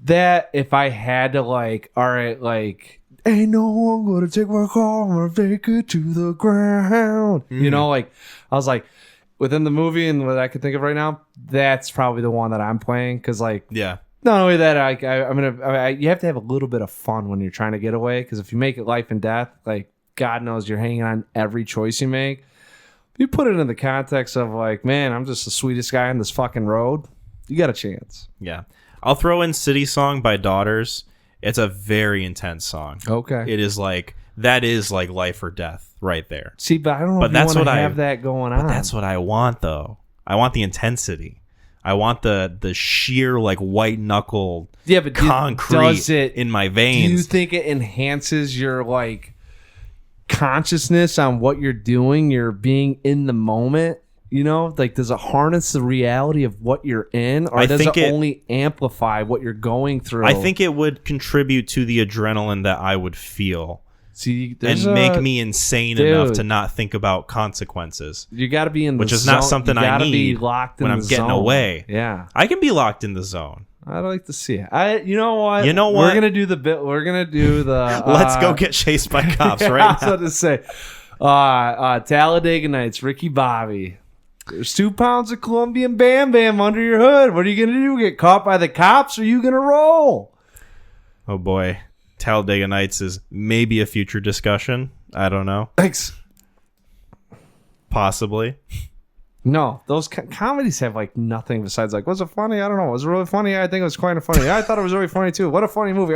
that if I had to, like, all right, like, ain't no one gonna take my car, I'm gonna take it to the ground. Like, I was like, within the movie and what I can think of right now, that's probably the one that I'm playing, because, like, not only that, you have to have a little bit of fun when you're trying to get away, because if you make it life and death, like, God knows you're hanging on every choice you make. If you put it in the context of, like, man, I'm just the sweetest guy on this fucking road, you got a chance. Yeah. I'll throw in City Song by Daughters. It's a very intense song. Okay. It is like, that is like life or death right there. See, but I don't know if you want to have that going on. But that's what I want, though. I want the intensity. I want the sheer, like, white knuckle concrete in my veins. Do you think it enhances your, like, consciousness on what you're doing? You're being in the moment? Like, does it harness the reality of what you're in, or does it only amplify what you're going through? I think it would contribute to the adrenaline that I would feel. See, and make me insane enough to not think about consequences. You got to be in the zone. Which is not something I need when I'm getting away. Yeah. I can be locked in the zone. I'd like to see it. You know what? We're going to do the bit. We're going to do the... Let's go get chased by cops right now. I was about to say. Talladega Nights, Ricky Bobby. There's 2 pounds of Colombian Bam Bam under your hood. What are you going to do? Get caught by the cops, or are you going to roll? Oh, boy. Talladega Nights is maybe a future discussion. I don't know. Thanks. Possibly. No, those comedies have like nothing besides like, was it funny? I don't know. Was it really funny? I think it was kind of funny. I thought it was really funny too. What a funny movie.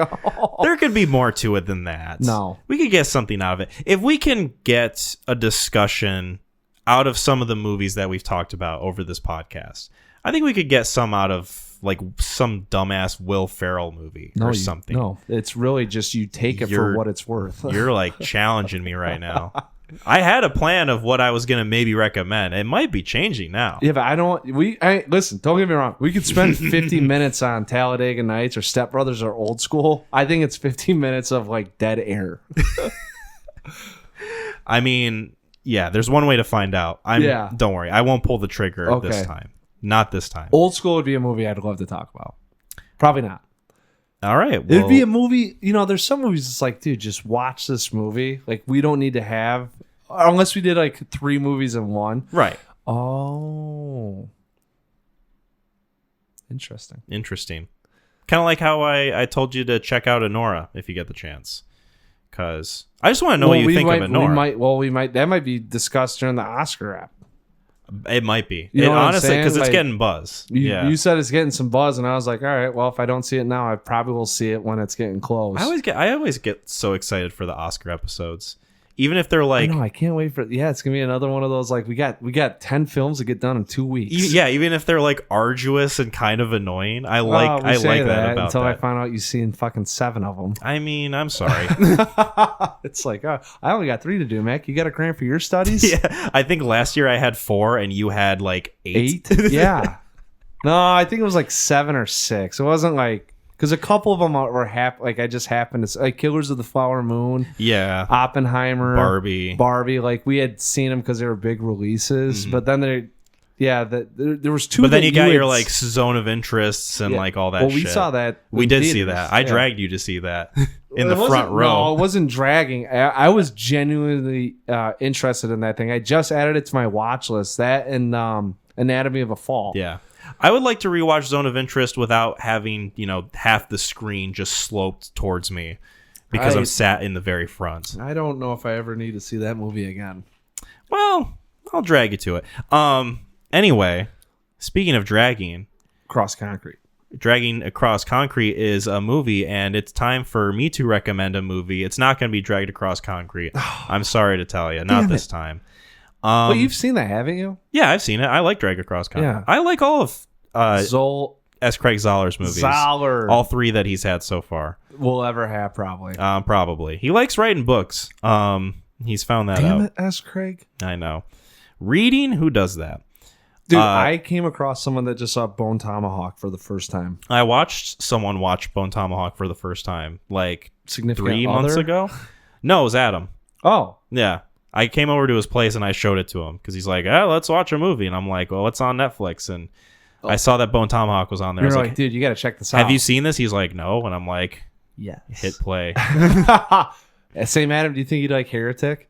There could be more to it than that. No. We could get something out of it. If we can get a discussion out of some of the movies that we've talked about over this podcast, I think we could get some out of like some dumbass Will Ferrell movie or something. No, it's really just you take it for what it's worth. You're like challenging me right now. I had a plan of what I was going to maybe recommend. It might be changing now. Yeah, but listen, don't get me wrong. We could spend 50 minutes on Talladega Nights or Step Brothers or Old School. I think it's 15 minutes of like dead air. I mean, yeah, there's one way to find out. Don't worry. I won't pull the trigger this time. Not this time. Old School would be a movie I'd love to talk about. Probably not. All right. Well, it'd be a movie. You know, there's some movies it's like, dude, just watch this movie. Like, we don't need to have, unless we did like 3 movies in one. Right. Oh. Interesting. Kind of like how I told you to check out Anora if you get the chance. Because I just want to know what you think of Anora. That might be discussed during the Oscar app. It might be. You know honestly, because it's like, getting buzz. You said it's getting some buzz, and I was like, all right, well, if I don't see it now, I probably will see it when it's getting close. I always get so excited for the Oscar episodes. Even if they're like, I can't wait for. Yeah, it's gonna be another one of those. Like we got 10 films to get done in 2 weeks. Even if they're like arduous and kind of annoying, I like that about until that. I find out you've seen fucking 7 of them. I mean, I'm sorry. It's like, I only got 3 to do, Mac. You got a cram for your studies? Yeah, I think last year I had 4 and you had like 8. Yeah. No, I think it was like 7 or 6. It wasn't like. Because a couple of them were like I just happened to like Killers of the Flower Moon, Oppenheimer, Barbie. Like we had seen them because they were big releases, but then there was 2. But then you got your like zone of interests and like all that. Well, we saw that. We did see that. I dragged you to see that in the front row. No, it wasn't dragging. I was genuinely interested in that thing. I just added it to my watch list. That and Anatomy of a Fall. Yeah. I would like to rewatch Zone of Interest without having, half the screen just sloped towards me because I'm sat in the very front. I don't know if I ever need to see that movie again. Well, I'll drag you to it. Anyway, speaking of dragging Dragging Across Concrete is a movie, and it's time for me to recommend a movie. It's not going to be Dragged Across Concrete. I'm sorry to tell you. Not this time. Well, you've seen that, haven't you? Yeah, I've seen it. I like Drag Across Concrete. Yeah. I like all of S. Craig Zoller's movies. All 3 that he's had so far. We'll ever have, probably. Probably. He likes writing books. He's found that out. Damn it, S. Craig. I know. Reading? Who does that? Dude, I came across someone that just saw Bone Tomahawk for the first time. I watched someone watch Bone Tomahawk for the first time, like Significant 3 months ago. No, it was Adam. Oh. Yeah. I came over to his place and I showed it to him because he's like, let's watch a movie. And I'm like, well, it's on Netflix. And I saw that Bone Tomahawk was on there. You're I was like, dude, you got to check this out. Have you seen this? He's like, no. And I'm like, yes. Hit play. Same Adam, do you think you'd like Heretic?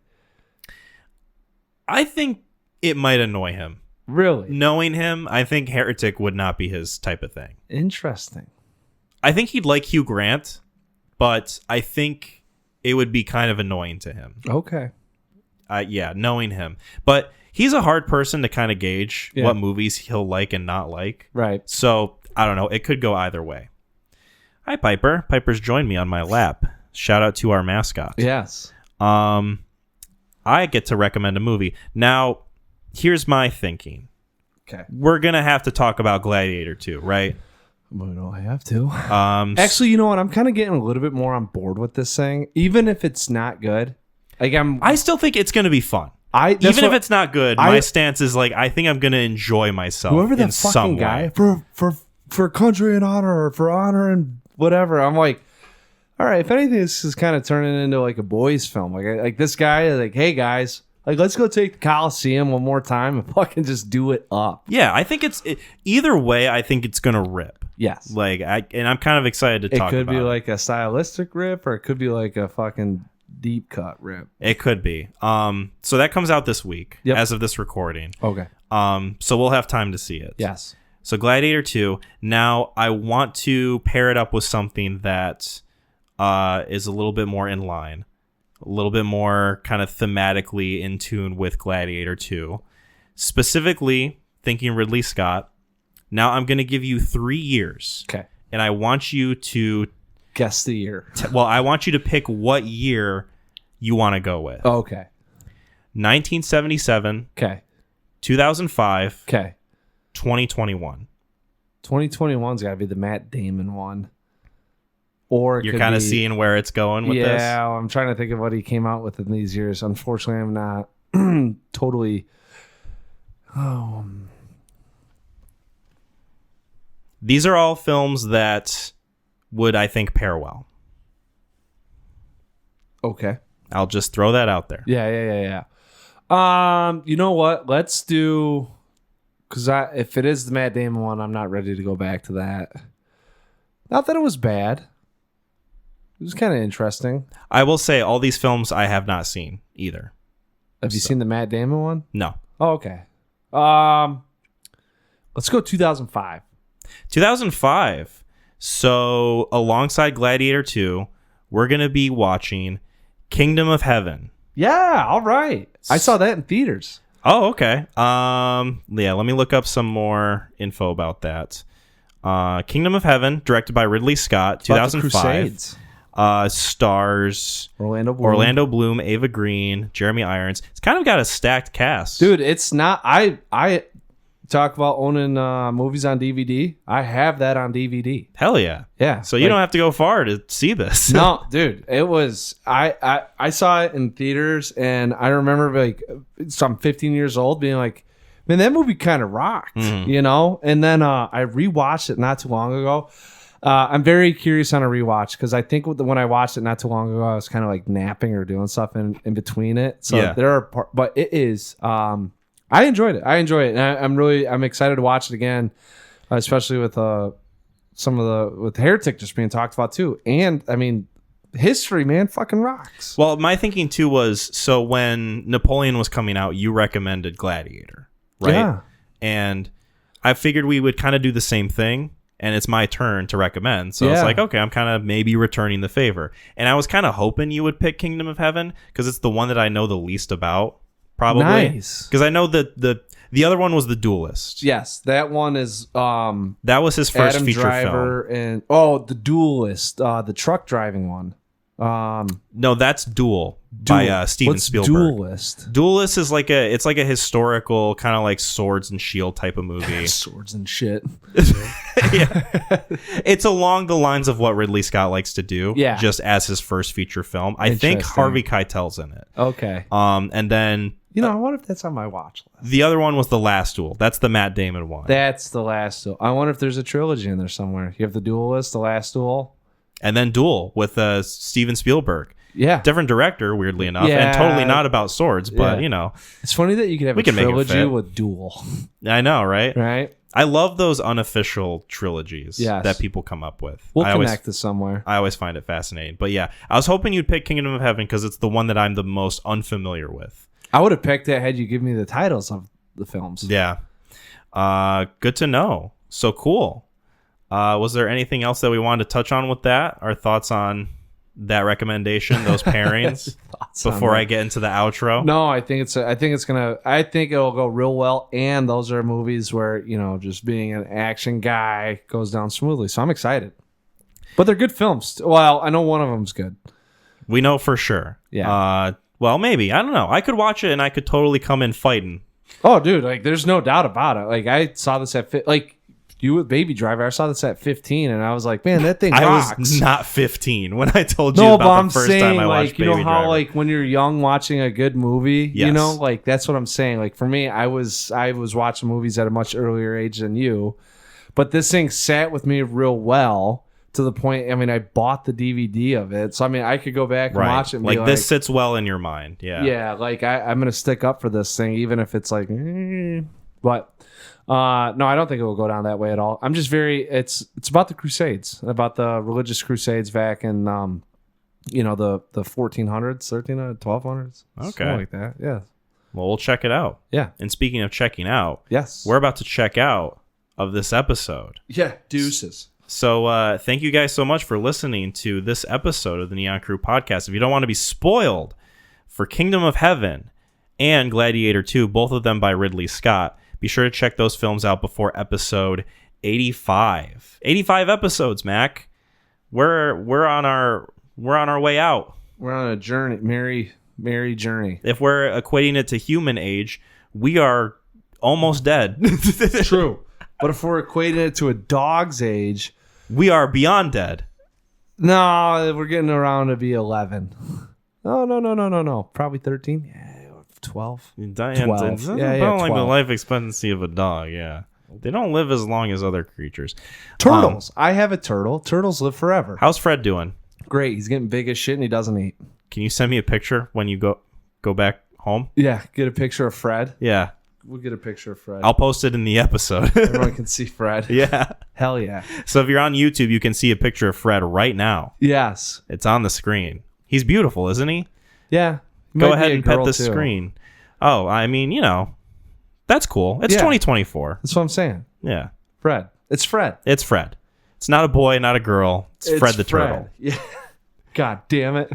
I think it might annoy him. Really? Knowing him, I think Heretic would not be his type of thing. Interesting. I think he'd like Hugh Grant, but I think it would be kind of annoying to him. Okay. Knowing him. But he's a hard person to kind of gauge what movies he'll like and not like. Right. So, I don't know. It could go either way. Hi, Piper. Piper's joined me on my lap. Shout out to our mascot. Yes. I get to recommend a movie. Now, here's my thinking. Okay. We're going to have to talk about Gladiator 2, right? We don't have to. Actually, you know what? I'm kind of getting a little bit more on board with this thing. Even if it's not good. Like I still think it's going to be fun. Even if it's not good, my stance is like I think I'm going to enjoy myself. Whoever that fucking guy for country and honor or for honor and whatever, I'm like, all right. If anything, this is kind of turning into like a boys' film. Like this guy, like, hey guys, like let's go take the Coliseum one more time and fucking just do it up. Yeah, I think either way. I think it's going to rip. Yes. Like I'm kind of excited to talk about it. It could be like a stylistic rip, or it could be like a fucking deep cut rip. It could be. So that comes out this week as of this recording. Okay. So we'll have time to see it. Yes. So Gladiator 2. Now I want to pair it up with something that is a little bit more in line, a little bit more kind of thematically in tune with Gladiator 2. specifically thinking Ridley Scott. Now I'm going to give you 3 years. Okay. And I want you to guess the year. I want you to pick what year you want to go with. Oh, okay. 1977. Okay. 2005. Okay. 2021. 2021's got to be the Matt Damon one. Or you're kind of seeing where it's going with this? Yeah, I'm trying to think of what he came out with in these years. Unfortunately, I'm not totally... These are all films that would, I think, pair well. Okay. I'll just throw that out there. Yeah. You know what? Let's do... Because if it is the Matt Damon one, I'm not ready to go back to that. Not that it was bad. It was kind of interesting. I will say all these films I have not seen either. Have you seen the Matt Damon one? No. Oh, okay. Let's go 2005. 2005. So alongside Gladiator 2, we're going to be watching Kingdom of Heaven. Yeah, all right. I saw that in theaters. Oh, okay. Yeah, let me look up some more info about that. Kingdom of Heaven, directed by Ridley Scott, 2005. Stars Orlando Bloom, Ava Green, Jeremy Irons. It's kind of got a stacked cast. Dude, it's not... I talk about owning movies on DVD. I have that on DVD. Hell yeah. Yeah. So you don't have to go far to see this. No, dude. It was... I saw it in theaters, and I remember I'm 15 years old being like, man, that movie kind of rocked, you know? And then I rewatched it not too long ago. I'm very curious on a rewatch because I think when I watched it not too long ago, I was kind of like napping or doing stuff in between it. So there are but it is... I enjoyed it. And I'm excited to watch it again, especially with with Heretic just being talked about too. And I mean, history, man, fucking rocks. Well, my thinking too was, so when Napoleon was coming out, you recommended Gladiator, right? Yeah. And I figured we would kind of do the same thing, and it's my turn to recommend. So it's like, okay, I'm kind of maybe returning the favor. And I was kind of hoping you would pick Kingdom of Heaven because it's the one that I know the least about. Probably. Nice. Because I know that the other one was The Duelist. Yes, that one is that was his first Adam feature Driver film. And The Duelist, the truck driving one. No, that's Duel by Steven Spielberg. Duelist is like a historical kind of like swords and shield type of movie. Swords and shit. Yeah. It's along the lines of what Ridley Scott likes to do. Yeah. Just as his first feature film. I think Harvey Keitel's in it. Okay. And then I wonder if that's on my watch list. The other one was The Last Duel. That's the Matt Damon one. That's The Last Duel. I wonder if there's a trilogy in there somewhere. You have The Duelist, The Last Duel, and then Duel with Steven Spielberg. Yeah. Different director, weirdly enough, and totally not about swords, but It's funny that you could have a trilogy with Duel. I know, right? Right. I love those unofficial trilogies that people come up with. We'll connect this somewhere. I always find it fascinating. But yeah, I was hoping you'd pick Kingdom of Heaven because it's the one that I'm the most unfamiliar with. I would have picked it had you given me the titles of the films. Yeah. Good to know. So cool. Was there anything else that we wanted to touch on with that? Our thoughts on that recommendation, those pairings, before I get into the outro? No, I think it'll go real well. And those are movies where, just being an action guy goes down smoothly. So I'm excited. But they're good films. Well, I know one of them's good. We know for sure. Yeah. Well, maybe. I don't know. I could watch it and I could totally come in fighting. Oh, dude, there's no doubt about it. I saw this at you with Baby Driver. I saw this at 15, and I was like, man, that thing rocks. I was not 15 when I told you about the first time I watched Baby Driver. How when you're young watching a good movie, that's what I'm saying. For me, I was watching movies at a much earlier age than you, but this thing sat with me real well. To the point, I bought the DVD of it, so I could go back and watch it. And be this sits well in your mind, yeah. I'm gonna stick up for this thing, even if it's but no, I don't think it will go down that way at all. I'm just it's about the Crusades, about the religious Crusades back in the 1400s, 1300s, 1200s, something like that. Yeah. Well, we'll check it out. Yeah. And speaking of checking out, yes, we're about to check out of this episode. Yeah, deuces. So thank you guys so much for listening to this episode of the Neon Crew podcast. If you don't want to be spoiled for Kingdom of Heaven and Gladiator 2, both of them by Ridley Scott. Be sure to check those films out before episode 85. 85 episodes, Mac. We're on our way out. We're on a journey, merry journey. If we're equating it to human age, we are almost dead. True. But if we're equating it to a dog's age, we are beyond dead. No, we're getting around to be 11. Oh, no. Probably 13. Yeah, 12. 12. Yeah, About like the 12. life expectancy of a dog, yeah. They don't live as long as other creatures. Turtles. I have a turtle. Turtles live forever. How's Fred doing? Great. He's getting big as shit and he doesn't eat. Can you send me a picture when you go back home? Yeah, get a picture of Fred. Yeah. We'll get a picture of Fred. I'll post it in the episode. Everyone can see Fred. Yeah. Hell yeah. So if you're on YouTube, you can see a picture of Fred right now. Yes. It's on the screen. He's beautiful, isn't he? Yeah. Go ahead and pet the screen. Oh, I mean, that's cool. It's 2024. That's what I'm saying. Yeah. Fred. It's Fred. It's Fred. It's not a boy, not a girl. It's Fred the turtle. Yeah. God damn it.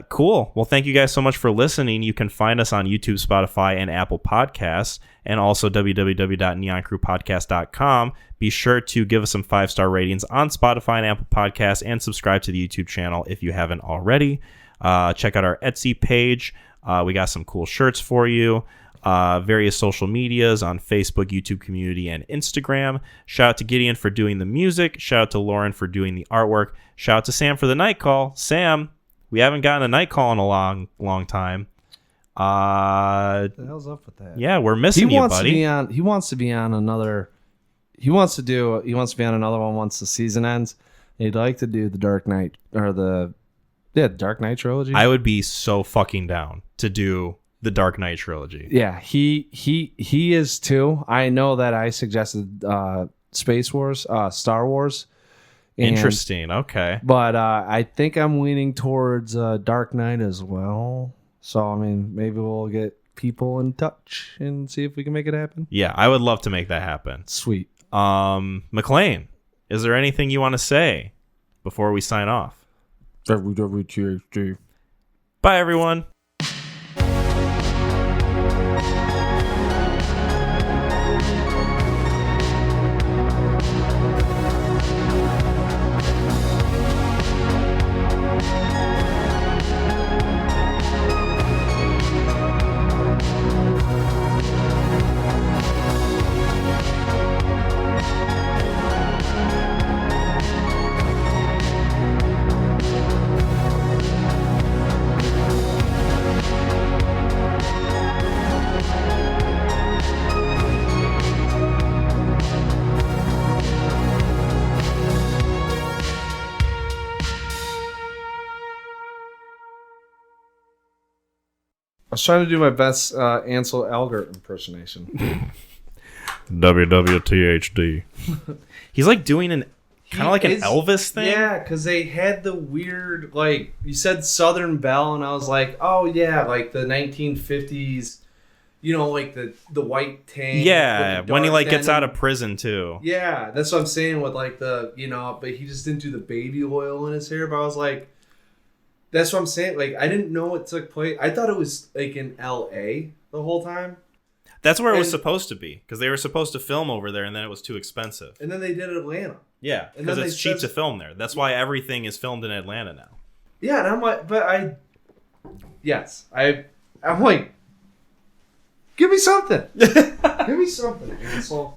Cool. Well, thank you guys so much for listening. You can find us on YouTube, Spotify, and Apple Podcasts, and also www.neoncrewpodcast.com. Be sure to give us some 5-star ratings on Spotify and Apple Podcasts, and subscribe to the YouTube channel if you haven't already. Check out our Etsy page. We got some cool shirts for you. Various social medias on Facebook, YouTube community, and Instagram. Shout out to Gideon for doing the music. Shout out to Lauren for doing the artwork. Shout out to Sam for the night call. Sam, we haven't gotten a night call in a long time. What the hell's up with that? Yeah, we're missing you, buddy. He wants to be on another. He wants to be on another one once the season ends. He'd like to do the Dark Knight or the Dark Knight trilogy. I would be so fucking down to do the Dark Knight trilogy. Yeah, he is too. I know that I suggested Space Wars, Star Wars. Interesting. Okay. But I think I'm leaning towards Dark Knight as well. So, I mean, maybe we'll get people in touch and see if we can make it happen. Yeah, I would love to make that happen. Sweet. McLean, is there anything you want to say before we sign off? WWTHD. Bye, everyone. I was trying to do my best Ansel Elgort impersonation. WWTHD. He's like doing an kind of like an Elvis thing. Yeah, because they had the weird, like, you said Southern Belle, and I was like, oh, yeah, like the 1950s, like the white tank. Yeah, when he, like, gets denim. out of prison, too. Yeah, that's what I'm saying with, like, but he just didn't do the baby oil in his hair, but I was like, that's what I'm saying. Like, I didn't know it took place. I thought it was, like, in L.A. the whole time. That's where it was supposed to be, because they were supposed to film over there, and then it was too expensive. And then they did Atlanta. Yeah, because it's cheap to film there. That's why everything is filmed in Atlanta now. Yeah, and I'm like, I'm like, give me something. Give me something, asshole.